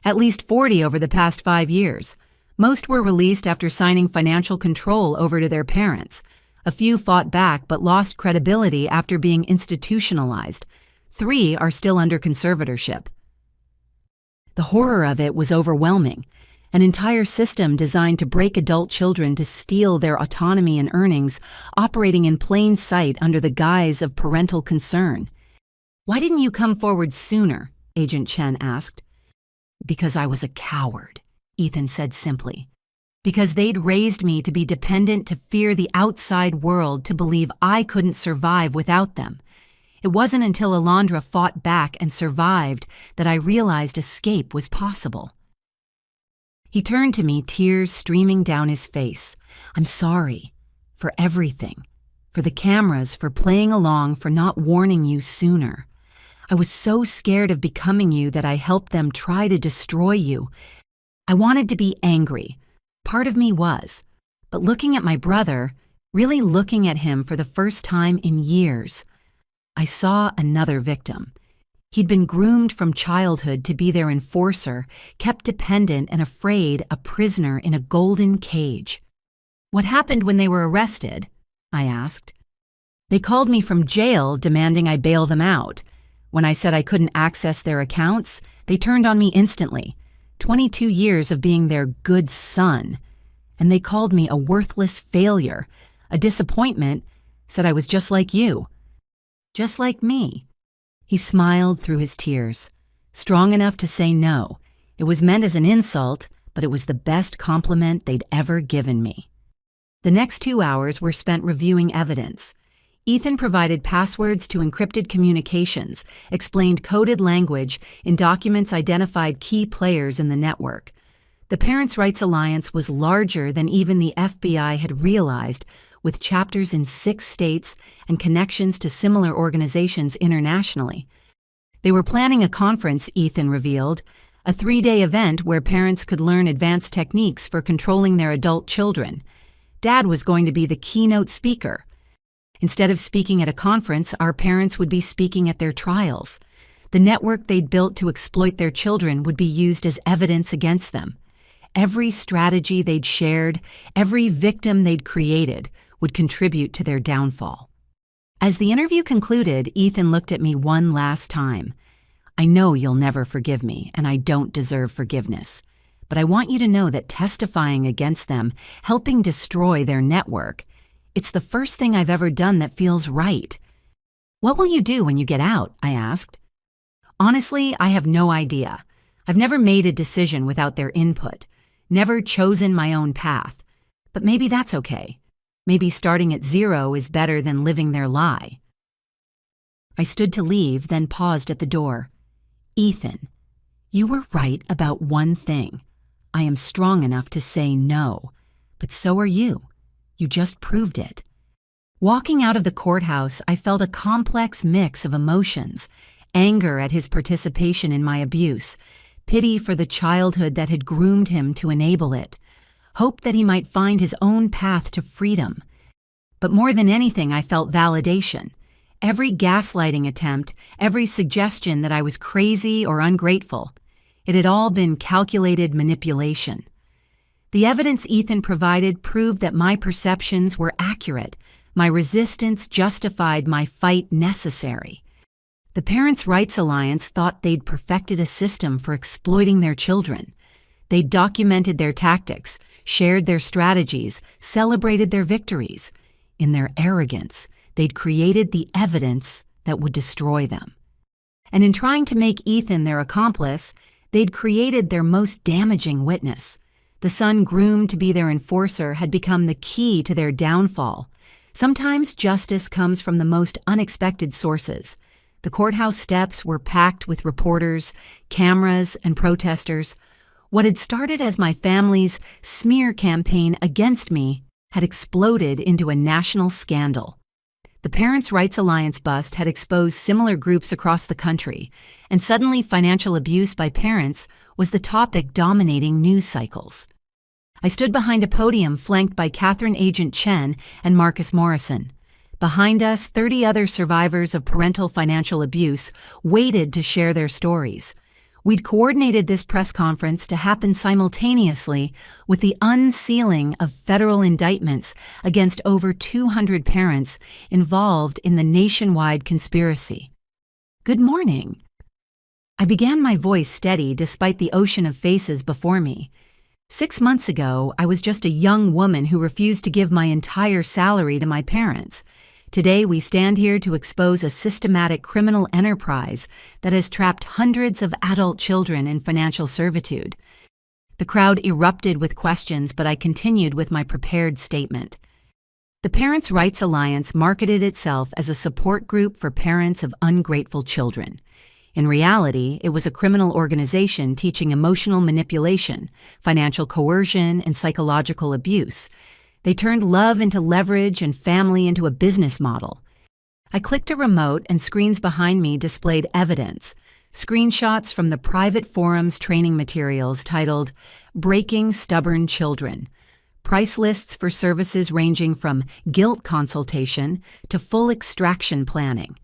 "At least 40 over the past 5 years. Most were released after signing financial control over to their parents. A few fought back but lost credibility after being institutionalized. 3 are still under conservatorship." The horror of it was overwhelming. An entire system designed to break adult children to steal their autonomy and earnings, operating in plain sight under the guise of parental concern. "Why didn't you come forward sooner?" Agent Chen asked. "Because I was a coward," Ethan said simply. "Because they'd raised me to be dependent, to fear the outside world, to believe I couldn't survive without them. It wasn't until Alondra fought back and survived that I realized escape was possible." He turned to me, tears streaming down his face. "I'm sorry. For everything. For the cameras, for playing along, for not warning you sooner. I was so scared of becoming you that I helped them try to destroy you. I wanted to be angry. Part of me was. But looking at my brother, really looking at him for the first time in years, I saw another victim. He'd been groomed from childhood to be their enforcer, kept dependent and afraid, a prisoner in a golden cage." "What happened when they were arrested?" I asked. "They called me from jail demanding I bail them out. When I said I couldn't access their accounts, they turned on me instantly. 22 years of being their good son. And they called me a worthless failure, a disappointment, said I was just like you. Just like me." He smiled through his tears, strong enough to say no. It was meant as an insult, but it was the best compliment they'd ever given me. The next 2 hours were spent reviewing evidence. Ethan provided passwords to encrypted communications, explained coded language in documents, identified key players in the network. The Parents' Rights Alliance was larger than even the FBI had realized, with chapters in 6 states and connections to similar organizations internationally. They were planning a conference, Ethan revealed, a 3-day event where parents could learn advanced techniques for controlling their adult children. Dad was going to be the keynote speaker. Instead of speaking at a conference, our parents would be speaking at their trials. The network they'd built to exploit their children would be used as evidence against them. Every strategy they'd shared, every victim they'd created would contribute to their downfall. As the interview concluded, Ethan looked at me one last time. I know you'll never forgive me, and I don't deserve forgiveness. But I want you to know that testifying against them, helping destroy their network, it's the first thing I've ever done that feels right. What will you do when you get out? I asked. Honestly, I have no idea. I've never made a decision without their input, never chosen my own path. But maybe that's okay. Maybe starting at zero is better than living their lie. I stood to leave, then paused at the door. Ethan, you were right about one thing. I am strong enough to say no, but so are you. You just proved it. Walking out of the courthouse, I felt a complex mix of emotions: anger at his participation in my abuse, pity for the childhood that had groomed him to enable it, hope that he might find his own path to freedom. But more than anything, I felt validation. Every gaslighting attempt, every suggestion that I was crazy or ungrateful, it had all been calculated manipulation. The evidence Ethan provided proved that my perceptions were accurate. My resistance justified my fight necessary. The Parents' Rights Alliance thought they'd perfected a system for exploiting their children. They documented their tactics, shared their strategies, celebrated their victories. In their arrogance, they'd created the evidence that would destroy them. And in trying to make Ethan their accomplice, they'd created their most damaging witness. The son groomed to be their enforcer had become the key to their downfall. Sometimes justice comes from the most unexpected sources. The courthouse steps were packed with reporters, cameras, and protesters. What had started as my family's smear campaign against me had exploded into a national scandal. The Parents' Rights Alliance bust had exposed similar groups across the country, and suddenly financial abuse by parents was the topic dominating news cycles. I stood behind a podium flanked by Catherine Agent Chen and Marcus Morrison. Behind us, 30 other survivors of parental financial abuse waited to share their stories. We'd coordinated this press conference to happen simultaneously with the unsealing of federal indictments against over 200 parents involved in the nationwide conspiracy. Good morning. I began my voice steady despite the ocean of faces before me. 6 months ago, I was just a young woman who refused to give my entire salary to my parents. Today, we stand here to expose a systematic criminal enterprise that has trapped hundreds of adult children in financial servitude. The crowd erupted with questions, but I continued with my prepared statement. The Parents' Rights Alliance marketed itself as a support group for parents of ungrateful children. In reality, it was a criminal organization teaching emotional manipulation, financial coercion, and psychological abuse. They turned love into leverage and family into a business model. I clicked a remote and screens behind me displayed evidence, screenshots from the private forum's training materials titled Breaking Stubborn Children, price lists for services ranging from guilt consultation to full extraction planning.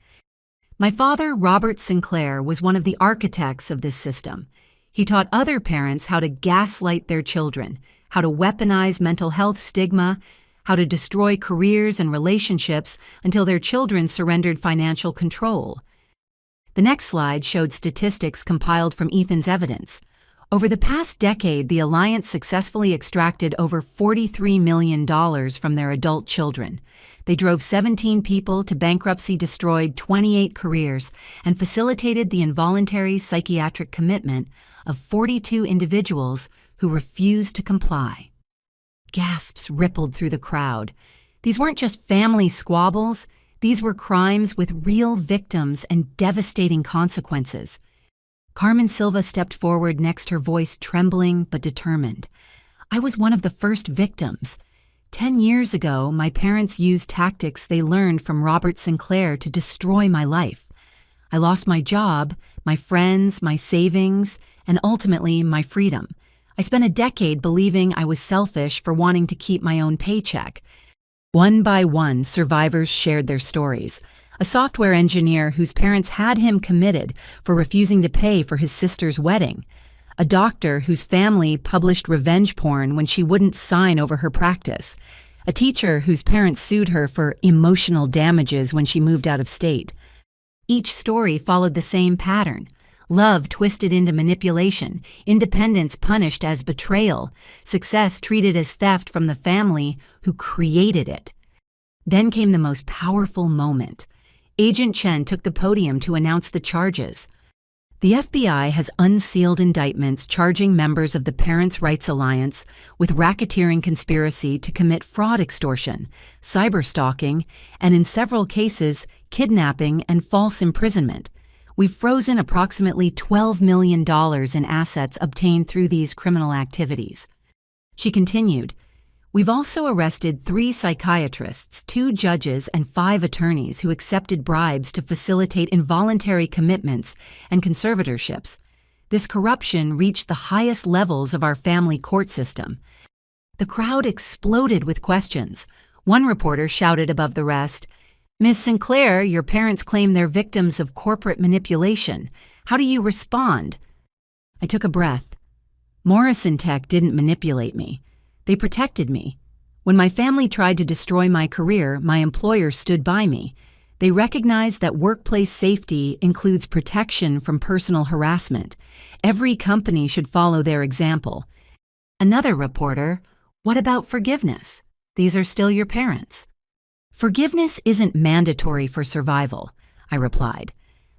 My father, Robert Sinclair, was one of the architects of this system. He taught other parents how to gaslight their children, how to weaponize mental health stigma, how to destroy careers and relationships until their children surrendered financial control. The next slide showed statistics compiled from Ethan's evidence. Over the past decade, the Alliance successfully extracted over $43 million from their adult children. They drove 17 people to bankruptcy, destroyed 28 careers, and facilitated the involuntary psychiatric commitment of 42 individuals who refused to comply. Gasps rippled through the crowd. These weren't just family squabbles. These were crimes with real victims and devastating consequences. Carmen Silva stepped forward, next, her voice trembling but determined. I was one of the first victims. 10 years ago, my parents used tactics they learned from Robert Sinclair to destroy my life. I lost my job, my friends, my savings, and ultimately my freedom. I spent a decade believing I was selfish for wanting to keep my own paycheck. One by one, survivors shared their stories. A software engineer whose parents had him committed for refusing to pay for his sister's wedding. a doctor whose family published revenge porn when she wouldn't sign over her practice, a teacher whose parents sued her for emotional damages when she moved out of state. Each story followed the same pattern: love twisted into manipulation, independence punished as betrayal, success treated as theft from the family who created it. Then came the most powerful moment. Agent Chen took the podium to announce the charges. The FBI has unsealed indictments charging members of the Parents' Rights Alliance with racketeering conspiracy to commit fraud extortion, cyberstalking, and in several cases, kidnapping and false imprisonment. We've frozen approximately $12 million in assets obtained through these criminal activities. She continued, "We've also arrested 3 psychiatrists, 2 judges, and 5 attorneys who accepted bribes to facilitate involuntary commitments and conservatorships. This corruption reached the highest levels of our family court system." The crowd exploded with questions. One reporter shouted above the rest, "Ms. Sinclair, your parents claim they're victims of corporate manipulation. How do you respond?" I took a breath. Morrison Tech didn't manipulate me. They protected me. When my family tried to destroy my career, my employer stood by me. They recognized that workplace safety includes protection from personal harassment. Every company should follow their example. Another reporter, "What about forgiveness? These are still your parents." "Forgiveness isn't mandatory for survival," I replied.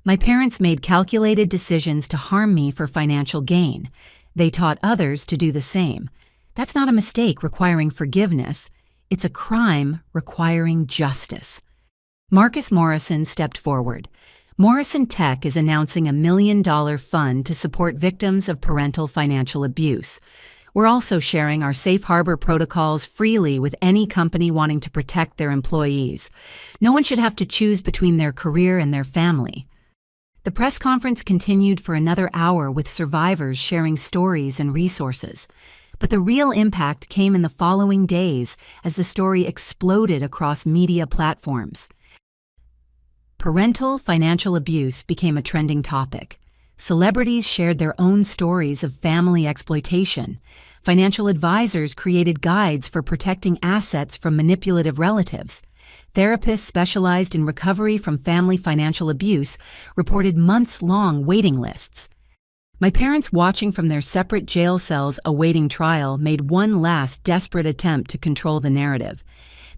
"My parents made calculated decisions to harm me for financial gain. They taught others to do the same. That's not a mistake requiring forgiveness. It's a crime requiring justice." Marcus Morrison stepped forward. Morrison Tech is announcing $1 million fund to support victims of parental financial abuse. We're also sharing our safe harbor protocols freely with any company wanting to protect their employees. No one should have to choose between their career and their family. The press conference continued for another hour with survivors sharing stories and resources. But the real impact came in the following days as the story exploded across media platforms. Parental financial abuse became a trending topic. Celebrities shared their own stories of family exploitation. Financial advisors created guides for protecting assets from manipulative relatives. Therapists specialized in recovery from family financial abuse reported months-long waiting lists. My parents, watching from their separate jail cells awaiting trial, made one last desperate attempt to control the narrative.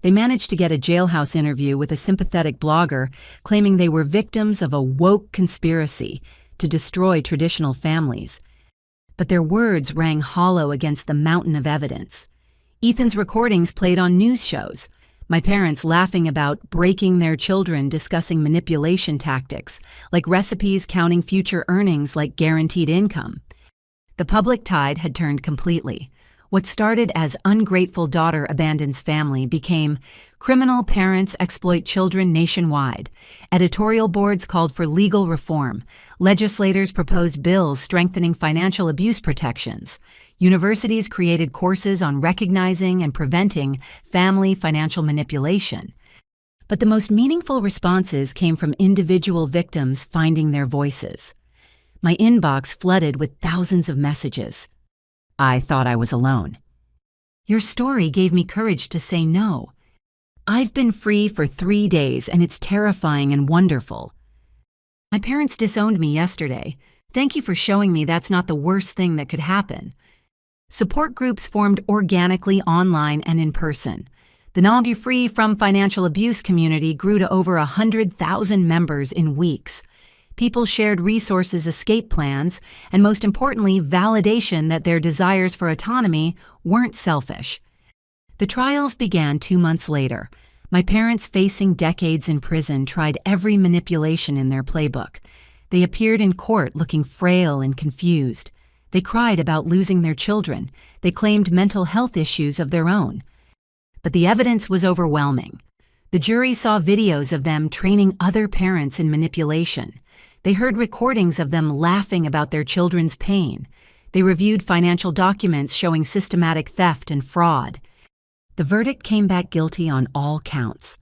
They managed to get a jailhouse interview with a sympathetic blogger claiming they were victims of a woke conspiracy to destroy traditional families. But their words rang hollow against the mountain of evidence. Ethan's recordings played on news shows. My parents laughing about breaking their children, discussing manipulation tactics, like recipes counting future earnings like guaranteed income. The public tide had turned completely. What started as ungrateful daughter abandons family became criminal parents exploit children nationwide. Editorial boards called for legal reform. Legislators proposed bills strengthening financial abuse protections. Universities created courses on recognizing and preventing family financial manipulation. But the most meaningful responses came from individual victims finding their voices. My inbox flooded with thousands of messages. I thought I was alone. Your story gave me courage to say no. I've been free for 3 days and it's terrifying and wonderful. My parents disowned me yesterday. Thank you for showing me that's not the worst thing that could happen. Support groups formed organically online and in person. The Now You're Free from Financial Abuse community grew to over 100,000 members in weeks. People shared resources, escape plans, and most importantly, validation that their desires for autonomy weren't selfish. The trials began 2 months later. My parents, facing decades in prison, tried every manipulation in their playbook. They appeared in court looking frail and confused. They cried about losing their children. They claimed mental health issues of their own. But the evidence was overwhelming. The jury saw videos of them training other parents in manipulation. They heard recordings of them laughing about their children's pain. They reviewed financial documents showing systematic theft and fraud. The verdict came back guilty on all counts.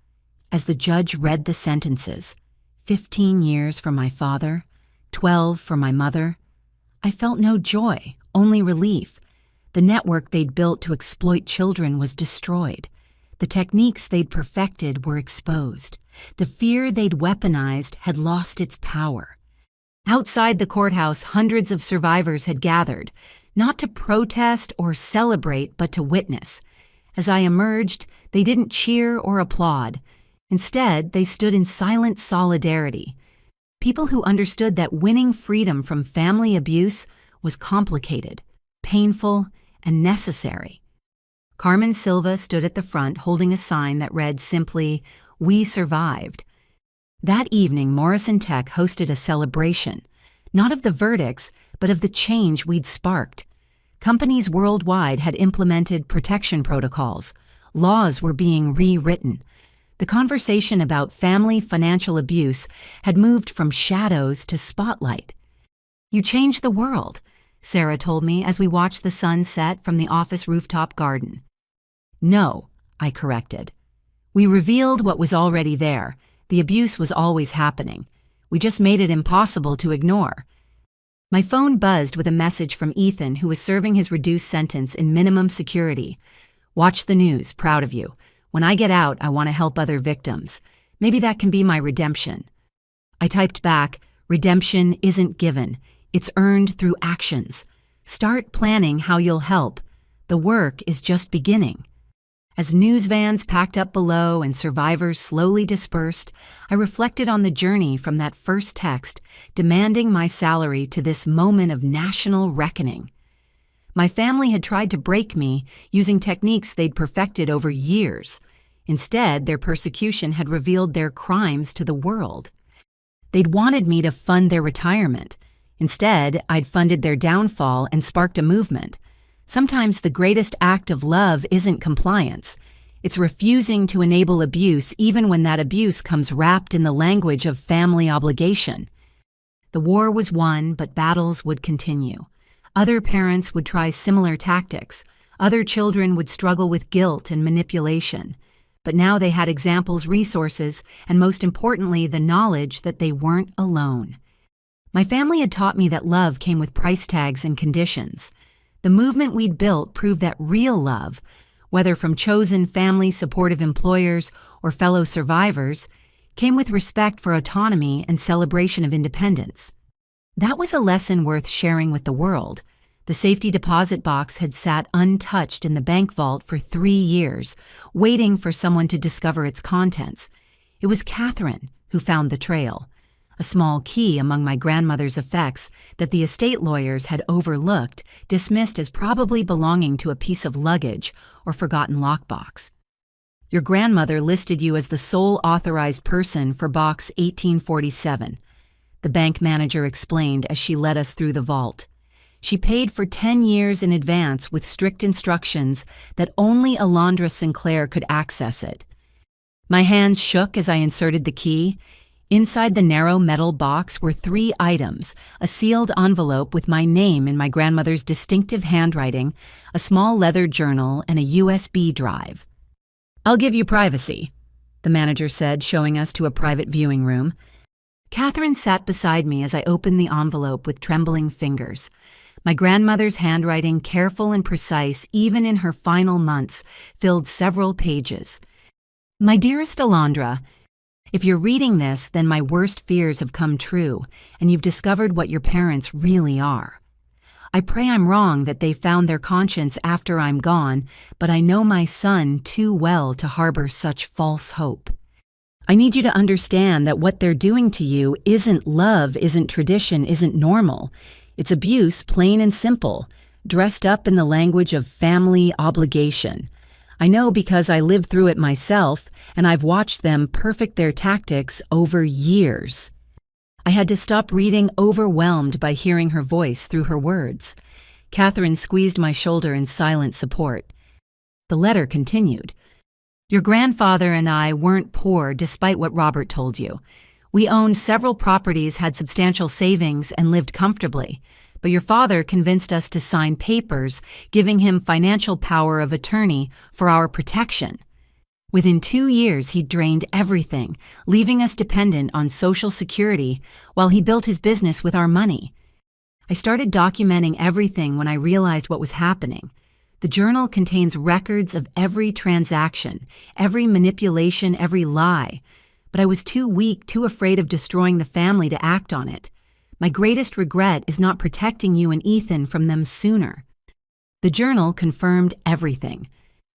As the judge read the sentences, 15 years for my father, 12 for my mother, I felt no joy, only relief. The network they'd built to exploit children was destroyed. The techniques they'd perfected were exposed. The fear they'd weaponized had lost its power. Outside the courthouse, hundreds of survivors had gathered, not to protest or celebrate, but to witness. As I emerged, they didn't cheer or applaud. Instead, they stood in silent solidarity. People who understood that winning freedom from family abuse was complicated, painful, and necessary. Carmen Silva stood at the front holding a sign that read simply, "We survived." That evening, Morrison Tech hosted a celebration, not of the verdicts, but of the change we'd sparked. Companies worldwide had implemented protection protocols. Laws were being rewritten. The conversation about family financial abuse had moved from shadows to spotlight. "You changed the world," Sarah told me as we watched the sun set from the office rooftop garden. "No," I corrected. "We revealed what was already there. The abuse was always happening. We just made it impossible to ignore." My phone buzzed with a message from Ethan, who was serving his reduced sentence in minimum security. "Watch the news, proud of you. When I get out, I want to help other victims. Maybe that can be my redemption." I typed back, "Redemption isn't given. It's earned through actions. Start planning how you'll help. The work is just beginning." As news vans packed up below and survivors slowly dispersed, I reflected on the journey from that first text demanding my salary to this moment of national reckoning. My family had tried to break me using techniques they'd perfected over years. Instead, their persecution had revealed their crimes to the world. They'd wanted me to fund their retirement. Instead, I'd funded their downfall and sparked a movement. Sometimes the greatest act of love isn't compliance. It's refusing to enable abuse even when that abuse comes wrapped in the language of family obligation. The war was won, but battles would continue. Other parents would try similar tactics. Other children would struggle with guilt and manipulation. But now they had examples, resources, and most importantly, the knowledge that they weren't alone. My family had taught me that love came with price tags and conditions. The movement we'd built proved that real love, whether from chosen family supportive employers or fellow survivors, came with respect for autonomy and celebration of independence. That was a lesson worth sharing with the world. The safety deposit box had sat untouched in the bank vault for 3 years, waiting for someone to discover its contents. It was Catherine who found the trail, a small key among my grandmother's effects that the estate lawyers had overlooked, dismissed as probably belonging to a piece of luggage or forgotten lockbox. "Your grandmother listed you as the sole authorized person for box 1847, the bank manager explained as she led us through the vault. She paid for 10 years in advance with strict instructions that only Alondra Sinclair could access it. My hands shook as I inserted the key. Inside the narrow metal box were 3 items, a sealed envelope with my name in my grandmother's distinctive handwriting, a small leather journal, and a USB drive. "I'll give you privacy," the manager said, showing us to a private viewing room. Catherine sat beside me as I opened the envelope with trembling fingers. My grandmother's handwriting, careful and precise even in her final months, filled several pages. "My dearest Alondra, if you're reading this, then my worst fears have come true, and you've discovered what your parents really are. I pray I'm wrong that they found their conscience after I'm gone, but I know my son too well to harbor such false hope. I need you to understand that what they're doing to you isn't love, isn't tradition, isn't normal. It's abuse, plain and simple, dressed up in the language of family obligation. I know because I lived through it myself, and I've watched them perfect their tactics over years." I had to stop reading, overwhelmed by hearing her voice through her words. Catherine squeezed my shoulder in silent support. The letter continued. "Your grandfather and I weren't poor despite what Robert told you. We owned several properties, had substantial savings, and lived comfortably. But your father convinced us to sign papers giving him financial power of attorney for our protection. Within 2 years, he drained everything, leaving us dependent on Social Security while he built his business with our money. I started documenting everything when I realized what was happening. The journal contains records of every transaction, every manipulation, every lie. But I was too weak, too afraid of destroying the family to act on it. My greatest regret is not protecting you and Ethan from them sooner. The journal confirmed everything.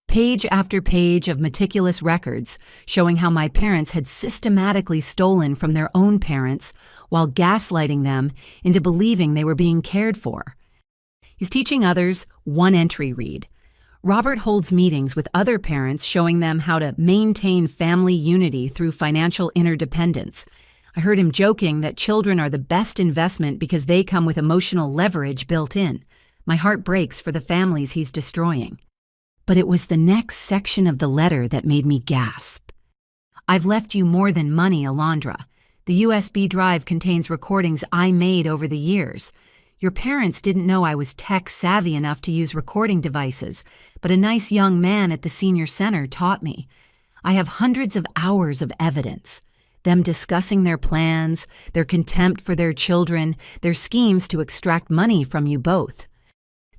Page after page of meticulous records showing how my parents had systematically stolen from their own parents while gaslighting them into believing they were being cared for. He's teaching others one entry read. Robert holds meetings with other parents showing them how to maintain family unity through financial interdependence. I heard him joking that children are the best investment because they come with emotional leverage built in. My heart breaks for the families he's destroying. But it was the next section of the letter that made me gasp. I've left you more than money, Alondra. The USB drive contains recordings I made over the years. Your parents didn't know I was tech-savvy enough to use recording devices, but a nice young man at the senior center taught me. I have hundreds of hours of evidence. Them discussing their plans, their contempt for their children, their schemes to extract money from you both.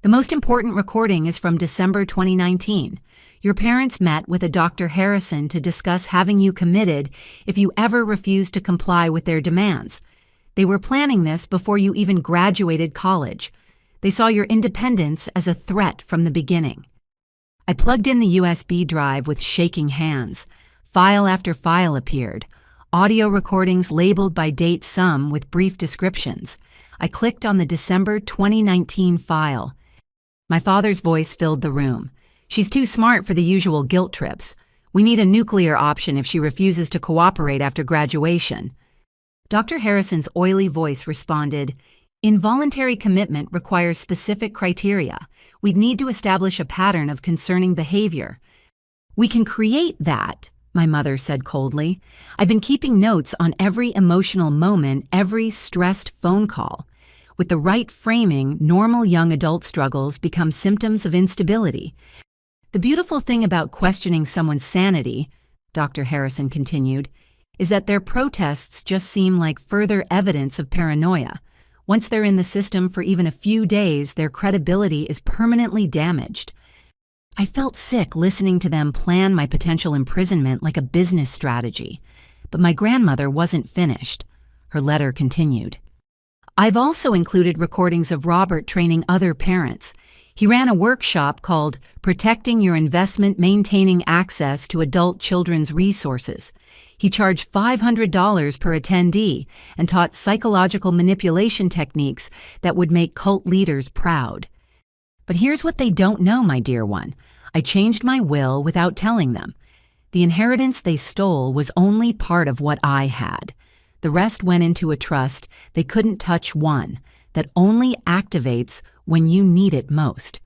The most important recording is from December 2019. Your parents met with a Dr. Harrison to discuss having you committed if you ever refused to comply with their demands. They were planning this before you even graduated college. They saw your independence as a threat from the beginning. I plugged in the USB drive with shaking hands. File after file appeared. Audio recordings labeled by date, some with brief descriptions. I clicked on the December 2019 file. My father's voice filled the room. She's too smart for the usual guilt trips. We need a nuclear option if she refuses to cooperate after graduation. Dr. Harrison's oily voice responded, "Involuntary commitment requires specific criteria. We'd need to establish a pattern of concerning behavior." "We can create that," my mother said coldly. "I've been keeping notes on every emotional moment, every stressed phone call. With the right framing, normal young adult struggles become symptoms of instability. The beautiful thing about questioning someone's sanity," Dr. Harrison continued, "is that their protests just seem like further evidence of paranoia. Once they're in the system for even a few days, their credibility is permanently damaged." I felt sick listening to them plan my potential imprisonment like a business strategy. But my grandmother wasn't finished. Her letter continued. "I've also included recordings of Robert training other parents. He ran a workshop called Protecting Your Investment, Maintaining Access to Adult Children's Resources. He charged $500 per attendee and taught psychological manipulation techniques that would make cult leaders proud. But here's what they don't know, my dear one. I changed my will without telling them. The inheritance they stole was only part of what I had. The rest went into a trust they couldn't touch, one that only activates when you need it most.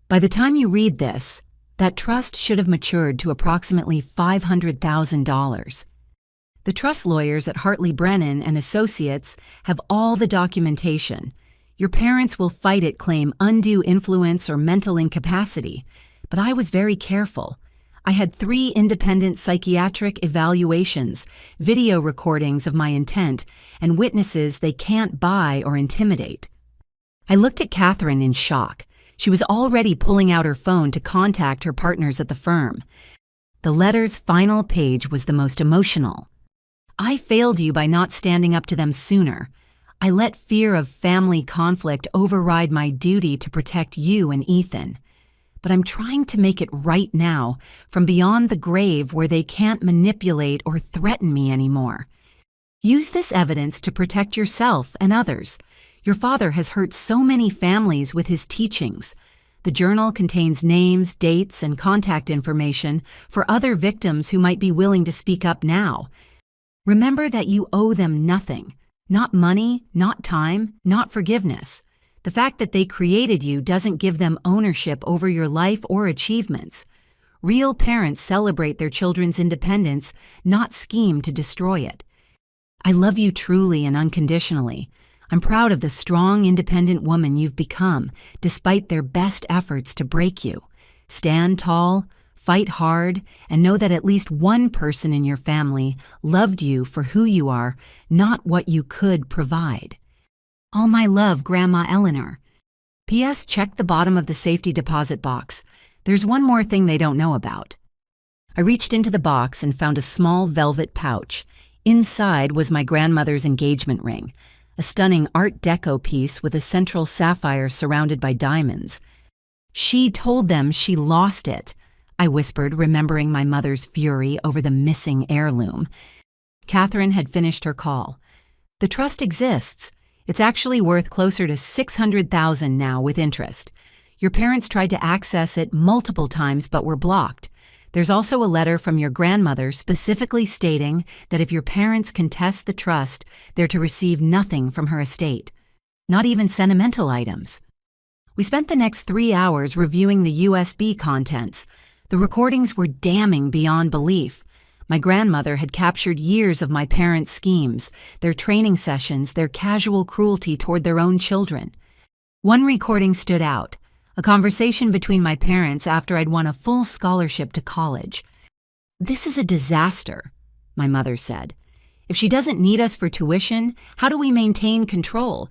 By the time you read this, that trust should have matured to approximately $500,000. The trust lawyers at Hartley Brennan and Associates have all the documentation. Your parents will fight it, claim undue influence or mental incapacity. But I was very careful. I had 3 independent psychiatric evaluations, video recordings of my intent, and witnesses they can't buy or intimidate. I looked at Catherine in shock. She was already pulling out her phone to contact her partners at the firm. The letter's final page was the most emotional. "I failed you by not standing up to them sooner. I let fear of family conflict override my duty to protect you and Ethan. But I'm trying to make it right now, from beyond the grave where they can't manipulate or threaten me anymore. Use this evidence to protect yourself and others. Your father has hurt so many families with his teachings. The journal contains names, dates, and contact information for other victims who might be willing to speak up now. Remember that you owe them nothing. Not money, not time, not forgiveness. The fact that they created you doesn't give them ownership over your life or achievements. Real parents celebrate their children's independence, not scheme to destroy it. I love you truly and unconditionally. I'm proud of the strong, independent woman you've become, despite their best efforts to break you. Stand tall, fight hard, and know that at least one person in your family loved you for who you are, not what you could provide. All my love, Grandma Eleanor. P.S. Check the bottom of the safety deposit box. There's one more thing they don't know about. I reached into the box and found a small velvet pouch. Inside was my grandmother's engagement ring, a stunning Art Deco piece with a central sapphire surrounded by diamonds. She told them she lost it, I whispered, remembering my mother's fury over the missing heirloom. Catherine had finished her call. The trust exists. It's actually worth closer to $600,000 now with interest. Your parents tried to access it multiple times but were blocked. There's also a letter from your grandmother specifically stating that if your parents contest the trust, they're to receive nothing from her estate, not even sentimental items. We spent the next 3 hours reviewing the USB contents. The recordings were damning beyond belief. My grandmother had captured years of my parents' schemes, their training sessions, their casual cruelty toward their own children. One recording stood out. A conversation between my parents after I'd won a full scholarship to college. "This is a disaster," my mother said. "If she doesn't need us for tuition, how do we maintain control?"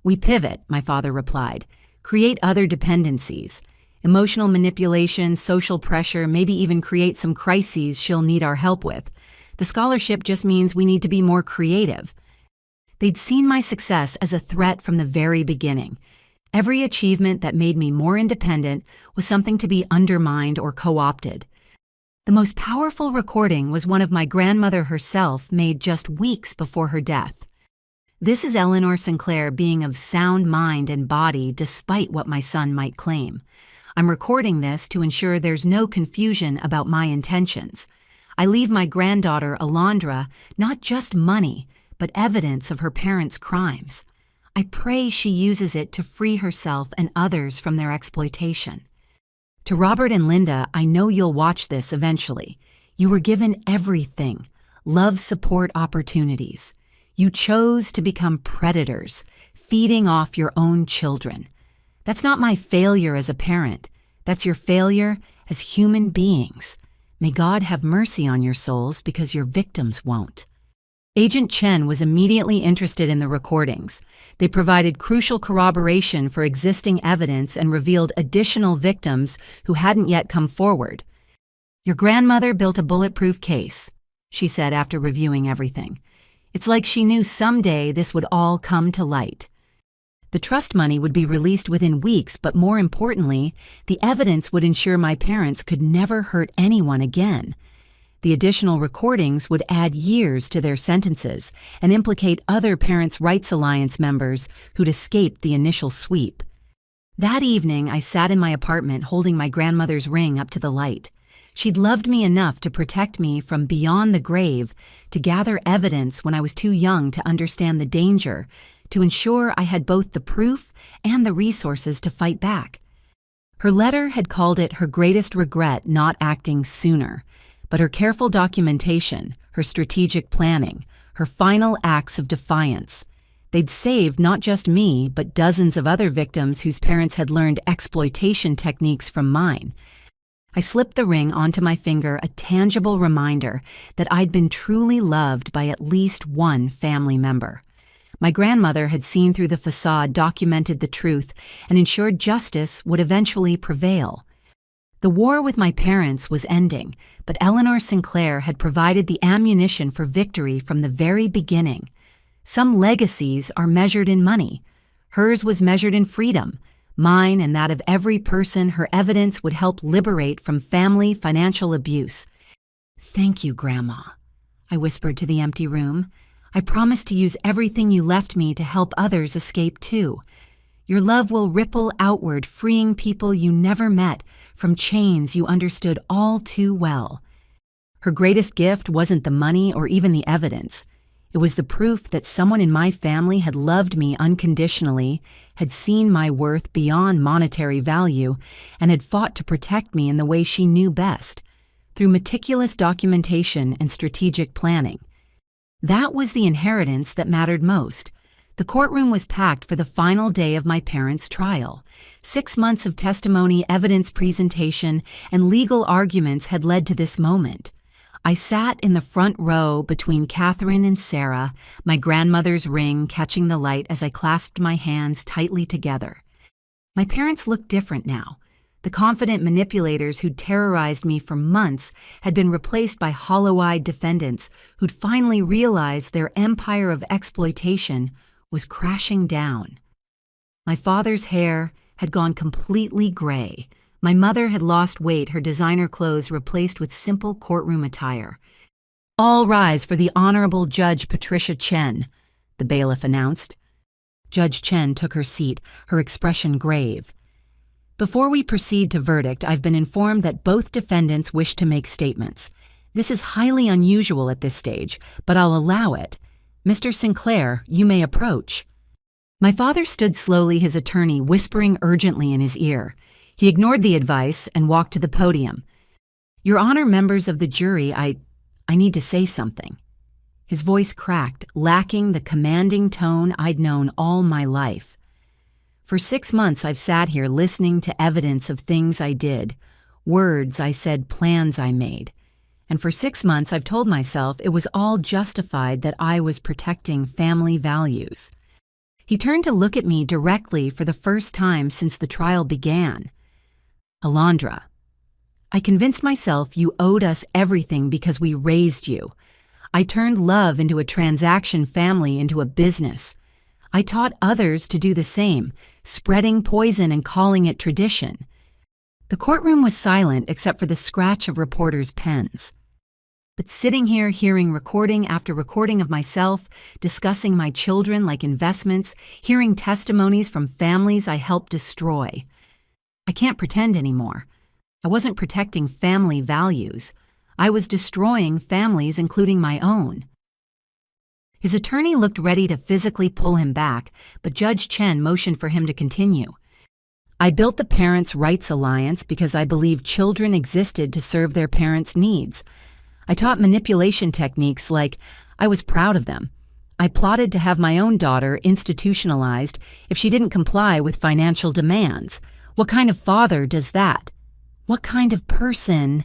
"We pivot," my father replied. "Create other dependencies. Emotional manipulation, social pressure, maybe even create some crises she'll need our help with. The scholarship just means we need to be more creative." They'd seen my success as a threat from the very beginning. Every achievement that made me more independent was something to be undermined or co-opted. The most powerful recording was one of my grandmother herself made just weeks before her death. "This is Eleanor Sinclair being of sound mind and body despite what my son might claim. I'm recording this to ensure there's no confusion about my intentions. I leave my granddaughter Alondra not just money, but evidence of her parents' crimes. I pray she uses it to free herself and others from their exploitation. To Robert and Linda, I know you'll watch this eventually. You were given everything, love, support, opportunities. You chose to become predators, feeding off your own children. That's not my failure as a parent. That's your failure as human beings. May God have mercy on your souls because your victims won't." Agent Chen was immediately interested in the recordings. They provided crucial corroboration for existing evidence and revealed additional victims who hadn't yet come forward. "Your grandmother built a bulletproof case," she said after reviewing everything. "It's like she knew someday this would all come to light." The trust money would be released within weeks, but more importantly, the evidence would ensure my parents could never hurt anyone again. The additional recordings would add years to their sentences and implicate other Parents' Rights Alliance members who'd escaped the initial sweep. That evening, I sat in my apartment holding my grandmother's ring up to the light. She'd loved me enough to protect me from beyond the grave, to gather evidence when I was too young to understand the danger, to ensure I had both the proof and the resources to fight back. Her letter had called it her greatest regret not acting sooner. But her careful documentation, her strategic planning, her final acts of defiance, they'd saved not just me, but dozens of other victims whose parents had learned exploitation techniques from mine. I slipped the ring onto my finger, a tangible reminder that I'd been truly loved by at least one family member. My grandmother had seen through the facade, documented the truth, and ensured justice would eventually prevail. The war with my parents was ending, but Eleanor Sinclair had provided the ammunition for victory from the very beginning. Some legacies are measured in money. Hers was measured in freedom. Mine and that of every person her evidence would help liberate from family financial abuse. "Thank you, Grandma," I whispered to the empty room. "I promise to use everything you left me to help others escape too. Your love will ripple outward, freeing people you never met from chains you understood all too well." Her greatest gift wasn't the money or even the evidence. It was the proof that someone in my family had loved me unconditionally, had seen my worth beyond monetary value, and had fought to protect me in the way she knew best, through meticulous documentation and strategic planning. That was the inheritance that mattered most. The courtroom was packed for the final day of my parents' trial. 6 months of testimony, evidence presentation, and legal arguments had led to this moment. I sat in the front row between Catherine and Sarah, my grandmother's ring catching the light as I clasped my hands tightly together. My parents looked different now. The confident manipulators who'd terrorized me for months had been replaced by hollow-eyed defendants who'd finally realized their empire of exploitation was crashing down. My father's hair had gone completely gray. My mother had lost weight, her designer clothes replaced with simple courtroom attire. "All rise for the Honorable Judge Patricia Chen," the bailiff announced. Judge Chen took her seat, her expression grave. "Before we proceed to verdict, I've been informed that both defendants wish to make statements. This is highly unusual at this stage, but I'll allow it. Mr. Sinclair, you may approach." My father stood slowly, his attorney whispering urgently in his ear. He ignored the advice and walked to the podium. "Your Honor, members of the jury, I need to say something." His voice cracked, lacking the commanding tone I'd known all my life. "For 6 months I've sat here listening to evidence of things I did, words I said, plans I made. And for 6 months I've told myself it was all justified that I was protecting family values." He turned to look at me directly for the first time since the trial began. "Alondra, I convinced myself you owed us everything because we raised you. I turned love into a transaction, family into a business. I taught others to do the same, spreading poison and calling it tradition." The courtroom was silent except for the scratch of reporters' pens. But sitting here hearing recording after recording of myself, discussing my children like investments, hearing testimonies from families I helped destroy, I can't pretend anymore. I wasn't protecting family values. I was destroying families, including my own. His attorney looked ready to physically pull him back, but Judge Chen motioned for him to continue. "I built the Parents' Rights Alliance because I believed children existed to serve their parents' needs. I taught manipulation techniques like I was proud of them. I plotted to have my own daughter institutionalized if she didn't comply with financial demands. What kind of father does that? What kind of person?"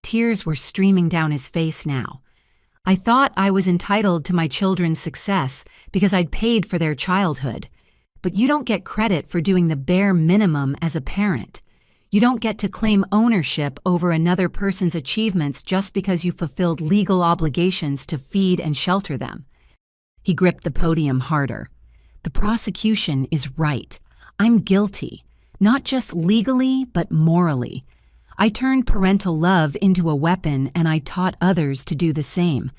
Tears were streaming down his face now. "I thought I was entitled to my children's success because I'd paid for their childhood. But you don't get credit for doing the bare minimum as a parent. You don't get to claim ownership over another person's achievements just because you fulfilled legal obligations to feed and shelter them." He gripped the podium harder. "The prosecution is right. I'm guilty. Not just legally, but morally. I turned parental love into a weapon and I taught others to do the same.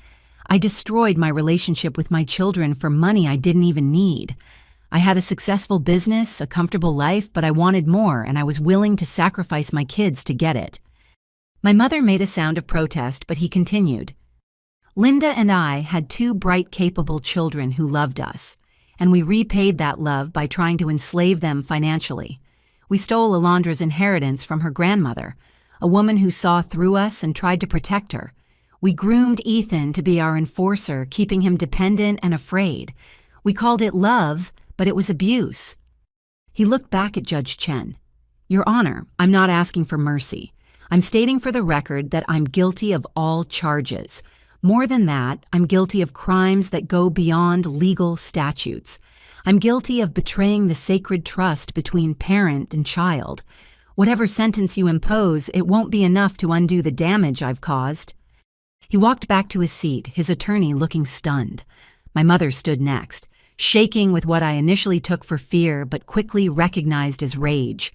I destroyed my relationship with my children for money I didn't even need. I had a successful business, a comfortable life, but I wanted more and I was willing to sacrifice my kids to get it." My mother made a sound of protest, but he continued. "Linda and I had 2 bright, capable children who loved us, and we repaid that love by trying to enslave them financially. We stole Alondra's inheritance from her grandmother, a woman who saw through us and tried to protect her. We groomed Ethan to be our enforcer, keeping him dependent and afraid. We called it love, but it was abuse." He looked back at Judge Chen. "Your Honor, I'm not asking for mercy. I'm stating for the record that I'm guilty of all charges. More than that, I'm guilty of crimes that go beyond legal statutes. I'm guilty of betraying the sacred trust between parent and child. Whatever sentence you impose, it won't be enough to undo the damage I've caused." He walked back to his seat, his attorney looking stunned. My mother stood next, shaking with what I initially took for fear but quickly recognized as rage.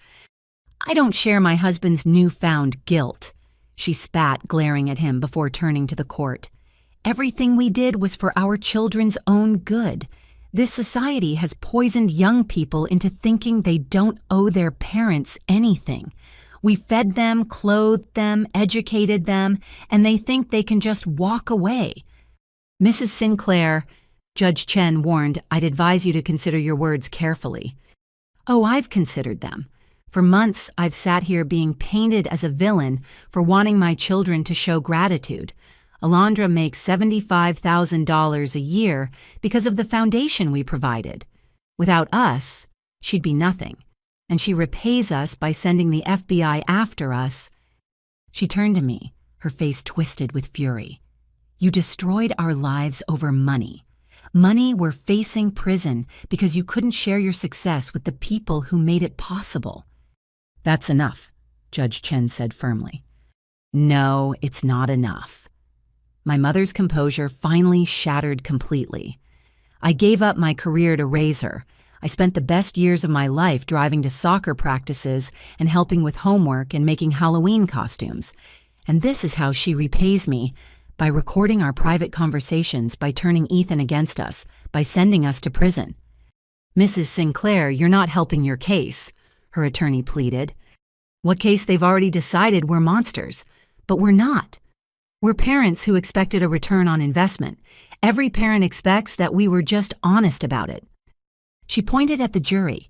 "I don't share my husband's newfound guilt," she spat, glaring at him before turning to the court. "Everything we did was for our children's own good. This society has poisoned young people into thinking they don't owe their parents anything. We fed them, clothed them, educated them, and they think they can just walk away." "Mrs. Sinclair," Judge Chen warned, "I'd advise you to consider your words carefully." "Oh, I've considered them. For months, I've sat here being painted as a villain for wanting my children to show gratitude. Alondra makes $75,000 a year because of the foundation we provided. Without us, she'd be nothing, and she repays us by sending the FBI after us." She turned to me, her face twisted with fury. You destroyed our lives over money. Money we're facing prison because you couldn't share your success with the people who made it possible. That's enough, Judge Chen said firmly. No, it's not enough. My mother's composure finally shattered completely. I gave up my career to raise her. I spent the best years of my life driving to soccer practices and helping with homework and making Halloween costumes. And this is how she repays me, by recording our private conversations, by turning Ethan against us, by sending us to prison. Mrs. Sinclair, you're not helping your case, her attorney pleaded. What case? They've already decided we're monsters. But we're not. We're parents who expected a return on investment. Every parent expects that we were just honest about it. She pointed at the jury.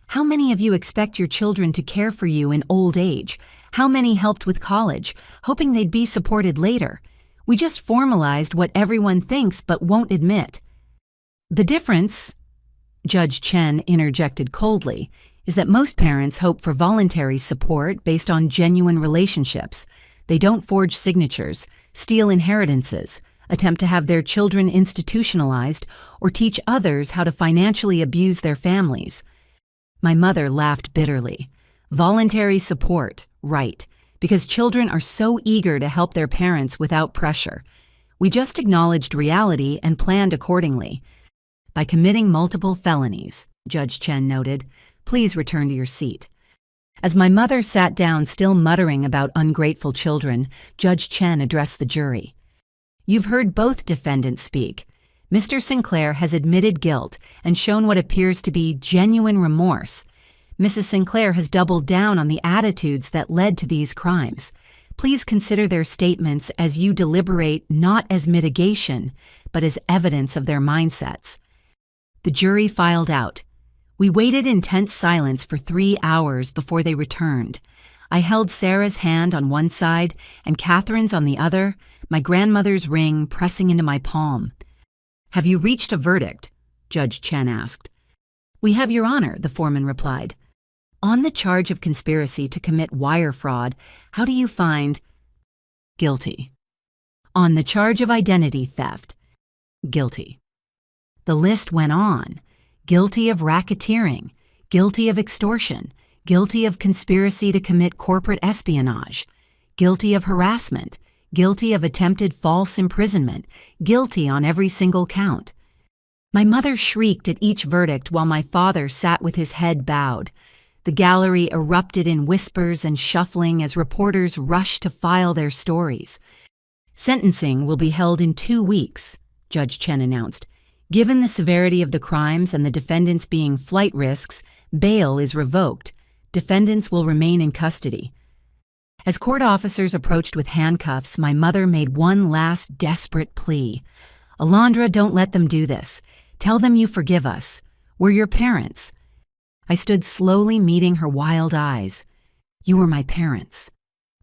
How many of you expect your children to care for you in old age? How many helped with college, hoping they'd be supported later? We just formalized what everyone thinks but won't admit. The difference, Judge Chen interjected coldly, is that most parents hope for voluntary support based on genuine relationships. They don't forge signatures, steal inheritances, attempt to have their children institutionalized, or teach others how to financially abuse their families. My mother laughed bitterly. Voluntary support, right, because children are so eager to help their parents without pressure. We just acknowledged reality and planned accordingly. By committing multiple felonies, Judge Chen noted. Please return to your seat. As my mother sat down, still muttering about ungrateful children, Judge Chen addressed the jury. You've heard both defendants speak. Mr. Sinclair has admitted guilt and shown what appears to be genuine remorse. Mrs. Sinclair has doubled down on the attitudes that led to these crimes. Please consider their statements as you deliberate, not as mitigation, but as evidence of their mindsets. The jury filed out. We waited in tense silence for 3 hours before they returned. I held Sarah's hand on one side and Catherine's on the other, my grandmother's ring pressing into my palm. Have you reached a verdict? Judge Chen asked. We have, Your Honor, the foreman replied. On the charge of conspiracy to commit wire fraud, how do you find guilty? On the charge of identity theft, guilty. The list went on. Guilty of racketeering, guilty of extortion, guilty of conspiracy to commit corporate espionage, guilty of harassment, guilty of attempted false imprisonment, guilty on every single count. My mother shrieked at each verdict while my father sat with his head bowed. The gallery erupted in whispers and shuffling as reporters rushed to file their stories. Sentencing will be held in 2 weeks, Judge Chen announced. Given the severity of the crimes and the defendants being flight risks, bail is revoked. Defendants will remain in custody. As court officers approached with handcuffs, my mother made one last desperate plea. Alondra, don't let them do this. Tell them you forgive us. We're your parents. I stood slowly meeting her wild eyes. You were my parents.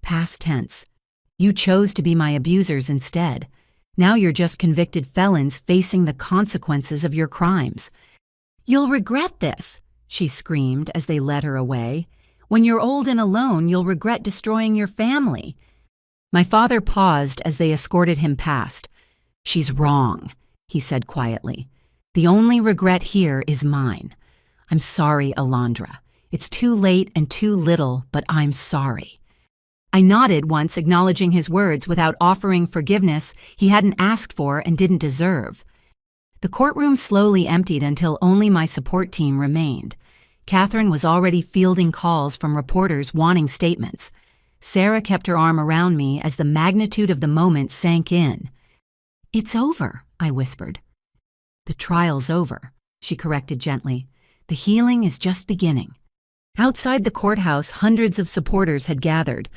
Past tense. You chose to be my abusers instead. Now you're just convicted felons facing the consequences of your crimes. You'll regret this, she screamed as they led her away. When you're old and alone, you'll regret destroying your family. My father paused as they escorted him past. She's wrong, he said quietly. The only regret here is mine. I'm sorry, Alondra. It's too late and too little, but I'm sorry. I nodded once, acknowledging his words without offering forgiveness he hadn't asked for and didn't deserve. The courtroom slowly emptied until only my support team remained. Catherine was already fielding calls from reporters wanting statements. Sarah kept her arm around me as the magnitude of the moment sank in. It's over, I whispered. The trial's over, she corrected gently. The healing is just beginning. Outside the courthouse, hundreds of supporters had gathered.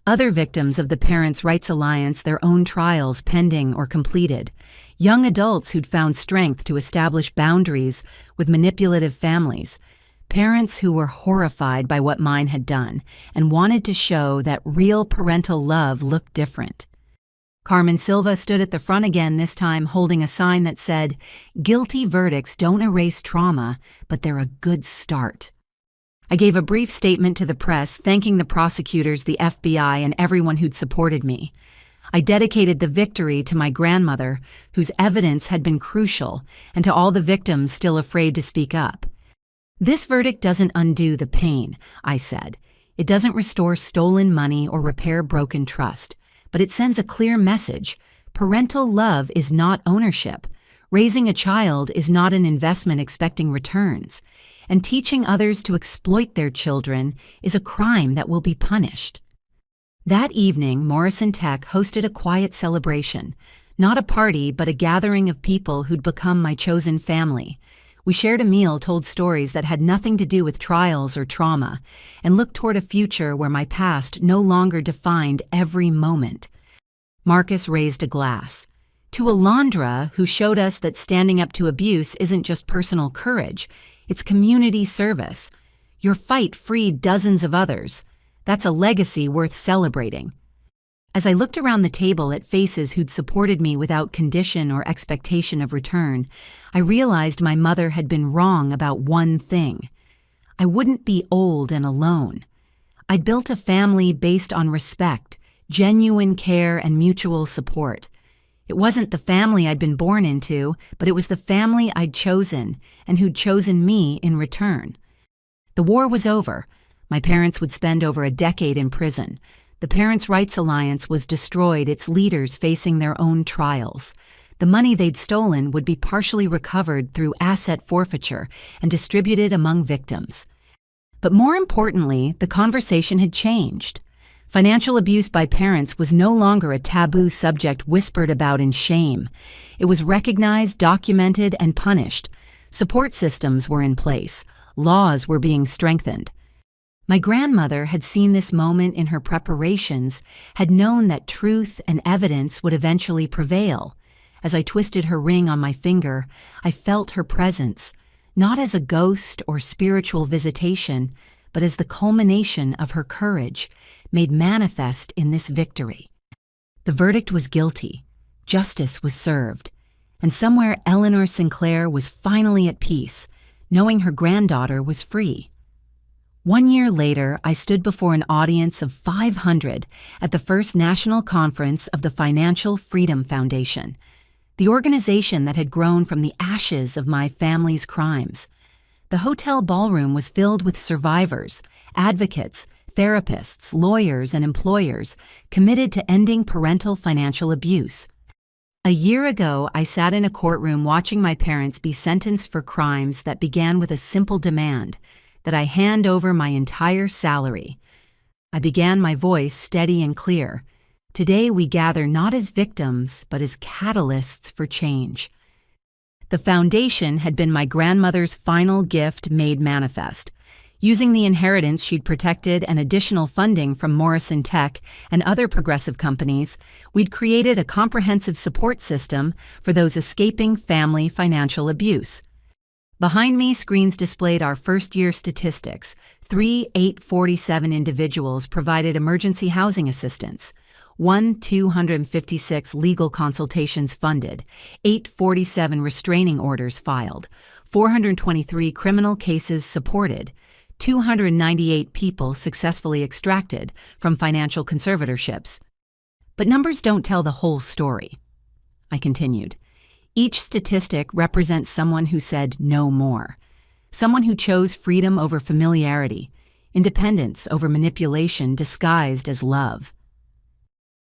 Other victims of the Parents' Rights Alliance, their own trials pending or completed. Young adults who'd found strength to establish boundaries with manipulative families. Parents who were horrified by what mine had done and wanted to show that real parental love looked different. Carmen Silva stood at the front again, this time holding a sign that said, "Guilty verdicts don't erase trauma, but they're a good start." I gave a brief statement to the press, thanking the prosecutors, the FBI, and everyone who'd supported me. I dedicated the victory to my grandmother, whose evidence had been crucial, and to all the victims still afraid to speak up. This verdict doesn't undo the pain, I said. It doesn't restore stolen money or repair broken trust, but it sends a clear message. Parental love is not ownership. Raising a child is not an investment expecting returns. And teaching others to exploit their children is a crime that will be punished. That evening, Morrison Tech hosted a quiet celebration. Not a party, but a gathering of people who'd become my chosen family. We shared a meal, told stories that had nothing to do with trials or trauma, and looked toward a future where my past no longer defined every moment. Marcus raised a glass. To Alondra, who showed us that standing up to abuse isn't just personal courage, it's community service. Your fight freed dozens of others. That's a legacy worth celebrating. As I looked around the table at faces who'd supported me without condition or expectation of return, I realized my mother had been wrong about one thing. I wouldn't be old and alone. I'd built a family based on respect, genuine care, and mutual support. It wasn't the family I'd been born into, but it was the family I'd chosen, and who'd chosen me in return. The war was over. My parents would spend over a decade in prison. The Parents' Rights Alliance was destroyed, its leaders facing their own trials. The money they'd stolen would be partially recovered through asset forfeiture and distributed among victims. But more importantly, the conversation had changed. Financial abuse by parents was no longer a taboo subject whispered about in shame. It was recognized, documented, and punished. Support systems were in place. Laws were being strengthened. My grandmother had seen this moment in her preparations, had known that truth and evidence would eventually prevail. As I twisted her ring on my finger, I felt her presence, not as a ghost or spiritual visitation, but as the culmination of her courage, made manifest in this victory. The verdict was guilty. Justice was served. And somewhere Eleanor Sinclair was finally at peace, knowing her granddaughter was free. 1 year later, I stood before an audience of 500 at the first national conference of the Financial Freedom Foundation, the organization that had grown from the ashes of my family's crimes. The hotel ballroom was filled with survivors, advocates, therapists, lawyers, and employers committed to ending parental financial abuse. A year ago, I sat in a courtroom watching my parents be sentenced for crimes that began with a simple demand: that I hand over my entire salary. I began my voice steady and clear. Today we gather not as victims, but as catalysts for change. The foundation had been my grandmother's final gift made manifest. Using the inheritance she'd protected and additional funding from Morrison Tech and other progressive companies, we'd created a comprehensive support system for those escaping family financial abuse. Behind me, screens displayed our first-year statistics. 3,847 individuals provided emergency housing assistance. 1,256 legal consultations funded. 847 restraining orders filed. 423 criminal cases supported. 298 people successfully extracted from financial conservatorships. But numbers don't tell the whole story. I continued. Each statistic represents someone who said no more, someone who chose freedom over familiarity, independence over manipulation disguised as love.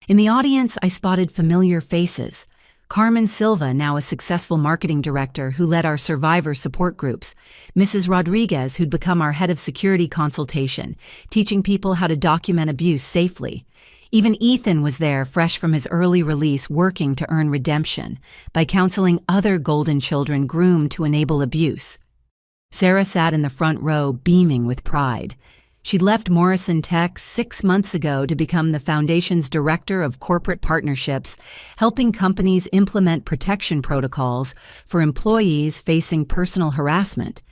In the audience, I spotted familiar faces. Carmen Silva, now a successful marketing director who led our survivor support groups. Mrs. Rodriguez, who'd become our head of security consultation, teaching people how to document abuse safely. Even Ethan was there, fresh from his early release, working to earn redemption by counseling other golden children groomed to enable abuse. Sarah sat in the front row, beaming with pride. She'd left Morrison Tech 6 months ago to become the foundation's director of corporate partnerships, helping companies implement protection protocols for employees facing personal harassment.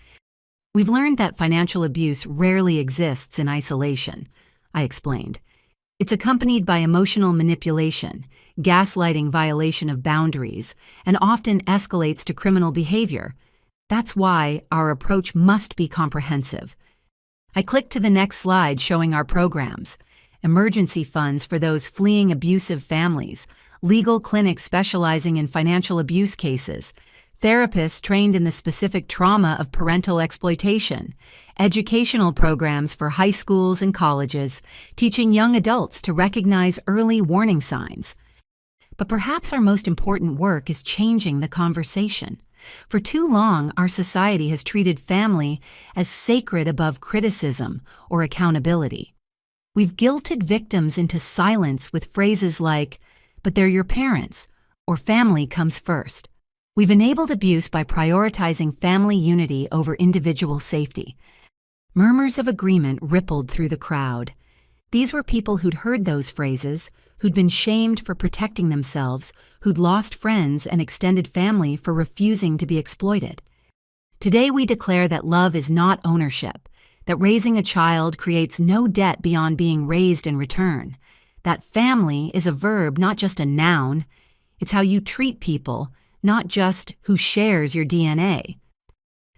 We've learned that financial abuse rarely exists in isolation, I explained. It's accompanied by emotional manipulation, gaslighting, violation of boundaries, and often escalates to criminal behavior. That's why our approach must be comprehensive. I clicked to the next slide showing our programs. emergency funds for those fleeing abusive families, legal clinics specializing in financial abuse cases, therapists trained in the specific trauma of parental exploitation, educational programs for high schools and colleges, teaching young adults to recognize early warning signs. But perhaps our most important work is changing the conversation. For too long, our society has treated family as sacred above criticism or accountability. We've guilted victims into silence with phrases like, "But they're your parents," or "family comes first." We've enabled abuse by prioritizing family unity over individual safety. Murmurs of agreement rippled through the crowd. These were people who'd heard those phrases, who'd been shamed for protecting themselves, who'd lost friends and extended family for refusing to be exploited. Today we declare that love is not ownership, that raising a child creates no debt beyond being raised in return, that family is a verb, not just a noun. It's how you treat people, not just who shares your DNA.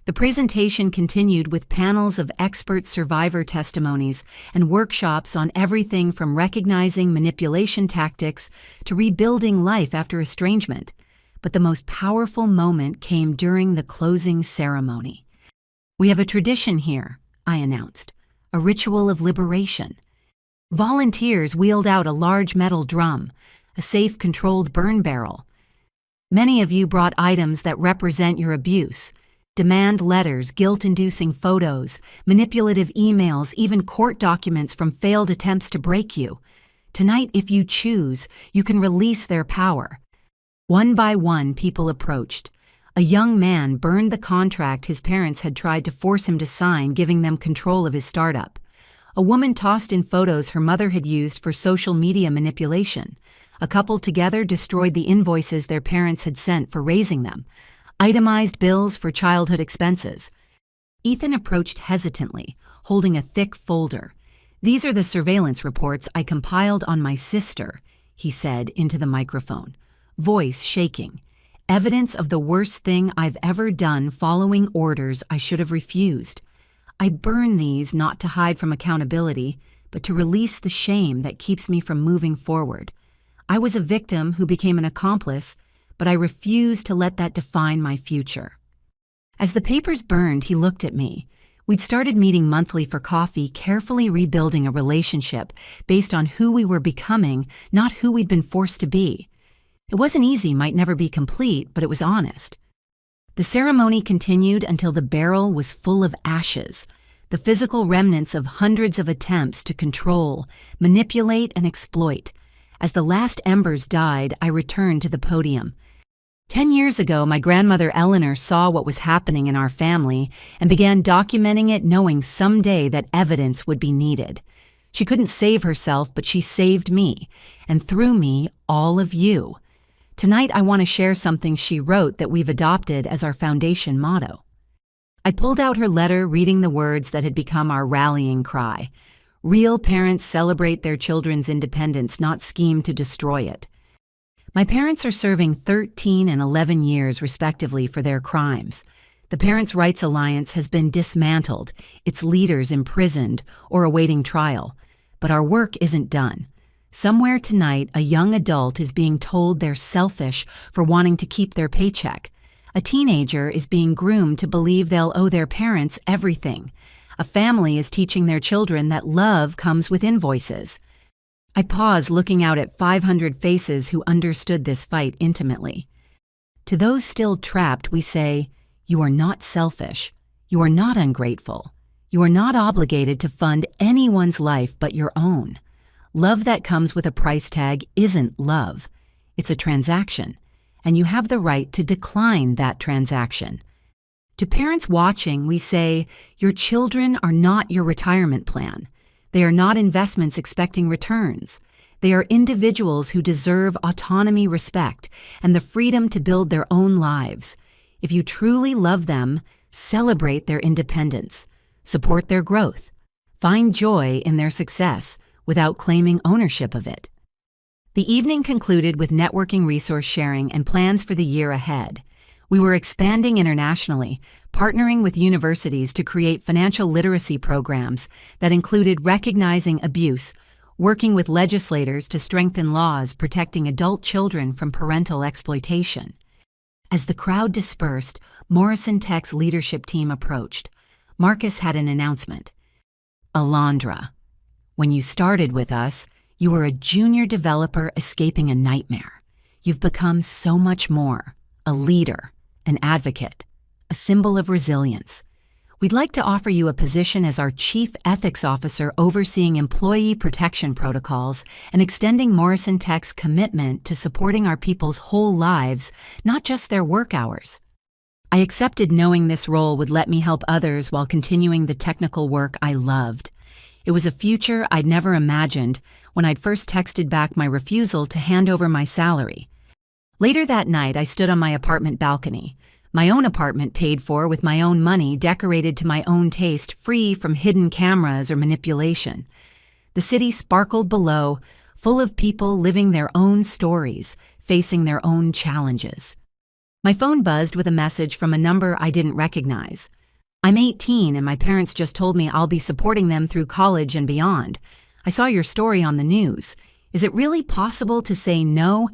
The presentation continued with panels of expert survivor testimonies and workshops on everything from recognizing manipulation tactics to rebuilding life after estrangement. But the most powerful moment came during the closing ceremony. "We have a tradition here," I announced, "a ritual of liberation." Volunteers wheeled out a large metal drum, a safe, controlled burn barrel. Many of you brought items that represent your abuse: demand letters, guilt-inducing photos, manipulative emails, even court documents from failed attempts to break you. Tonight, if you choose, you can release their power. One by one, people approached. A young man burned the contract his parents had tried to force him to sign, giving them control of his startup. A woman tossed in photos her mother had used for social media manipulation. A couple together destroyed the invoices their parents had sent for raising them, itemized bills for childhood expenses. Ethan approached hesitantly, holding a thick folder. "These are the surveillance reports I compiled on my sister," he said into the microphone, voice shaking. "Evidence of the worst thing I've ever done, following orders I should have refused. I burn these not to hide from accountability, but to release the shame that keeps me from moving forward. I was a victim who became an accomplice, but I refuse to let that define my future." As the papers burned, he looked at me. We'd started meeting monthly for coffee, carefully rebuilding a relationship based on who we were becoming, not who we'd been forced to be. It wasn't easy, might never be complete, but it was honest. The ceremony continued until the barrel was full of ashes, the physical remnants of hundreds of attempts to control, manipulate, and exploit. As the last embers died, I returned to the podium. 10 years ago, my grandmother Eleanor saw what was happening in our family and began documenting it, knowing someday that evidence would be needed. She couldn't save herself, but she saved me, and through me, all of you. Tonight, I want to share something she wrote that we've adopted as our foundation motto. I pulled out her letter, reading the words that had become our rallying cry. "Real parents celebrate their children's independence, not scheme to destroy it." My parents are serving 13 and 11 years, respectively, for their crimes. The Parents' Rights Alliance has been dismantled, its leaders imprisoned or awaiting trial. But our work isn't done. Somewhere tonight, a young adult is being told they're selfish for wanting to keep their paycheck. A teenager is being groomed to believe they'll owe their parents everything. A family is teaching their children that love comes with invoices. I pause, looking out at 500 faces who understood this fight intimately. To those still trapped, we say, "You are not selfish. You are not ungrateful. You are not obligated to fund anyone's life but your own. Love that comes with a price tag isn't love. It's a transaction, and you have the right to decline that transaction." To parents watching, we say, "Your children are not your retirement plan. They are not investments expecting returns. They are individuals who deserve autonomy, respect, and the freedom to build their own lives. If you truly love them, celebrate their independence, support their growth, find joy in their success without claiming ownership of it." The evening concluded with networking, resource sharing, and plans for the year ahead. We were expanding internationally, partnering with universities to create financial literacy programs that included recognizing abuse, working with legislators to strengthen laws protecting adult children from parental exploitation. As the crowd dispersed, Morrison Tech's leadership team approached. Marcus had an announcement. Alondra, when you started with us, you were a junior developer escaping a nightmare. You've become so much more, a leader, an advocate, a symbol of resilience. We'd like to offer you a position as our Chief Ethics Officer overseeing employee protection protocols and extending Morrison Tech's commitment to supporting our people's whole lives, not just their work hours. I accepted knowing this role would let me help others while continuing the technical work I loved. It was a future I'd never imagined when I'd first texted back my refusal to hand over my salary. Later that night, I stood on my apartment balcony. My own apartment paid for with my own money, decorated to my own taste, free from hidden cameras or manipulation. The city sparkled below, full of people living their own stories, facing their own challenges. My phone buzzed with a message from a number I didn't recognize. I'm 18 and my parents just told me I'll be supporting them through college and beyond. I saw your story on the news. Is it really possible to say no?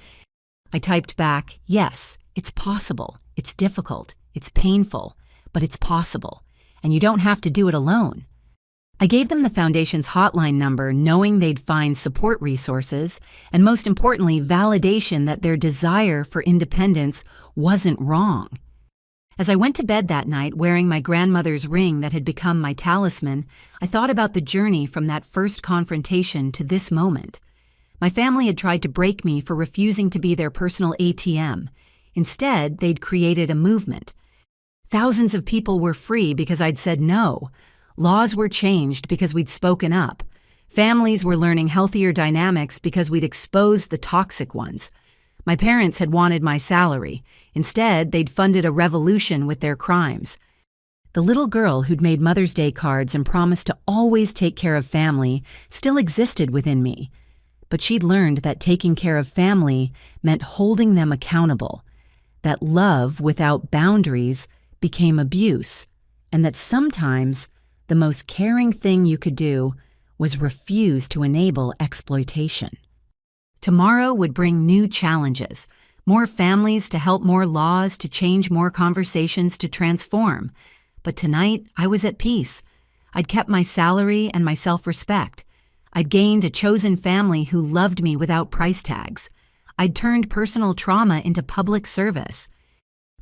I typed back, yes, it's possible. It's difficult, it's painful, but it's possible, and you don't have to do it alone. I gave them the foundation's hotline number, knowing they'd find support resources, and most importantly, validation that their desire for independence wasn't wrong. As I went to bed that night wearing my grandmother's ring that had become my talisman, I thought about the journey from that first confrontation to this moment. My family had tried to break me for refusing to be their personal ATM. Instead, they'd created a movement. Thousands of people were free because I'd said no. Laws were changed because we'd spoken up. Families were learning healthier dynamics because we'd exposed the toxic ones. My parents had wanted my salary. Instead, they'd funded a revolution with their crimes. The little girl who'd made Mother's Day cards and promised to always take care of family still existed within me. But she'd learned that taking care of family meant holding them accountable, that love without boundaries became abuse, and that sometimes the most caring thing you could do was refuse to enable exploitation. Tomorrow would bring new challenges, more families to help, more laws to change, more conversations to transform. But tonight, I was at peace. I'd kept my salary and my self-respect. I'd gained a chosen family who loved me without price tags. I'd turned personal trauma into public service.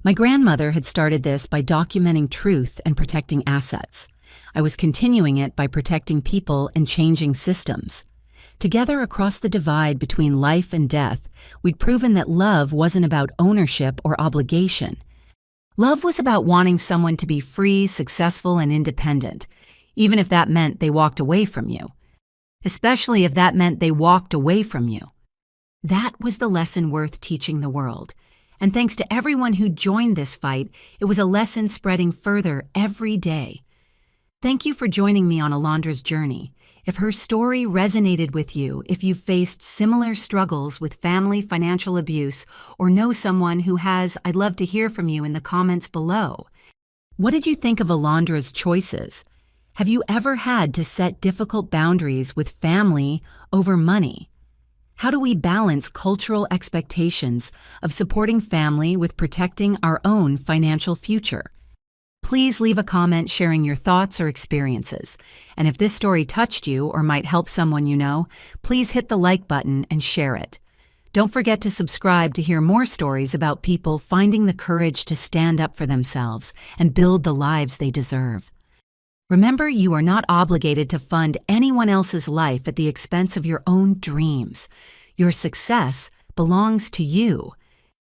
My grandmother had started this by documenting truth and protecting assets. I was continuing it by protecting people and changing systems. Together across the divide between life and death, we'd proven that love wasn't about ownership or obligation. Love was about wanting someone to be free, successful, and independent, even if that meant they walked away from you. Especially if that meant they walked away from you. That was the lesson worth teaching the world. And thanks to everyone who joined this fight, it was a lesson spreading further every day. Thank you for joining me on Alondra's journey. If her story resonated with you, if you've faced similar struggles with family financial abuse, or know someone who has, I'd love to hear from you in the comments below. What did you think of Alondra's choices? Have you ever had to set difficult boundaries with family over money? How do we balance cultural expectations of supporting family with protecting our own financial future? Please leave a comment sharing your thoughts or experiences. And if this story touched you or might help someone you know, please hit the like button and share it. Don't forget to subscribe to hear more stories about people finding the courage to stand up for themselves and build the lives they deserve. Remember, you are not obligated to fund anyone else's life at the expense of your own dreams. Your success belongs to you,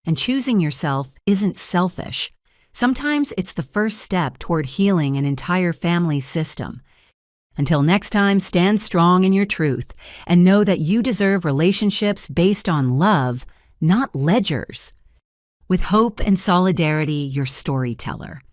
and choosing yourself isn't selfish. Sometimes it's the first step toward healing an entire family system. Until next time, stand strong in your truth and know that you deserve relationships based on love, not ledgers. With hope and solidarity, your storyteller.